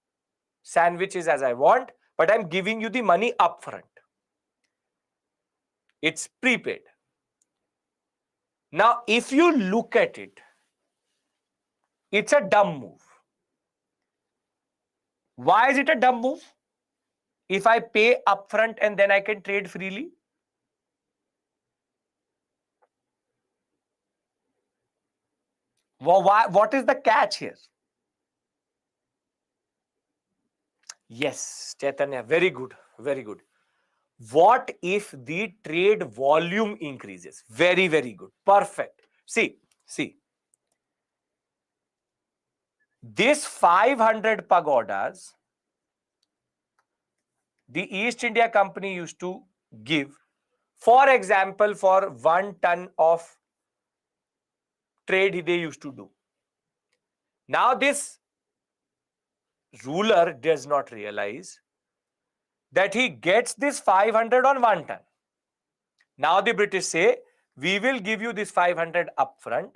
sandwiches as I want, but I'm giving you the money upfront. It's prepaid. Now, if you look at it, it's a dumb move. Why is it a dumb move? If I pay upfront and then I can trade freely? Well, what is the catch here? Yes, Chaitanya, very good, very good. What if the trade volume increases? Very, very good. Perfect. See, this 500 pagodas, the East India Company used to give, for example, for 1 ton of trade they used to do. Now this ruler does not realize that he gets this 500 on 1 ton. Now the British say, we will give you this 500 upfront.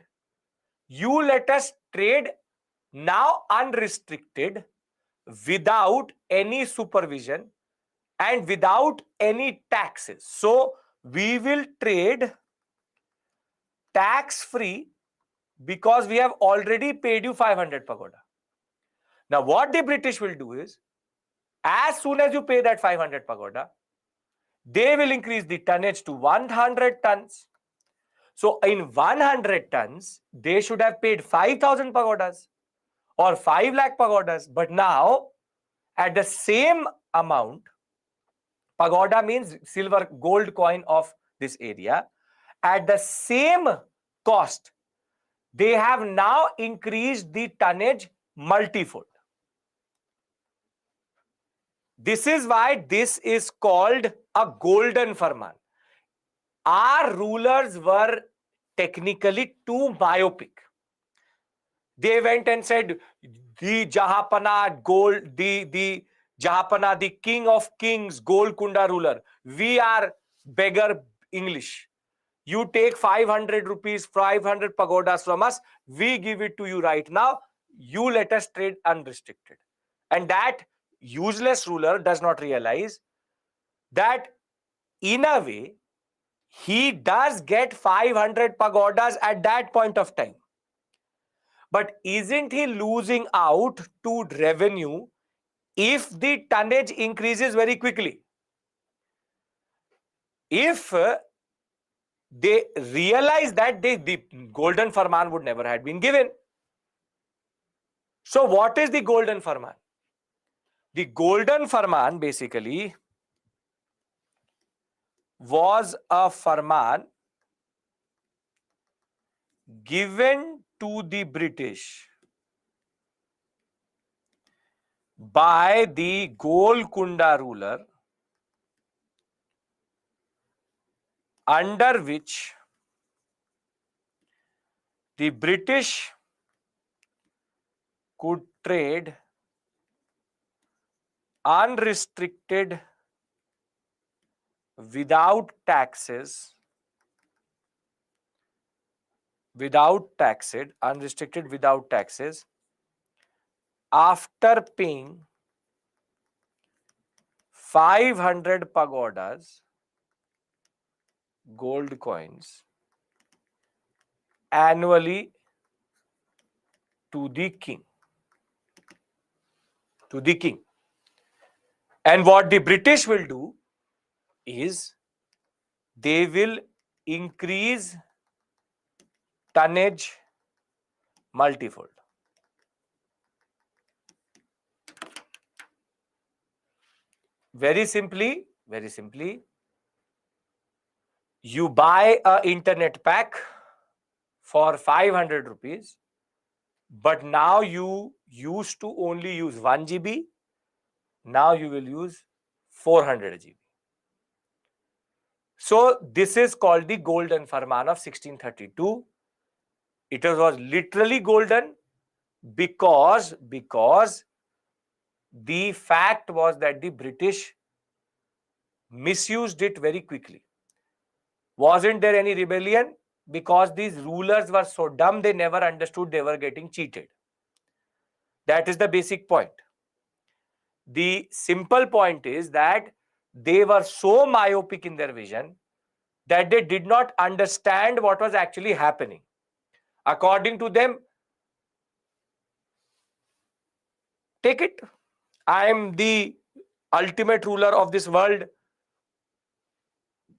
You let us trade now unrestricted, without any supervision and without any taxes. So we will trade tax free because we have already paid you 500 pagoda. Now what the British will do is, as soon as you pay that 500 pagoda, they will increase the tonnage to 100 tons. So in 100 tons, they should have paid 5,000 pagodas or 5 lakh pagodas. But now, at the same amount, pagoda means silver gold coin of this area, at the same cost, they have now increased the tonnage multifold. This is why this is called a golden farman. Our rulers were technically too myopic. They went and said, the Jahapana gold, the Jahapana, the king of kings, Golconda ruler. We are beggar English. You take 500 rupees, 500 pagodas from us. We give it to you right now. You let us trade unrestricted. And that useless ruler does not realize that in a way, he does get 500 pagodas at that point of time. But isn't he losing out to revenue if the tonnage increases very quickly? If they realize that the golden farman would never have been given. So what is the golden farman? The golden farman basically was a farman given to the British by the Golconda ruler, under which the British could trade unrestricted without taxes, unrestricted without taxes, after paying 500 pagodas, gold coins, annually to the king. To the king. And what the British will do is they will increase tonnage multifold. Very simply, you buy an internet pack for 500 rupees, but now you used to only use 1 GB, now you will use 400 GB. So this is called the Golden Farman of 1632. It was literally golden because the fact was that the British misused it very quickly. Wasn't there any rebellion? Because these rulers were so dumb, they never understood they were getting cheated. That is the basic point. The simple point is that they were so myopic in their vision that they did not understand what was actually happening. According to them, take it, I am the ultimate ruler of this world.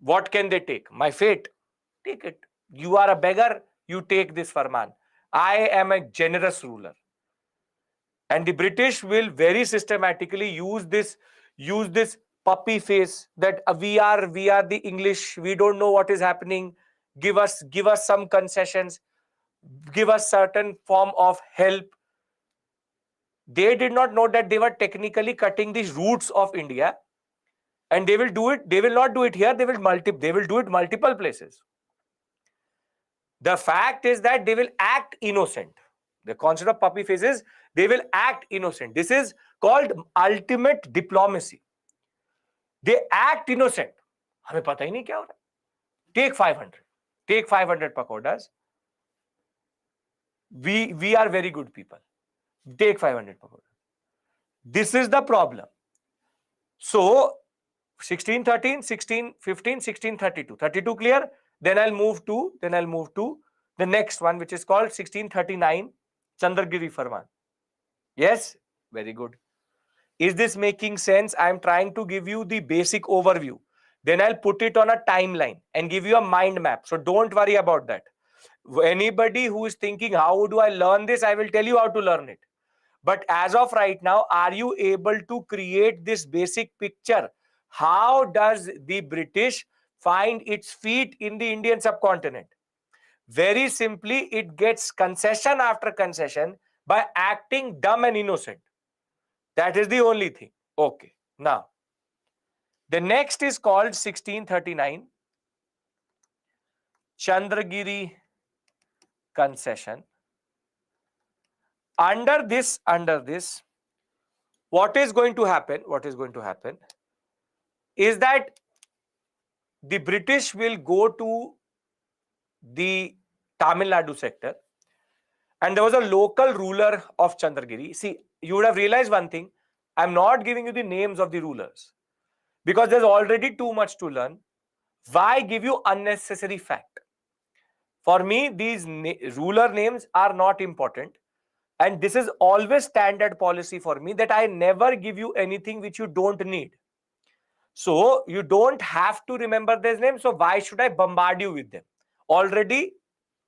What can they take? My fate. Take it. You are a beggar, you take this farman. I am a generous ruler. And the British will very systematically use this puppy face that we are the English, we don't know what is happening. Give us some concessions, give us certain form of help. They did not know that they were technically cutting the roots of India, and they will do it. They will not do it here. They will do it multiple places. The fact is that they will act innocent. The concept of puppy faces, they will act innocent. This is called ultimate diplomacy. They act innocent. हमें पता ही नहीं क्या हो रहा. Take 500. Take 500 pakodas. We are very good people. Take 500 pakodas. This is the problem. So 1613, 1615, 1632. 32 clear? Then I'll move to the next one, which is called 1639 Chandragiri Farman. Yes? Very good. Is this making sense? I'm trying to give you the basic overview. Then I'll put it on a timeline and give you a mind map. So don't worry about that. Anybody who is thinking, how do I learn this? I will tell you how to learn it. But as of right now, are you able to create this basic picture? How does the British find its feet in the Indian subcontinent? Very simply, it gets concession after concession by acting dumb and innocent. That is the only thing. Okay. Now, the next is called 1639 Chandragiri concession. Under this, what is going to happen is that the British will go to the Tamil Nadu sector, and there was a local ruler of Chandragiri. See, you would have realized one thing. I'm not giving you the names of the rulers because there's already too much to learn. Why give you unnecessary fact? For me, these ruler names are not important. And this is always standard policy for me, that I never give you anything which you don't need. So you don't have to remember these names. So why should I bombard you with them? Already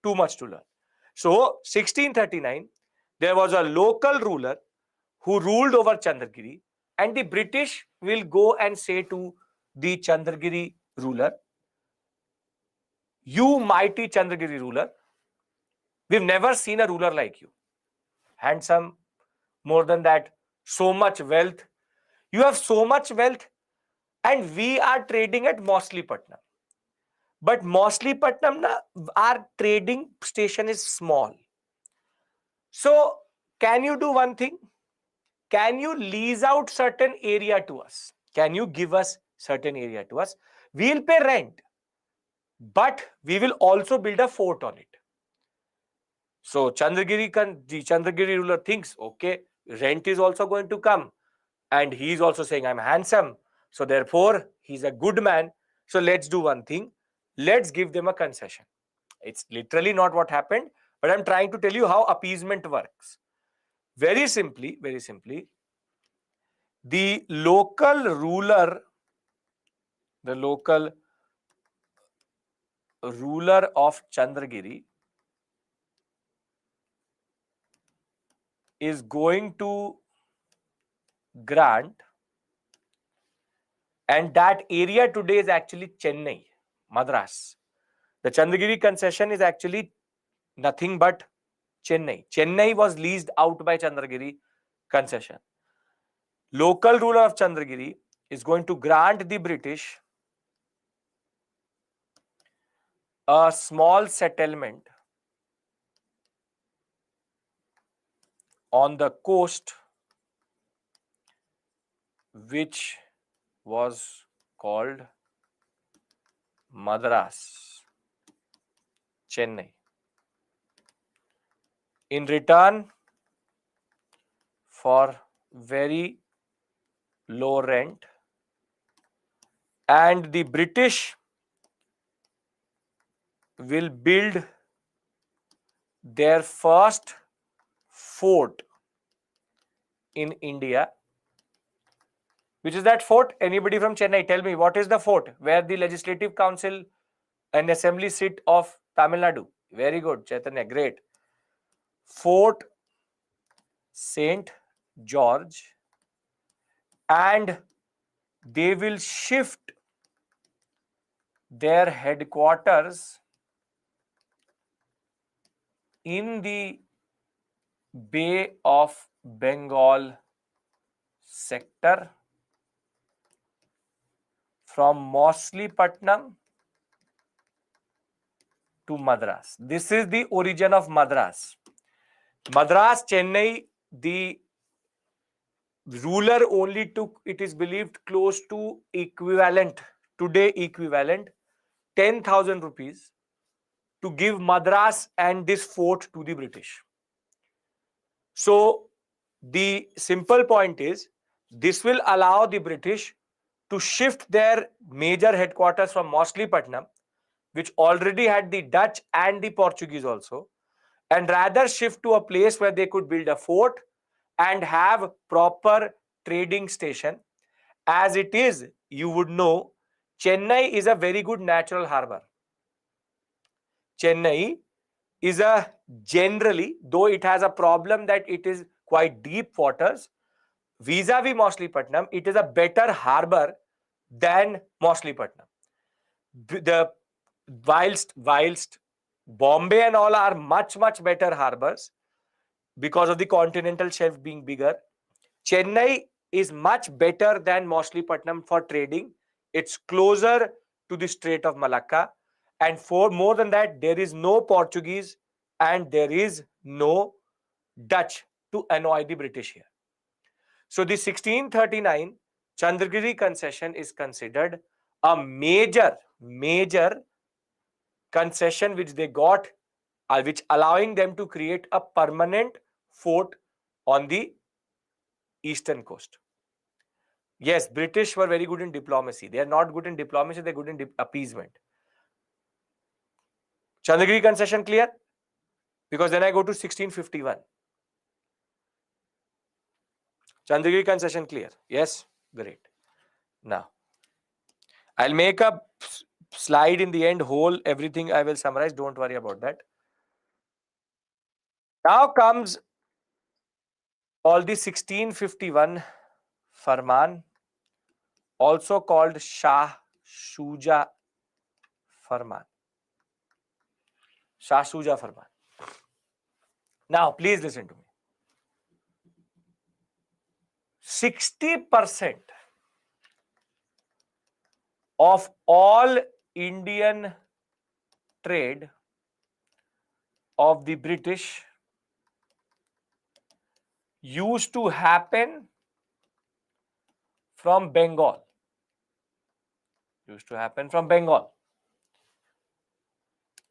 too much to learn. So 1639, there was a local ruler who ruled over Chandragiri, and the British will go and say to the Chandragiri ruler, you mighty Chandragiri ruler, we've never seen a ruler like you. Handsome, more than that, so much wealth. You have so much wealth, and we are trading at Mosleepatnam. But Mosleepatnam, our trading station is small. So can you do one thing? Can you lease out certain area to us? Can you give us certain area to us? We'll pay rent, but we will also build a fort on it. So the Chandragiri ruler thinks, okay, rent is also going to come, and he's also saying I'm handsome, so therefore he's a good man. So let's do one thing, let's give them a concession. It's literally not what happened, but I'm trying to tell you how appeasement works. Very simply, the local ruler of Chandragiri is going to grant, and that area today is actually Chennai, Madras. The Chandragiri concession is actually nothing but Chennai. Chennai was leased out by Chandragiri concession. Local ruler of Chandragiri is going to grant the British a small settlement on the coast, which was called Madras, Chennai. In return for very low rent, and the British will build their first fort in India. Which is that fort? Anybody from Chennai, tell me, what is the fort where the Legislative Council and Assembly seat of Tamil Nadu? Very good, Chaitanya, great. Fort St. George, and they will shift their headquarters in the Bay of Bengal sector from Moslipatnam to Madras. This is the origin of Madras. Madras, Chennai, the ruler only took, it is believed, close to equivalent, today equivalent, 10,000 rupees to give Madras and this fort to the British. So the simple point is, this will allow the British to shift their major headquarters from Moslipatnam, which already had the Dutch and the Portuguese also, and rather shift to a place where they could build a fort and have proper trading station. As it is, you would know, Chennai is a very good natural harbor. Chennai is a generally, though it has a problem that it is quite deep waters, vis-a-vis Moslipatnam, it is a better harbor than Moslipatnam. The whilst Bombay and all are much better harbors because of the continental shelf being bigger, Chennai is much better than Moslipatnam for trading. It's closer to the Strait of Malacca, and for more than that, there is no Portuguese and there is no Dutch to annoy the British here. So the 1639 Chandragiri concession is considered a major concession which they got, which allowing them to create a permanent fort on the eastern coast. Yes, British were very good in diplomacy. They are not good in diplomacy, they're good in appeasement. Chandragiri concession clear? Because then I go to 1651. Chandragiri concession clear? Yes? Great. Now, I'll make a slide in the end, whole everything I will summarize. Don't worry about that. Now comes all the 1651 Farman, also called Shah Shuja Farman. Shah Shuja Farman. Now, please listen to me. 60% of all Indian trade of the British used to happen from Bengal.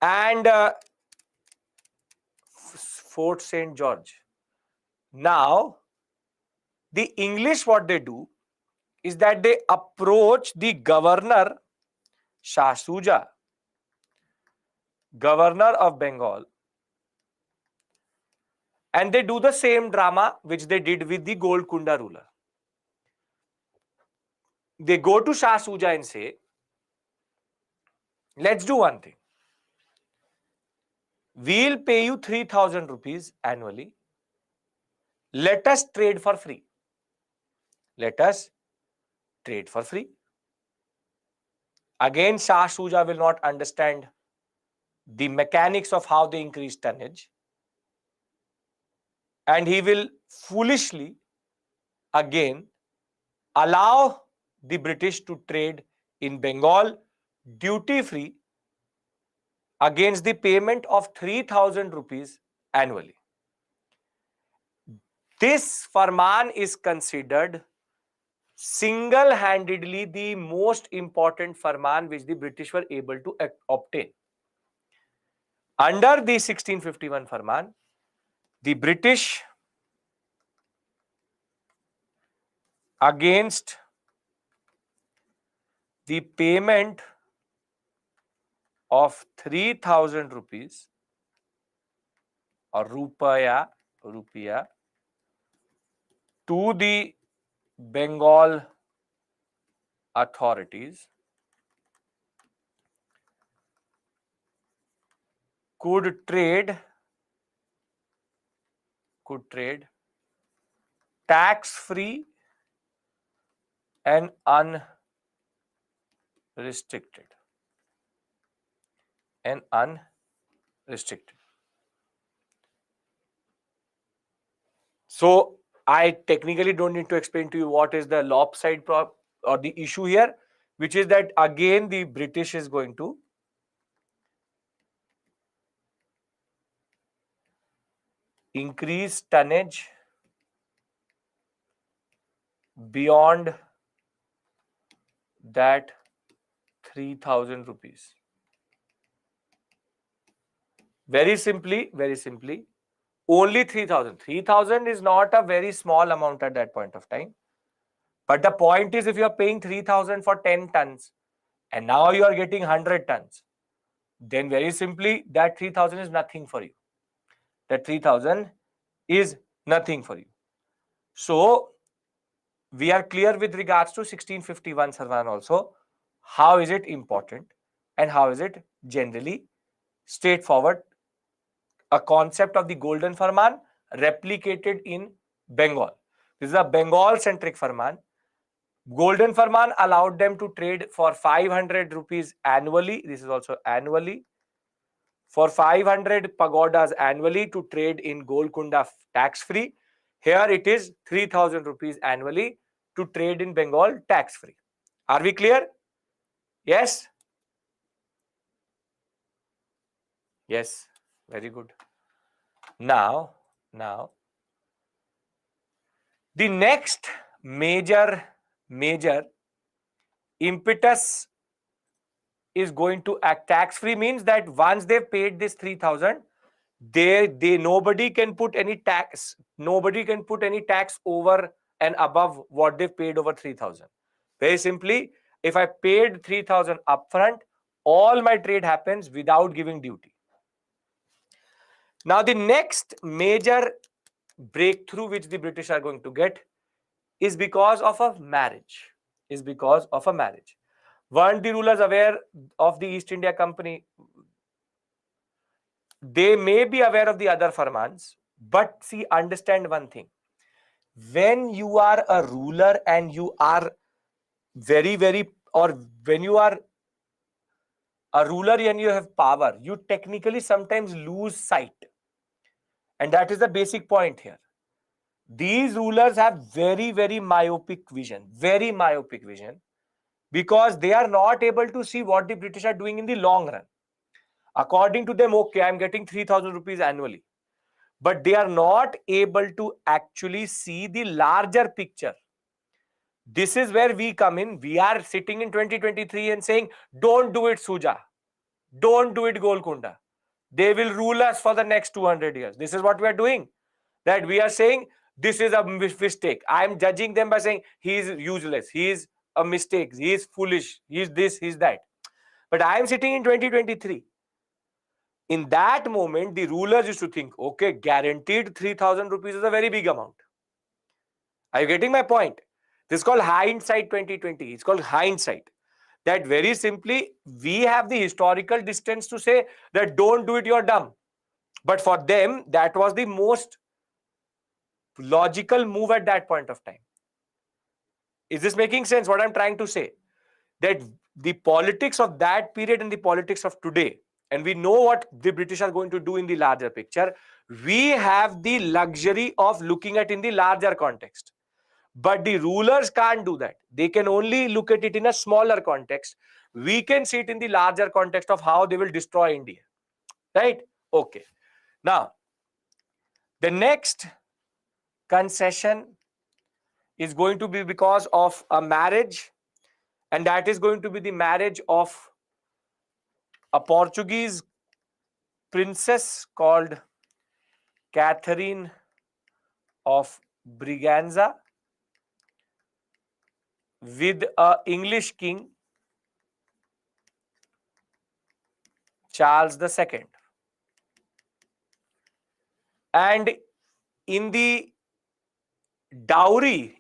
And Fort St. George. Now, The English, what they do is that they approach the governor Shah Shuja, governor of Bengal, and they do the same drama which they did with the Golconda ruler. They go to Shah Shuja and say, let's do one thing. We'll pay you 3,000 rupees annually. Let us trade for free. Let us trade for free. Again, Shah Shuja will not understand the mechanics of how they increase tonnage. And he will foolishly, again, allow the British to trade in Bengal duty-free against the payment of 3,000 rupees annually. This farman is considered single-handedly the most important farman which the British were able to obtain. Under the 1651 farman, the British, against the payment of 3,000 rupees or rupiah to the Bengal authorities, could trade tax-free and unrestricted. So I technically don't need to explain to you what is the lopsided or the issue here, which is that again the British is going to increase tonnage beyond that 3,000 rupees. Very simply, only 3,000. 3,000 is not a very small amount at that point of time. But the point is, if you are paying 3,000 for 10 tons and now you are getting 100 tons, then very simply that 3,000 is nothing for you. That 3,000 is nothing for you. So we are clear with regards to 1651 Sarvan also. How is it important and how is it generally straightforward? A concept of the Golden Farman replicated in Bengal. This is a Bengal-centric Farman. Golden Farman allowed them to trade for 500 rupees annually. This is also annually. For 500 pagodas annually to trade in Golconda tax-free. Here it is 3,000 rupees annually to trade in Bengal tax-free. Are we clear? Yes? Yes. Very good. Now, the next major impetus is going to act tax-free, means that once they've paid this 3,000, nobody can put any tax. Nobody can put any tax over and above what they've paid over 3,000. Very simply, if I paid 3,000 upfront, all my trade happens without giving duty. Now, the next major breakthrough which the British are going to get is because of a marriage. Weren't the rulers aware of the East India Company? They may be aware of the other farmans, but see, understand one thing. When you are a ruler and you are when you are a ruler and you have power, you technically sometimes lose sight. And that is the basic point here. These rulers have very myopic vision, because they are not able to see what the British are doing in the long run. According to them, okay, I'm getting 3,000 rupees annually. But they are not able to actually see the larger picture. This is where we come in. We are sitting in 2023 and saying, don't do it, Shuja. Don't do it, Golconda. They will rule us for the next 200 years. This is what we are doing. That we are saying, this is a mistake. I am judging them by saying he is useless, he is a mistake, he is foolish, he is this, he is that. But I am sitting in 2023. In that moment, the rulers used to think, okay, guaranteed 3,000 rupees is a very big amount. Are you getting my point? This is called hindsight 2020. It's called hindsight. That very simply, we have the historical distance to say that don't do it, you're dumb. But for them, that was the most logical move at that point of time. Is this making sense? What I'm trying to say? That the politics of that period and the politics of today, and we know what the British are going to do in the larger picture, we have the luxury of looking at in the larger context. But the rulers can't do that. They can only look at it in a smaller context. We can see it in the larger context of how they will destroy India. Right? Okay. Now, the next concession is going to be because of a marriage, and that is going to be the marriage of a Portuguese princess called Catherine of Braganza with an English king, Charles II. And in the dowry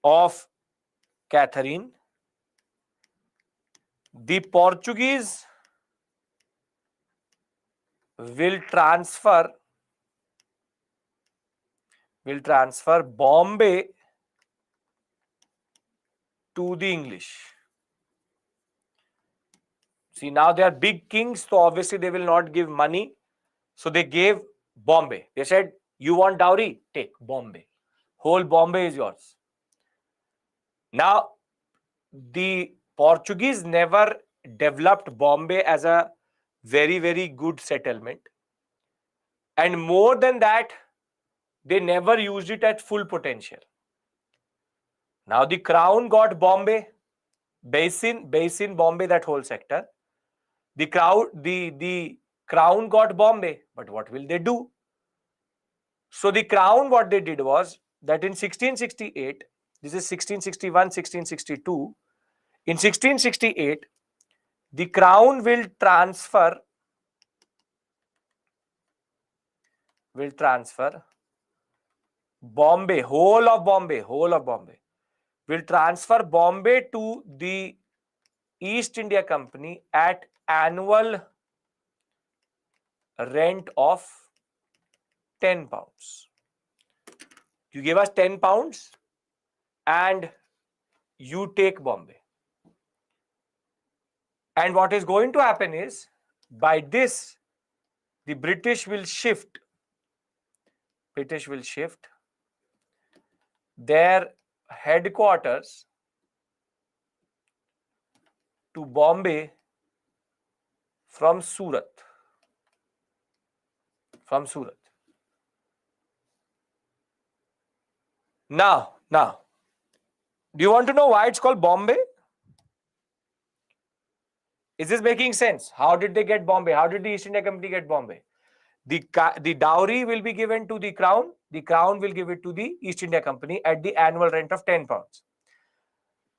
of Catherine, the Portuguese will transfer Bombay to the English. See, now they are big kings, so obviously they will not give money. So they gave Bombay. They said, you want dowry? Take Bombay. Whole Bombay is yours. Now, the Portuguese never developed Bombay as a very, very good settlement. And more than that, they never used it at full potential. Now the crown got Bombay, Basin, Bombay, that whole sector. The crown got Bombay, but what will they do? So the crown, what they did was that in 1668, this is 1661, 1662, in 1668, the crown will transfer Bombay, whole of Bombay, will transfer Bombay to the East India Company at annual rent of 10 pounds. You give us 10 pounds and you take Bombay. And what is going to happen is, by this, the British will shift their headquarters to Bombay from Surat. Now, do you want to know why it's called Bombay? Is this making sense? How did they get Bombay? How did the East India Company get Bombay? The dowry will be given to the crown. The crown will give it to the East India Company at the annual rent of 10 pounds.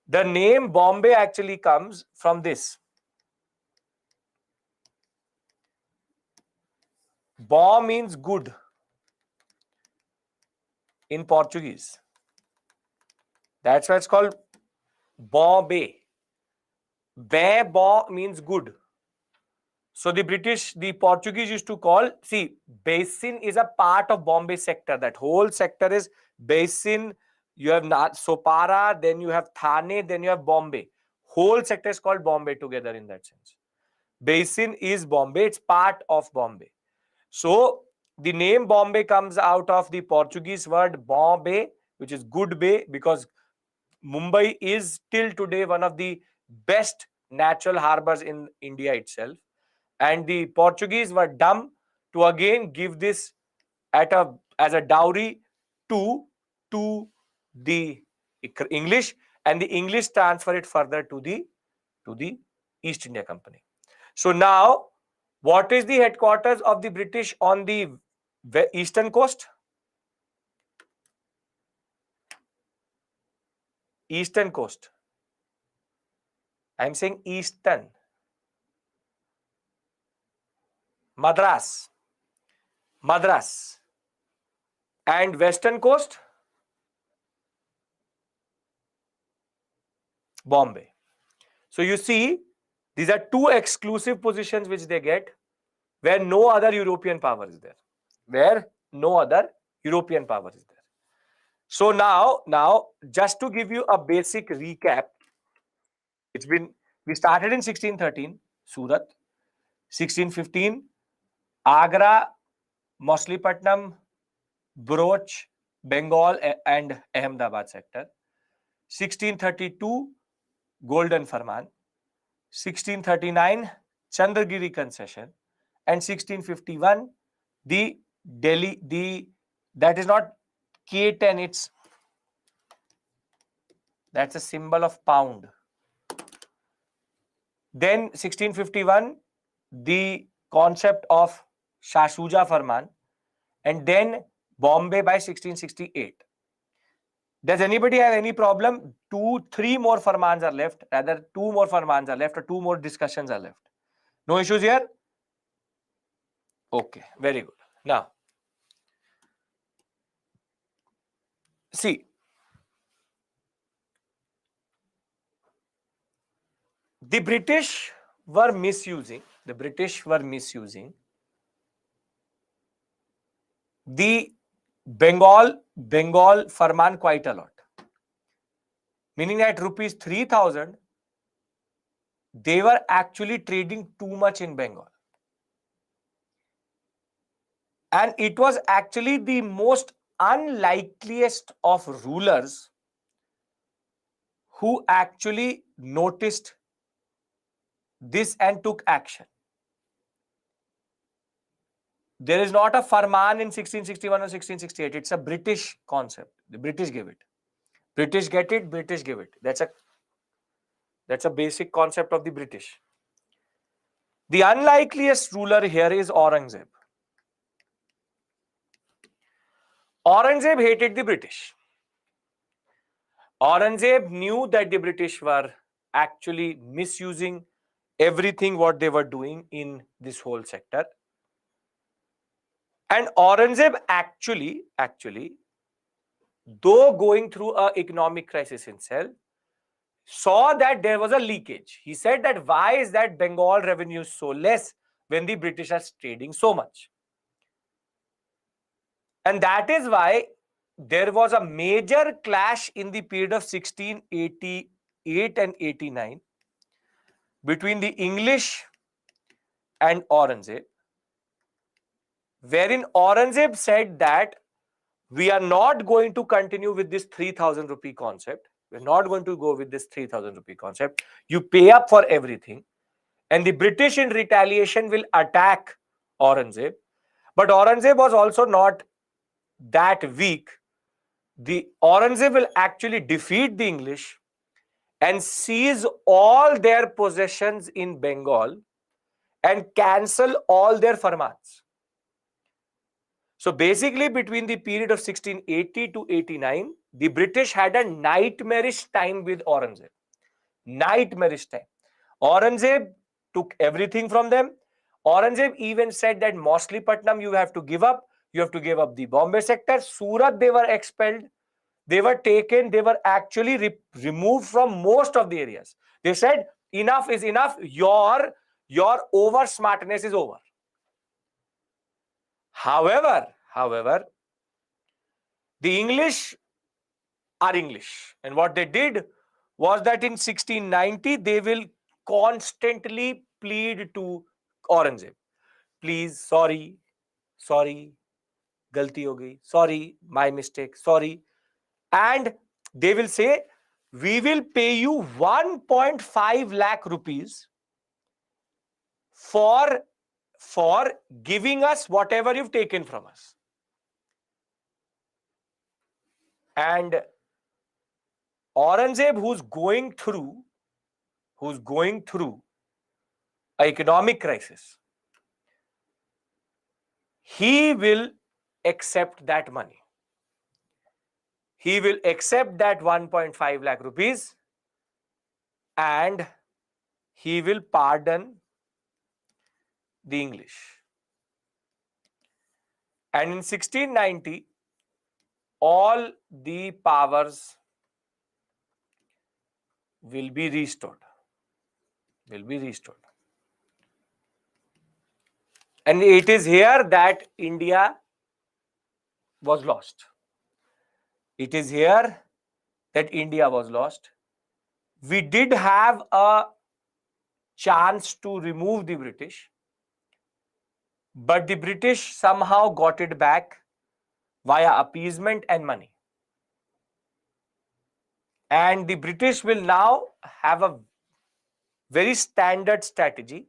The name Bombay actually comes from this. Bom means good in Portuguese. That's why it's called Bombay. Bom means good. So the Portuguese used to call, see, Basin is a part of Bombay sector. That whole sector is Basin. You have Sopara, then you have Thane, then you have Bombay. Whole sector is called Bombay together in that sense. Basin is Bombay. It's part of Bombay. So the name Bombay comes out of the Portuguese word Bombay, which is good bay, because Mumbai is till today one of the best natural harbors in India itself. And the Portuguese were dumb to again give this as a dowry to the English, and the English transfer it further to the East India Company. So now What is the headquarters of the British on the eastern coast? Eastern coast. I'm saying eastern. Madras. Madras. And western coast? Bombay. So you see, these are two exclusive positions which they get where no other European power is there. Where no other European power is there. So now, just to give you a basic recap, we started in 1613, Surat, 1615, Agra, Mauchlypatnam, Broch, Bengal and Ahmedabad sector. 1632, Golden Farman. 1639, Chandragiri concession. And 1651, the Delhi, that is not K10, that's a symbol of pound. Then 1651, the concept of Shah Shuja Farman, and then Bombay by 1668. Does anybody have any problem? 3 more farmans are left, rather 2 more farmans are left, or 2 more discussions are left. No issues here? Okay, very good. Now, see, the British were misusing the Bengal farman quite a lot. Meaning that rupees 3,000, they were actually trading too much in Bengal. And it was actually the most unlikeliest of rulers who actually noticed this and took action. There is not a farman in 1661 or 1668. It's a British concept. The British give it. British get it, British give it. That's a basic concept of the British. The unlikeliest ruler here is Aurangzeb. Aurangzeb hated the British. Aurangzeb knew that the British were actually misusing everything what they were doing in this whole sector. And Aurangzeb actually, though going through an economic crisis himself, saw that there was a leakage. He said that why is that Bengal revenue so less when the British are trading so much? And that is why there was a major clash in the period of 1688 and 89 between the English and Aurangzeb, wherein Aurangzeb said that we are not going to continue with this 3,000 rupee concept. We're not going to go with this 3,000 rupee concept. You pay up for everything. And the British in retaliation will attack Aurangzeb. But Aurangzeb was also not that weak. The Aurangzeb will actually defeat the English and seize all their possessions in Bengal and cancel all their farmans. So basically, between the period of 1680 to 89, the British had a nightmarish time with Aurangzeb. Nightmarish time. Aurangzeb took everything from them. Aurangzeb even said that Mauchlypatnam you have to give up. You have to give up the Bombay sector. Surat, they were expelled. They were taken. They were actually removed from most of the areas. They said, enough is enough. Your over smartness is over. However, the English are English. And what they did was that in 1690, they will constantly plead to Aurangzeb. Please, sorry, galti ho gayi, sorry, my mistake, sorry. And they will say, we will pay you 1.5 lakh rupees for giving us whatever you've taken from us. And Aurangzeb, who's going through an economic crisis, he will accept that money. He will accept that 1.5 lakh rupees and he will pardon the English. And in 1690, all the powers will be restored. And it is here that India was lost. It is here that India was lost. We did have a chance to remove the British, but the British somehow got it back via appeasement and money. And the British will now have a very standard strategy,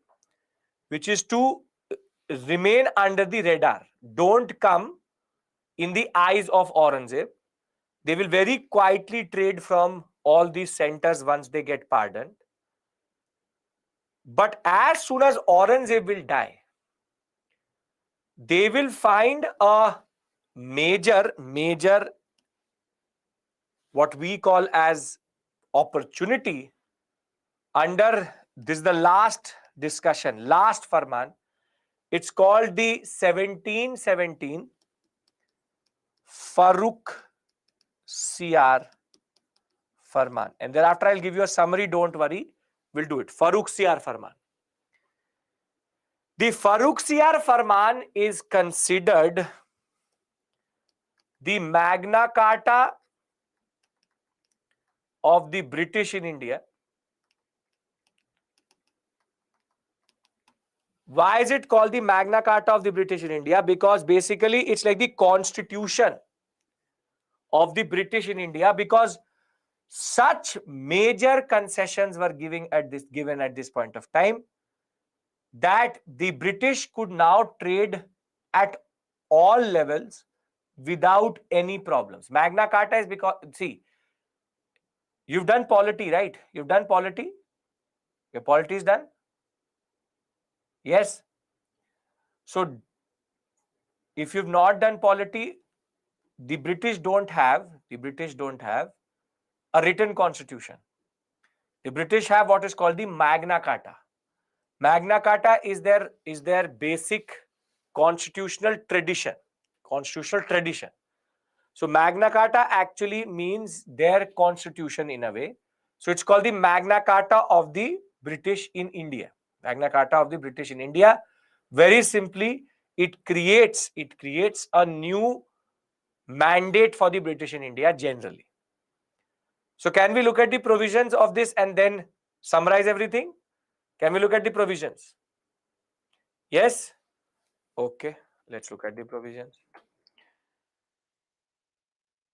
which is to remain under the radar. Don't come in the eyes of Aurangzeb. They will very quietly trade from all these centers once they get pardoned. But as soon as Aurangzeb will die, they will find a major, what we call as opportunity under this, the last discussion, last Farman. It's called the 1717 Farrukhsiyar Farman. And thereafter I'll give you a summary, don't worry, we'll do it. Farrukhsiyar Farman. The Farrukhsiyar Farman is considered the Magna Carta of the British in India. Why is it called the Magna Carta of the British in India? Because basically it's like the constitution of the British in India, because such major concessions were given at this point of time that the British could now trade at all levels without any problems. Magna Carta is because, see, you've done polity, right? You've done polity. Your polity is done. Yes. So if you've not done polity, the British don't have a written constitution. The British have what is called the Magna Carta. Magna Carta is their basic constitutional tradition. So Magna Carta actually means their constitution in a way. So it's called the Magna Carta of the British in India. Magna Carta of the British in India. Very simply, it creates a new mandate for the British in India generally. So can we look at the provisions of this and then summarize everything? Can we look at the provisions? Yes? Okay, let's look at the provisions.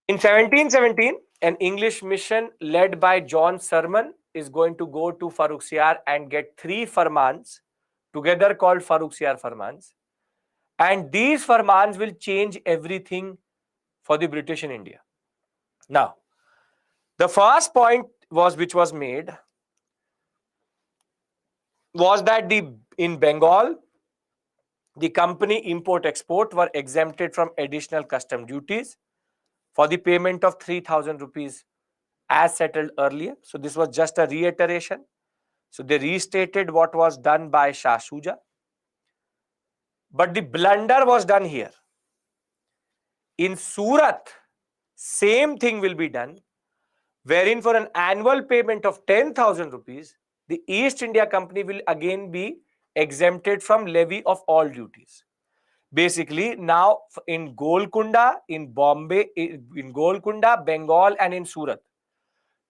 In 1717, an English mission led by John Sermon is going to go to Farrukhsiyar and get 3 farmans, together called Farrukhsiyar farmans. And these farmans will change everything for the British in India. Now, the first point which was made was that in Bengal, the company import-export were exempted from additional custom duties for the payment of 3,000 rupees as settled earlier. So this was just a reiteration. So they restated what was done by Shah Shuja. But the blunder was done here. In Surat, same thing will be done, wherein for an annual payment of 10,000 rupees, the East India Company will again be exempted from levy of all duties. Basically, now in Golconda, in Bombay, in Golconda, Bengal, and in Surat,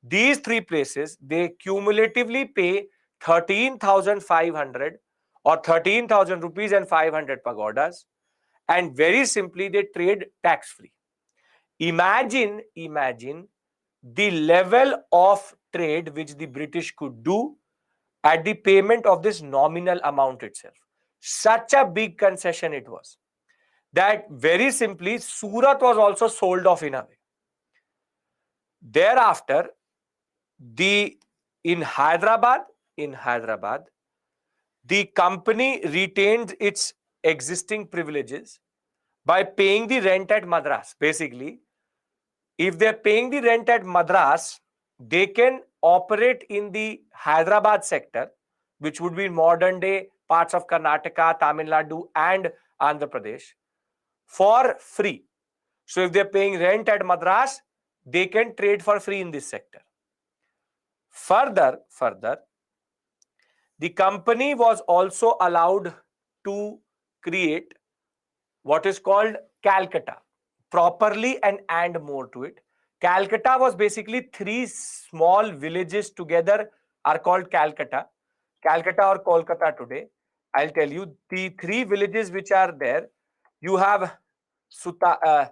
these 3 places, they cumulatively pay 13,500 or 13,000 rupees and 500 pagodas, and very simply they trade tax-free. Imagine the level of trade which the British could do at the payment of this nominal amount itself. Such a big concession it was that very simply Surat was also sold off in a way. Thereafter, in Hyderabad, the company retained its existing privileges by paying the rent at Madras. Basically, if they're paying the rent at Madras, they can operate in the Hyderabad sector, which would be modern day parts of Karnataka, Tamil Nadu, and Andhra Pradesh for free. So if they're paying rent at Madras, they can trade for free in this sector. Further, the company was also allowed to create what is called Calcutta properly, and more to it. Calcutta was basically three small villages together are called Calcutta. Calcutta or Kolkata today. I'll tell you the three villages which are there. You have Sutanti,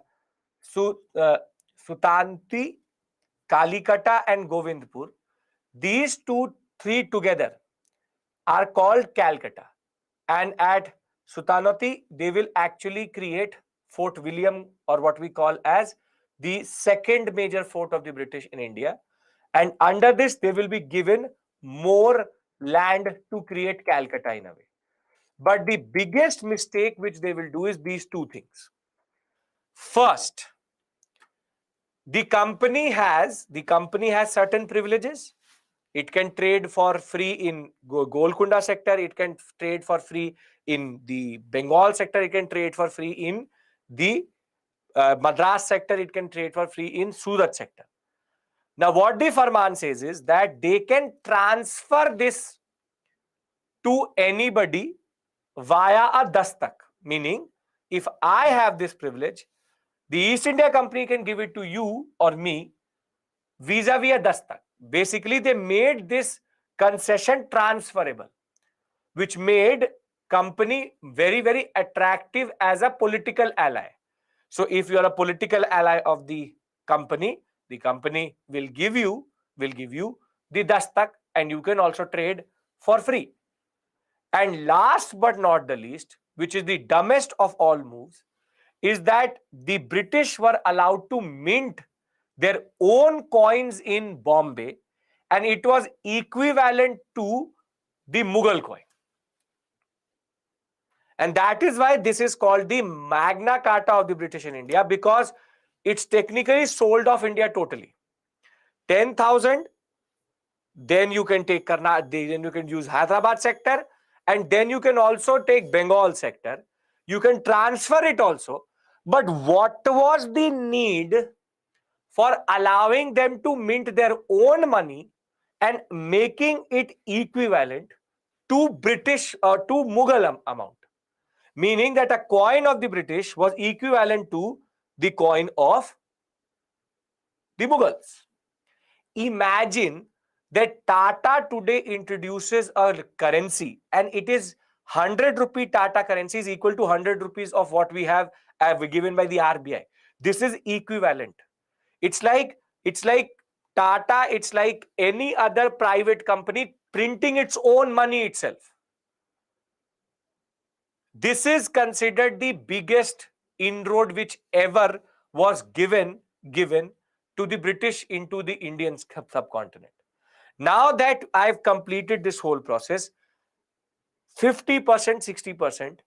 Kalikata, and Govindpur. These three together are called Calcutta. And at Sutanati, they will actually create Fort William, or what we call as the second major fort of the British in India. And under this, they will be given more land to create Calcutta in a way. But the biggest mistake which they will do is these two things. First, the company has certain privileges. It can trade for free in Golconda sector. It can trade for free in the Bengal sector. It can trade for free in the Madras sector. It can trade for free in Surat sector. Now, what the Farman says is that they can transfer this to anybody via a dastak. Meaning, if I have this privilege, the East India Company can give it to you or me vis-a-vis a dastak. Basically, they made this concession transferable, which made company very, very attractive as a political ally. So if you are a political ally of the company will give you the dastak, and you can also trade for free. And last but not the least, which is the dumbest of all moves, is that the British were allowed to mint their own coins in Bombay, and it was equivalent to the Mughal coin. And that is why this is called the Magna Carta of the British in India, because it's technically sold off India totally. 10,000, then you can take Karnataka, then you can use Hyderabad sector, and then you can also take Bengal sector. You can transfer it also. But what was the need for allowing them to mint their own money and making it equivalent to British or to Mughal amount? Meaning that a coin of the British was equivalent to the coin of the Mughals. Imagine that Tata today introduces a currency, and it is 100 rupee Tata currency is equal to 100 rupees of what we have given by the RBI. This is equivalent. It's like Tata, it's like any other private company printing its own money itself. This is considered the biggest inroad which ever was given to the British into the Indian subcontinent. Now that I've completed this whole process, 50%, 60%,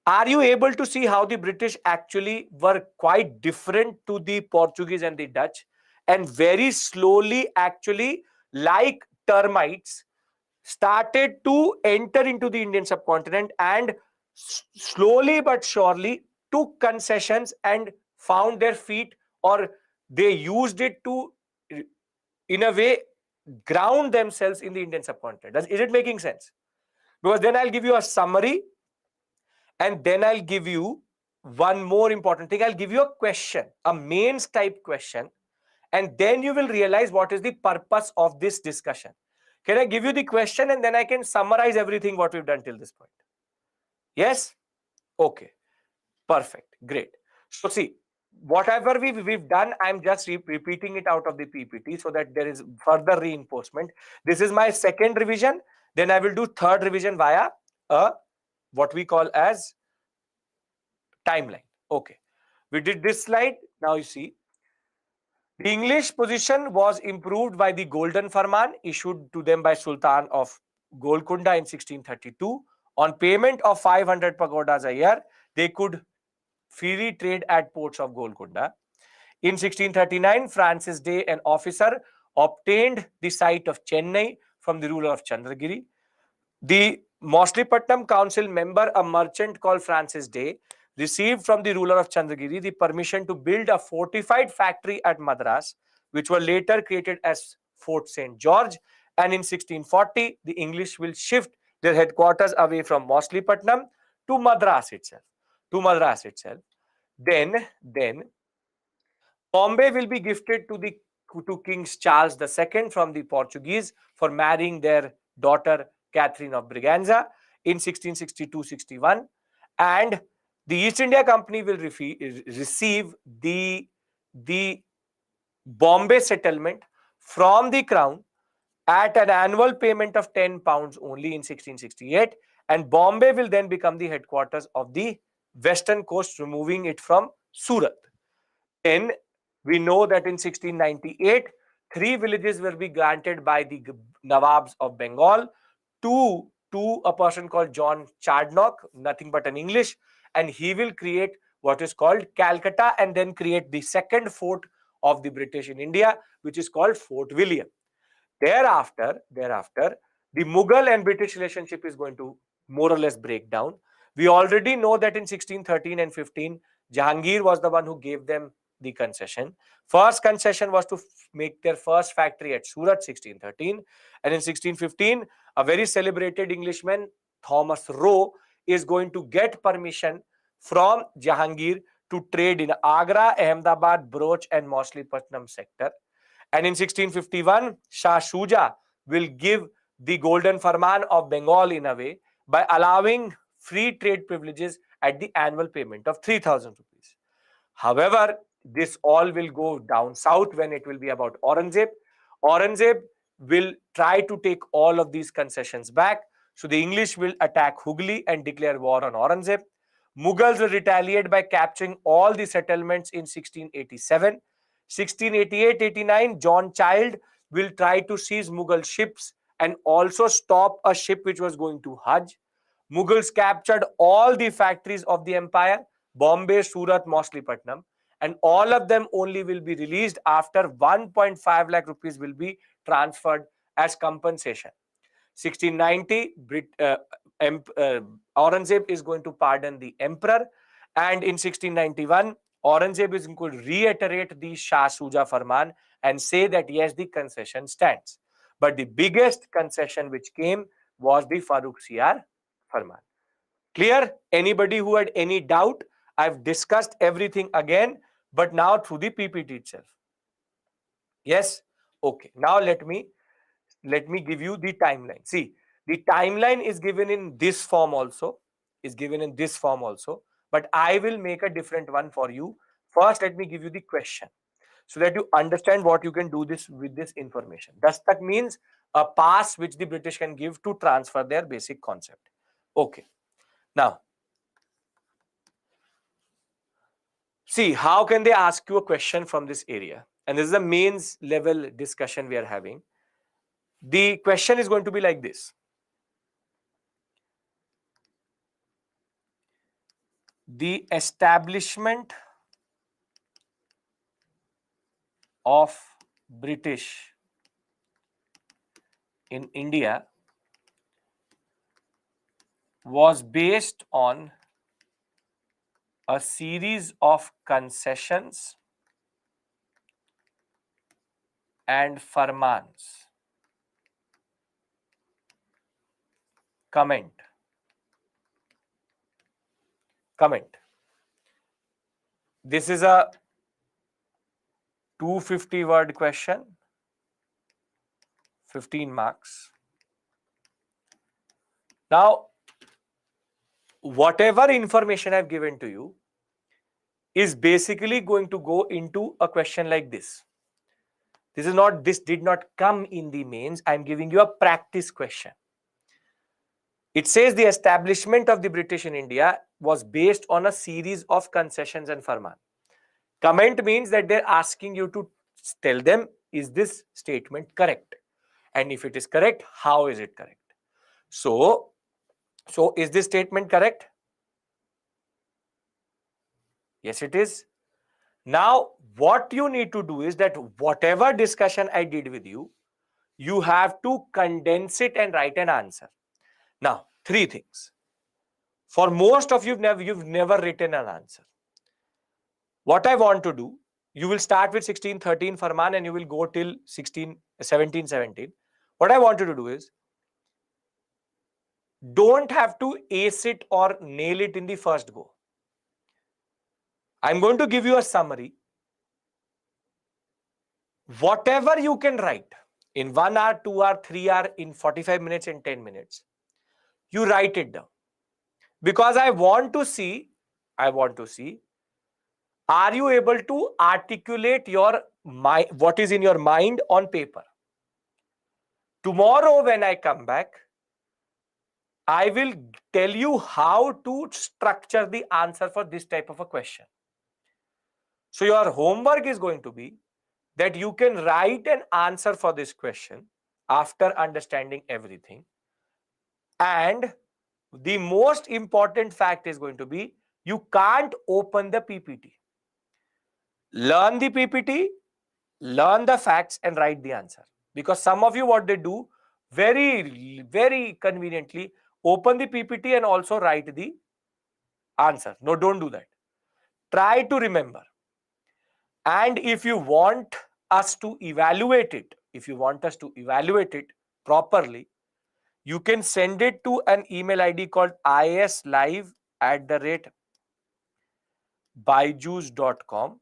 are you able to see how the British actually were quite different to the Portuguese and the Dutch, and very slowly, actually, like termites, started to enter into the Indian subcontinent, and slowly but surely took concessions and found their feet, or they used it to, in a way, ground themselves in the Indian subcontinent. Is it making sense? Because then I'll give you a summary, and then I'll give you one more important thing. I'll give you a question, a mains type question, and then you will realize what is the purpose of this discussion. Can I give you the question, and then I can summarize everything what we've done till this point? Yes? Okay. Perfect. Great. So see, whatever we've done, I'm just repeating it out of the PPT so that there is further reinforcement. This is my second revision. Then I will do third revision via what we call as timeline. Okay. We did this slide. Now you see, the English position was improved by the Golden Farman issued to them by Sultan of Golconda in 1632 On payment of 500 pagodas a year, they could freely trade at ports of Golconda. In 1639, Francis Day, an officer, obtained the site of Chennai from the ruler of Chandragiri. The Moshlipatnam council member, a merchant called Francis Day, received from the ruler of Chandragiri the permission to build a fortified factory at Madras, which were later created as Fort St. George. And in 1640, the English will shift their headquarters away from Moshlipatnam to Madras itself. Then Bombay will be gifted to King Charles II from the Portuguese for marrying their daughter Catherine of Braganza in 1662-61, and the East India Company will receive the Bombay settlement from the Crown at an annual payment of £10 only in 1668, and Bombay will then become the headquarters of the western coast, removing it from Surat. Then we know that in 1698, 3 villages will be granted by the Nawabs of Bengal to a person called John Chadnock, nothing but an English, and he will create what is called Calcutta and then create the second fort of the British in India, which is called Fort William. Thereafter, the Mughal and British relationship is going to more or less break down. We already know that in 1613 and 15, Jahangir was the one who gave them the concession. First concession was to make their first factory at Surat, 1613. And in 1615, a very celebrated Englishman, Thomas Roe, is going to get permission from Jahangir to trade in Agra, Ahmedabad, Broach and Moshlipatnam sector. And in 1651, Shah Shuja will give the Golden Farman of Bengal in a way by allowing free trade privileges at the annual payment of 3,000 rupees. However, this all will go down south when it will be about Aurangzeb. Aurangzeb will try to take all of these concessions back. So the English will attack Hooghly and declare war on Aurangzeb. Mughals will retaliate by capturing all the settlements in 1687. 1688-89, John Child will try to seize Mughal ships and also stop a ship which was going to Hajj. Mughals captured all the factories of the empire, Bombay, Surat, Moshlipatnam, and all of them only will be released after 1.5 lakh rupees will be transferred as compensation. 1690, Aurangzeb is going to pardon the emperor, and in 1691, Aurangzeb is going to reiterate the Shah Shuja Farman and say that yes, the concession stands. But the biggest concession which came was the Farrukhsiyar Farman. Clear? Anybody who had any doubt? I've discussed everything again, but now through the PPT itself. Yes? Okay. Now let me give you the timeline. See, the timeline is given in this form also, but I will make a different one for you. First, let me give you the question so that you understand what you can do this with this information. Dastak means a pass which the British can give to transfer their basic concept. Okay. Now, see, how can they ask you a question from this area? And this is a mains level discussion we are having. The question is going to be like this. The establishment of British in India was based on a series of concessions and farmans. Comment. This is a 250 word question, 15 marks. Now, whatever information I've given to you is basically going to go into a question like this. This did not come in the mains. I'm giving you a practice question. It says the establishment of the British in India was based on a series of concessions and farman. Comment means that they're asking you to tell them, is this statement correct? And if it is correct, how is it correct? So, So is this statement correct? Yes, it is. Now, what you need to do is that whatever discussion I did with you, you have to condense it and write an answer. Now, three things. For most of you, you've never written an answer. What I want to do, you will start with 1613 Farman and you will go till 1717. What I want you to do is, don't have to ace it or nail it in the first go. I'm going to give you a summary. Whatever you can write in 1 hour, 2 hour, 3 hour, in 45 minutes, in 10 minutes, you write it down. Because I want to see, are you able to articulate your mind, what is in your mind on paper? Tomorrow when I come back, I will tell you how to structure the answer for this type of a question. So your homework is going to be that you can write an answer for this question after understanding everything. And the most important fact is going to be, you can't open the PPT. Learn the PPT, learn the facts and write the answer. Because some of you, what they do, very conveniently, open the PPT and also write the answer. No, don't do that. Try to remember. And if you want us to evaluate it, properly, you can send it to an email ID called islive@byju's.com,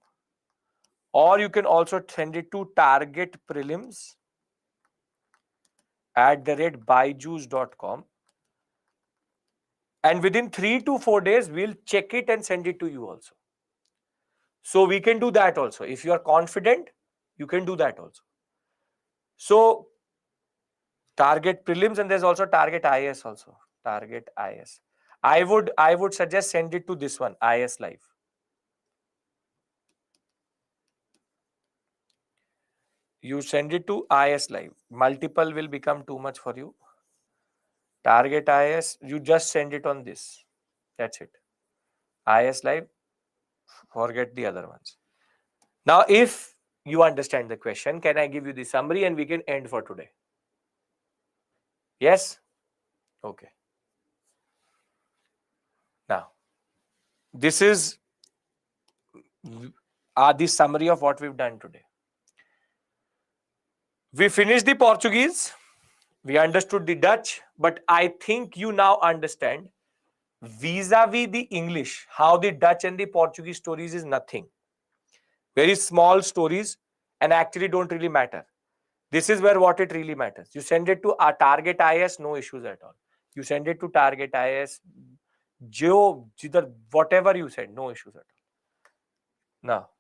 or you can also send it to targetprelims@byju's.com, and within 3 to 4 days we'll check it and send it to you also. So we can do that also. If you are confident, you can do that also. So target prelims, and there's also target IS also. Target IS. I would suggest send it to this one, IS Live. You send it to IS Live. Multiple will become too much for you. Target IS, you just send it on this. That's it. IS Live, forget the other ones. Now, if you understand the question, can I give you the summary and we can end for today? Yes? Okay. Now, this is the summary of what we've done today. We finished the Portuguese. We understood the Dutch, but I think you now understand vis-a-vis the English, how the Dutch and the Portuguese stories is nothing. Very small stories and actually don't really matter. This is where what it really matters. You send it to our target IS, no issues at all. You send it to target IS, Geo, whatever you said, no issues at all. Now,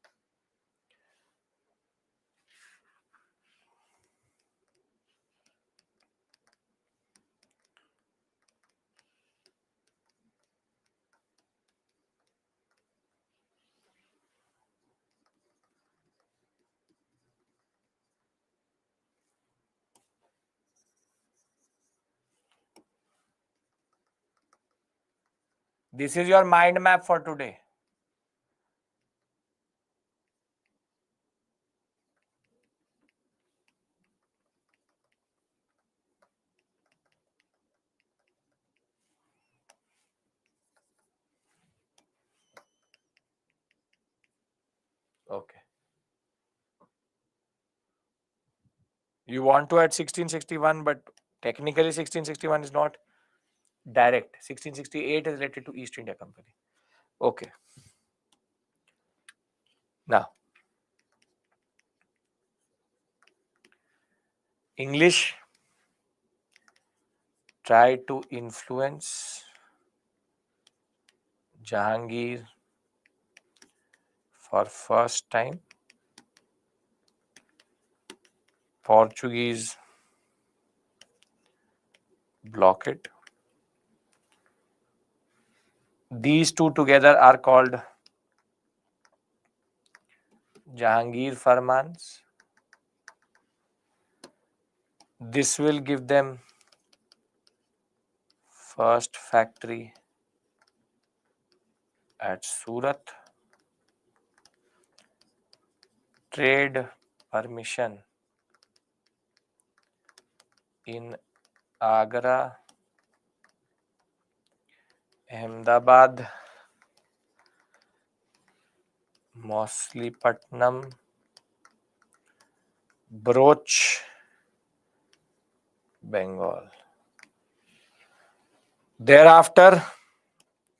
this is your mind map for today. Okay. You want to add 1661, but technically 1661 is not direct. 1668 is related to East India Company. Okay. Now, English tried to influence Jahangir for first time. Portuguese block it. These two together are called Jahangir Farmans. This will give them first factory at Surat, trade permission in Agra, Ahmedabad, Mauslipatnam, Broch, Bengal. Thereafter,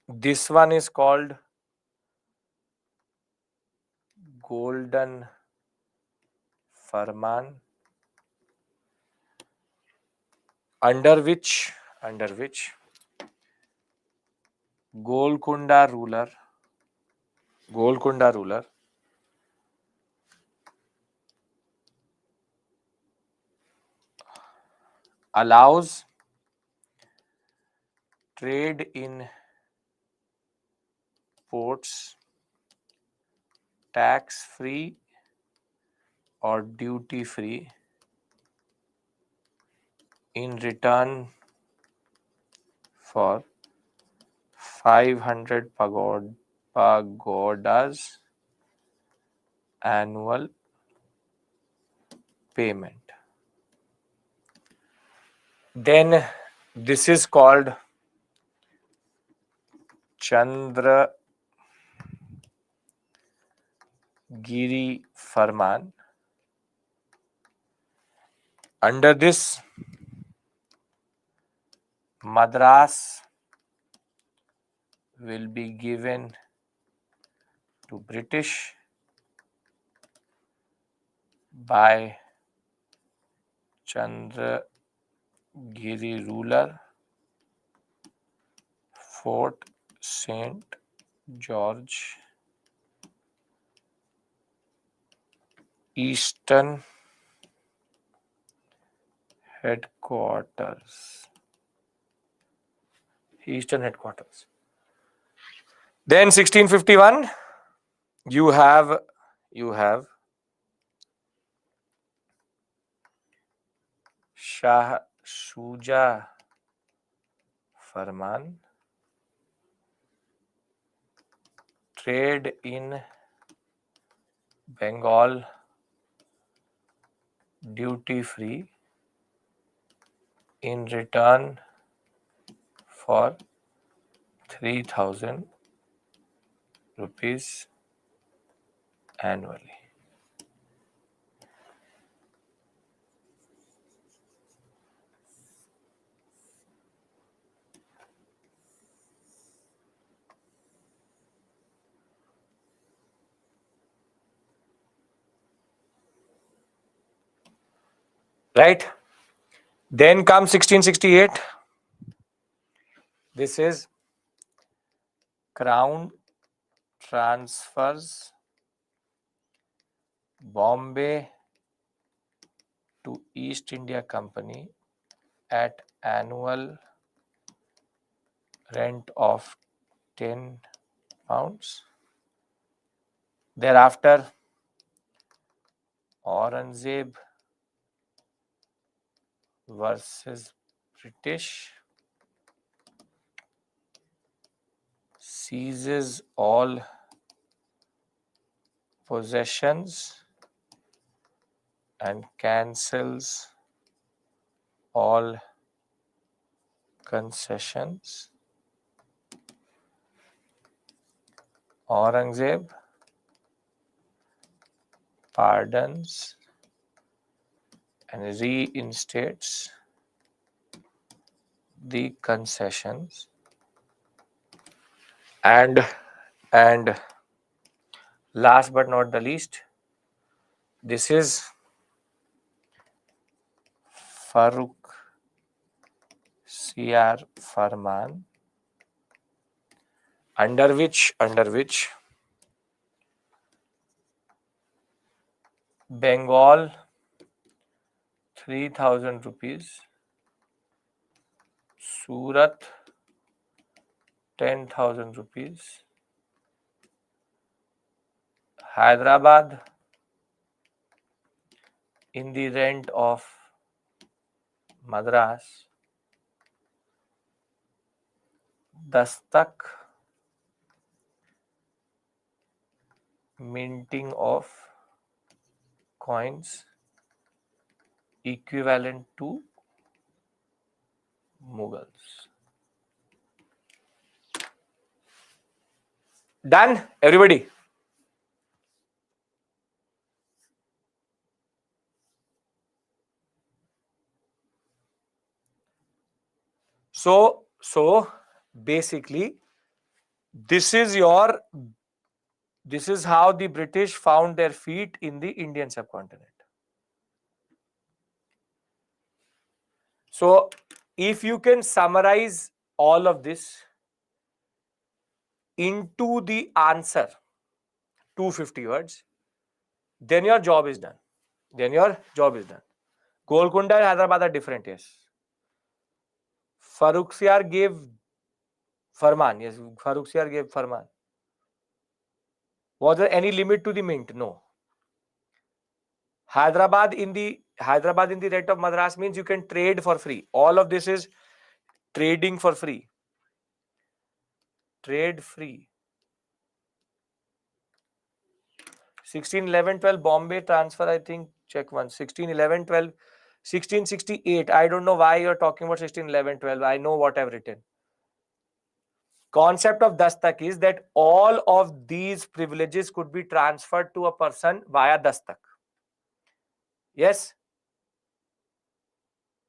this one is called Golden Farman, under which Golconda ruler allows trade in ports tax free or duty free in return for 500 pagodas annual payment. Then this is called Chandragiri Farman. Under this, Madras will be given to British by Chandragiri ruler, Fort St. George, Eastern headquarters. Then 1651, you have Shah Shuja Farman, trade in Bengal duty free in return for 3,000 rupees annually. Right? Then comes 1668. This is Crown transfers Bombay to East India Company at annual rent of 10 pounds. Thereafter, Aurangzeb versus British seizes all possessions and cancels all concessions. Aurangzeb pardons and reinstates the concessions, and last but not the least, this is Farooq Siyar Farman, under which Bengal 3,000 rupees, Surat 10,000 rupees, Hyderabad in the rent of Madras Dastak, minting of coins equivalent to Mughals. Done, everybody? So basically, this is how the British found their feet in the Indian subcontinent. So if you can summarize all of this into the answer, 250 words, then your job is done. Golconda and Hyderabad are different, yes. Farrukhsiyar gave Farman. Yes, Farrukhsiyar gave Farman. Was there any limit to the mint? No. Hyderabad in the right of Madras means you can trade for free. All of this is trading for free. Trade free. 16, 11, 12 Bombay transfer, I think, check once. 16, 11, 12, 1668. I don't know why you're talking about 16, 11, 12. I know what I've written. Concept of Dastak is that all of these privileges could be transferred to a person via Dastak. Yes.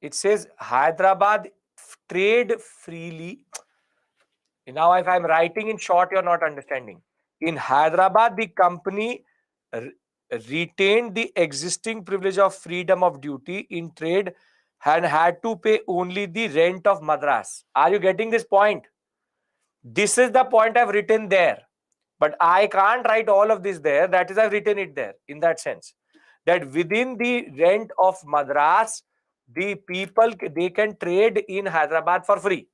It says Hyderabad trade freely. Now, if I'm writing in short, you're not understanding. In Hyderabad, the company retained the existing privilege of freedom of duty in trade and had to pay only the rent of Madras. Are you getting this point? This is the point I've written there. But I can't write all of this there. That is, I've written it there in that sense. That within the rent of Madras, the people, they can trade in Hyderabad for free.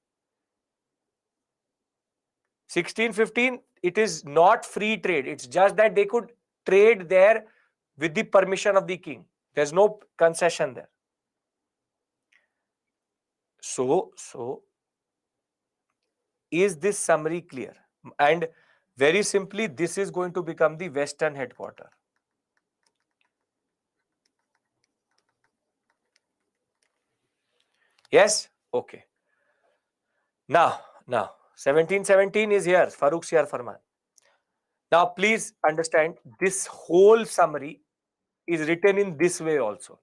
1615, it is not free trade. It's just that they could trade there with the permission of the king. There's no concession there. So is this summary clear? And very simply, this is going to become the Western headquarter. Yes? Okay. Now, 1717 is here, Farrukhsiyar Farman. Now, please understand, this whole summary is written in this way also.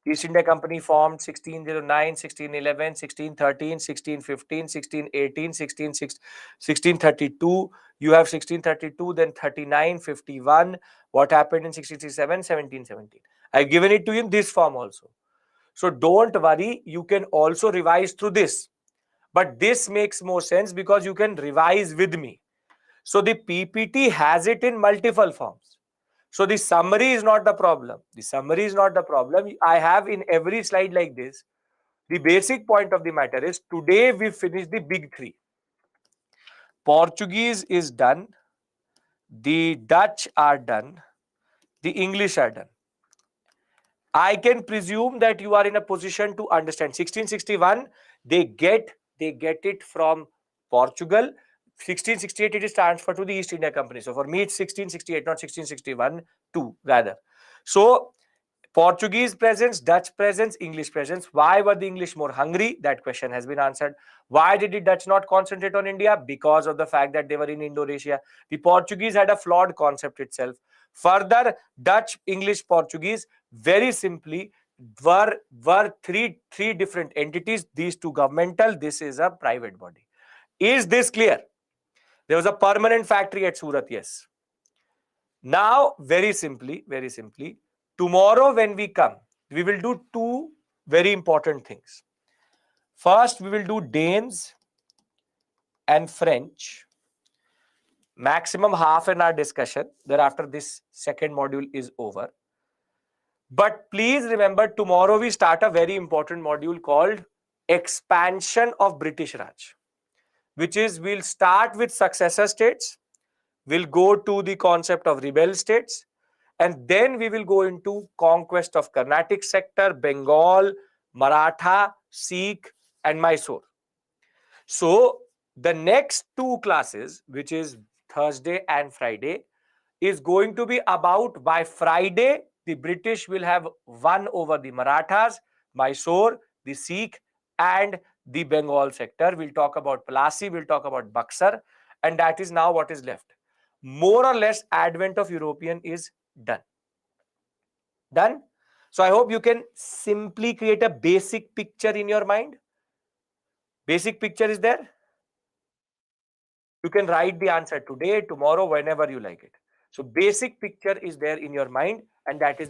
East India Company formed 1609, 1611, 1613, 1615, 1618, 1632. You have 1632, then 39, 51. What happened in 1667, 1717? I've given it to you in this form also. So don't worry, you can also revise through this. But this makes more sense because you can revise with me. So the PPT has it in multiple forms. So the summary is not the problem. I have in every slide like this. The basic point of the matter is today we finish the big three. Portuguese is done. The Dutch are done. The English are done. I can presume that you are in a position to understand. 1661, they get it from Portugal. 1668, it is transferred to the East India Company. So for me, it's 1668, not 1661, 2 rather. So Portuguese presence, Dutch presence, English presence. Why were the English more hungry? That question has been answered. Why did the Dutch not concentrate on India? Because of the fact that they were in Indonesia. The Portuguese had a flawed concept itself. Further, Dutch, English, Portuguese, very simply, were three different entities. These two governmental, this is a private body. Is this clear? There was a permanent factory at Surat, yes. Now, very simply, tomorrow when we come, we will do two very important things. First, we will do Danes and French. Maximum half an hour discussion. Thereafter, this second module is over. But please remember, tomorrow we start a very important module called Expansion of British Raj, which is we'll start with successor states. We'll go to the concept of rebel states. And then we will go into conquest of Carnatic sector, Bengal, Maratha, Sikh, and Mysore. So The next two classes, which is Thursday and Friday, is going to be about, by Friday, the British will have won over the Marathas, Mysore, the Sikh, and the Bengal sector. We'll talk about Plassey, we'll talk about Buxar, and that is now what is left. More or less, advent of European is done. Done? So I hope you can simply create a basic picture in your mind. Basic picture is there. You can write the answer today, tomorrow, whenever you like it. So basic picture is there in your mind, and that is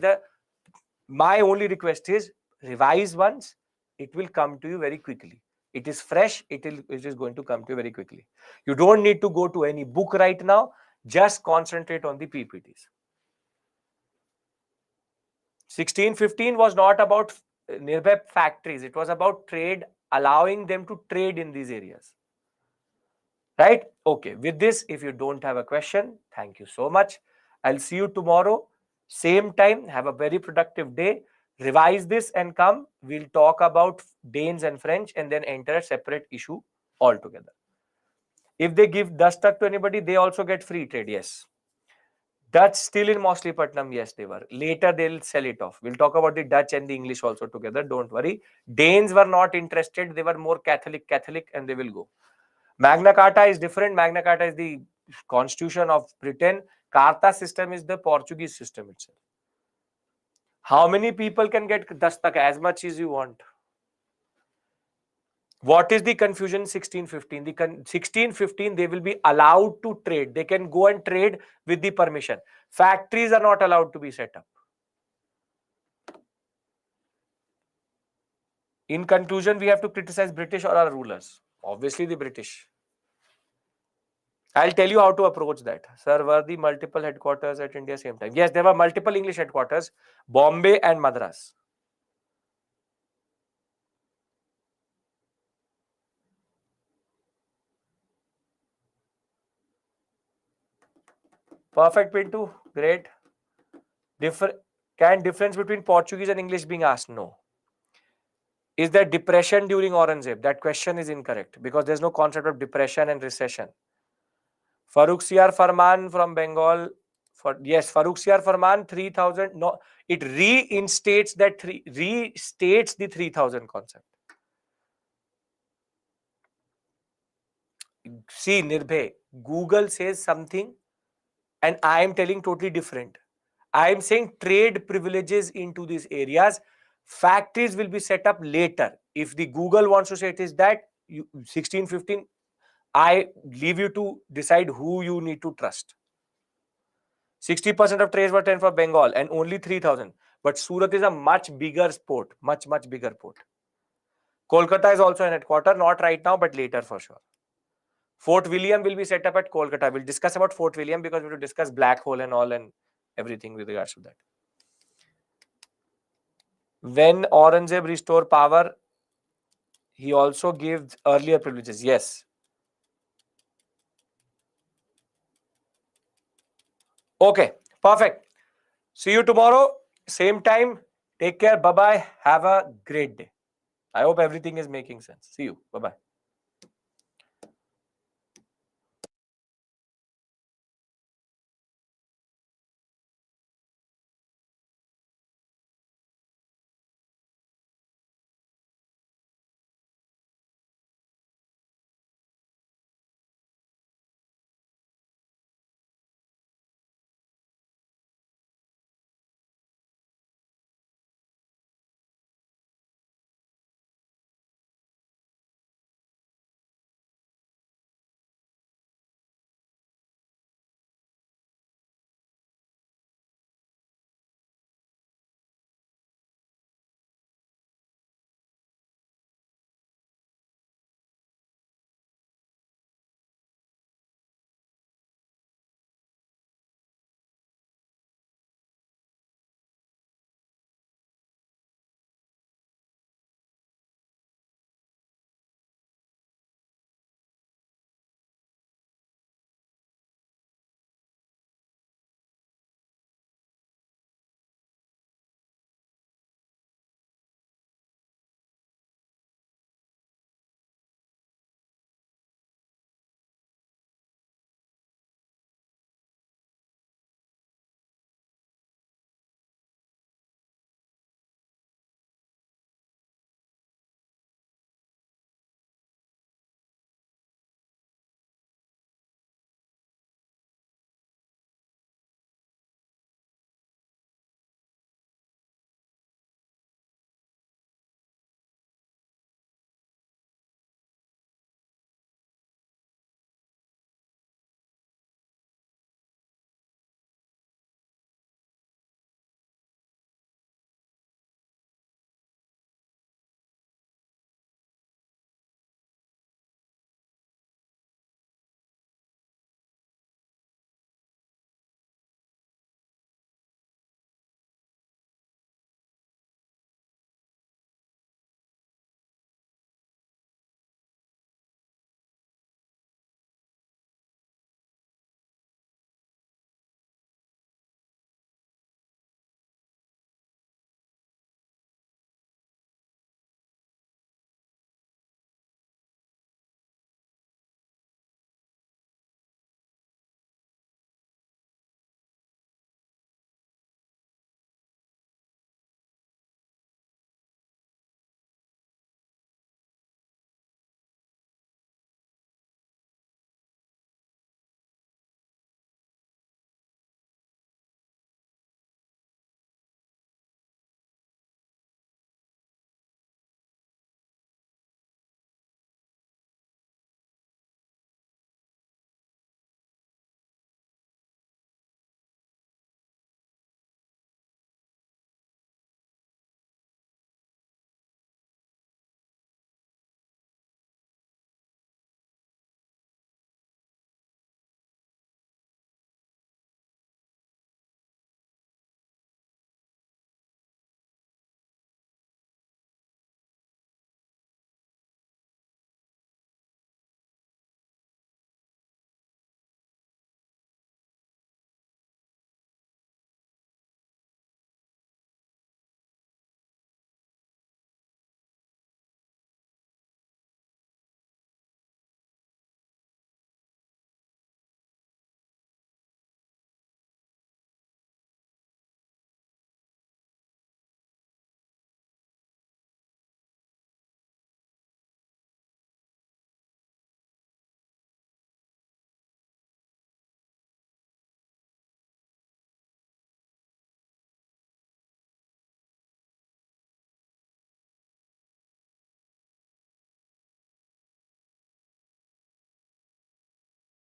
my only request is revise once. It will come to you very quickly. It is fresh. It is going to come to you very quickly. You don't need to go to any book right now. Just concentrate on the PPTs. 1615 was not about Nirbhay factories. It was about trade, allowing them to trade in these areas. Right? Okay. With this, if you don't have a question, thank you so much. I'll see you tomorrow. Same time. Have a very productive day. Revise this and come. We'll talk about Danes and French and then enter a separate issue altogether. If they give Dastak to anybody, they also get free trade. Yes. Dutch still in Mauchlypatnam. Yes, they were. Later, they'll sell it off. We'll talk about the Dutch and the English also together. Don't worry. Danes were not interested. They were more Catholic, and they will go. Magna Carta is different. Magna Carta is the constitution of Britain. Carta system is the Portuguese system itself. How many people can get Dastak? As much as you want. What is the confusion? 1615. The 1615, they will be allowed to trade. They can go and trade with the permission. Factories are not allowed to be set up. In conclusion, we have to criticize British or our rulers. Obviously, the British. I'll tell you how to approach that. Sir, were the multiple headquarters at India same time? Yes, there were multiple English headquarters, Bombay and Madras. Perfect, Pintu. Great. Can difference between Portuguese and English being asked? No. Is there depression during Aurangzeb? That question is incorrect because there's no concept of depression and recession. Farrukhsiyar Farman from Bengal. Yes, Farrukhsiyar Farman 3000. No, it restates the 3000 concept. See, Nirbhay, Google says something and I am telling totally different. I am saying trade privileges into these areas. Factories will be set up later. If the Google wants to say it is that 1615, I leave you to decide who you need to trust. 60% of trades were taken for Bengal and only 3000. But Surat is a much bigger port, much bigger port. Kolkata is also an headquarter, not right now, but later for sure. Fort William will be set up at Kolkata. We'll discuss about Fort William because we will discuss black hole and all and everything with regards to that. When Aurangzeb restored power, he also gave earlier privileges. Yes. Okay, perfect. See you tomorrow, same time. Take care. Bye-bye. Have a great day. I hope everything is making sense. See you. Bye-bye.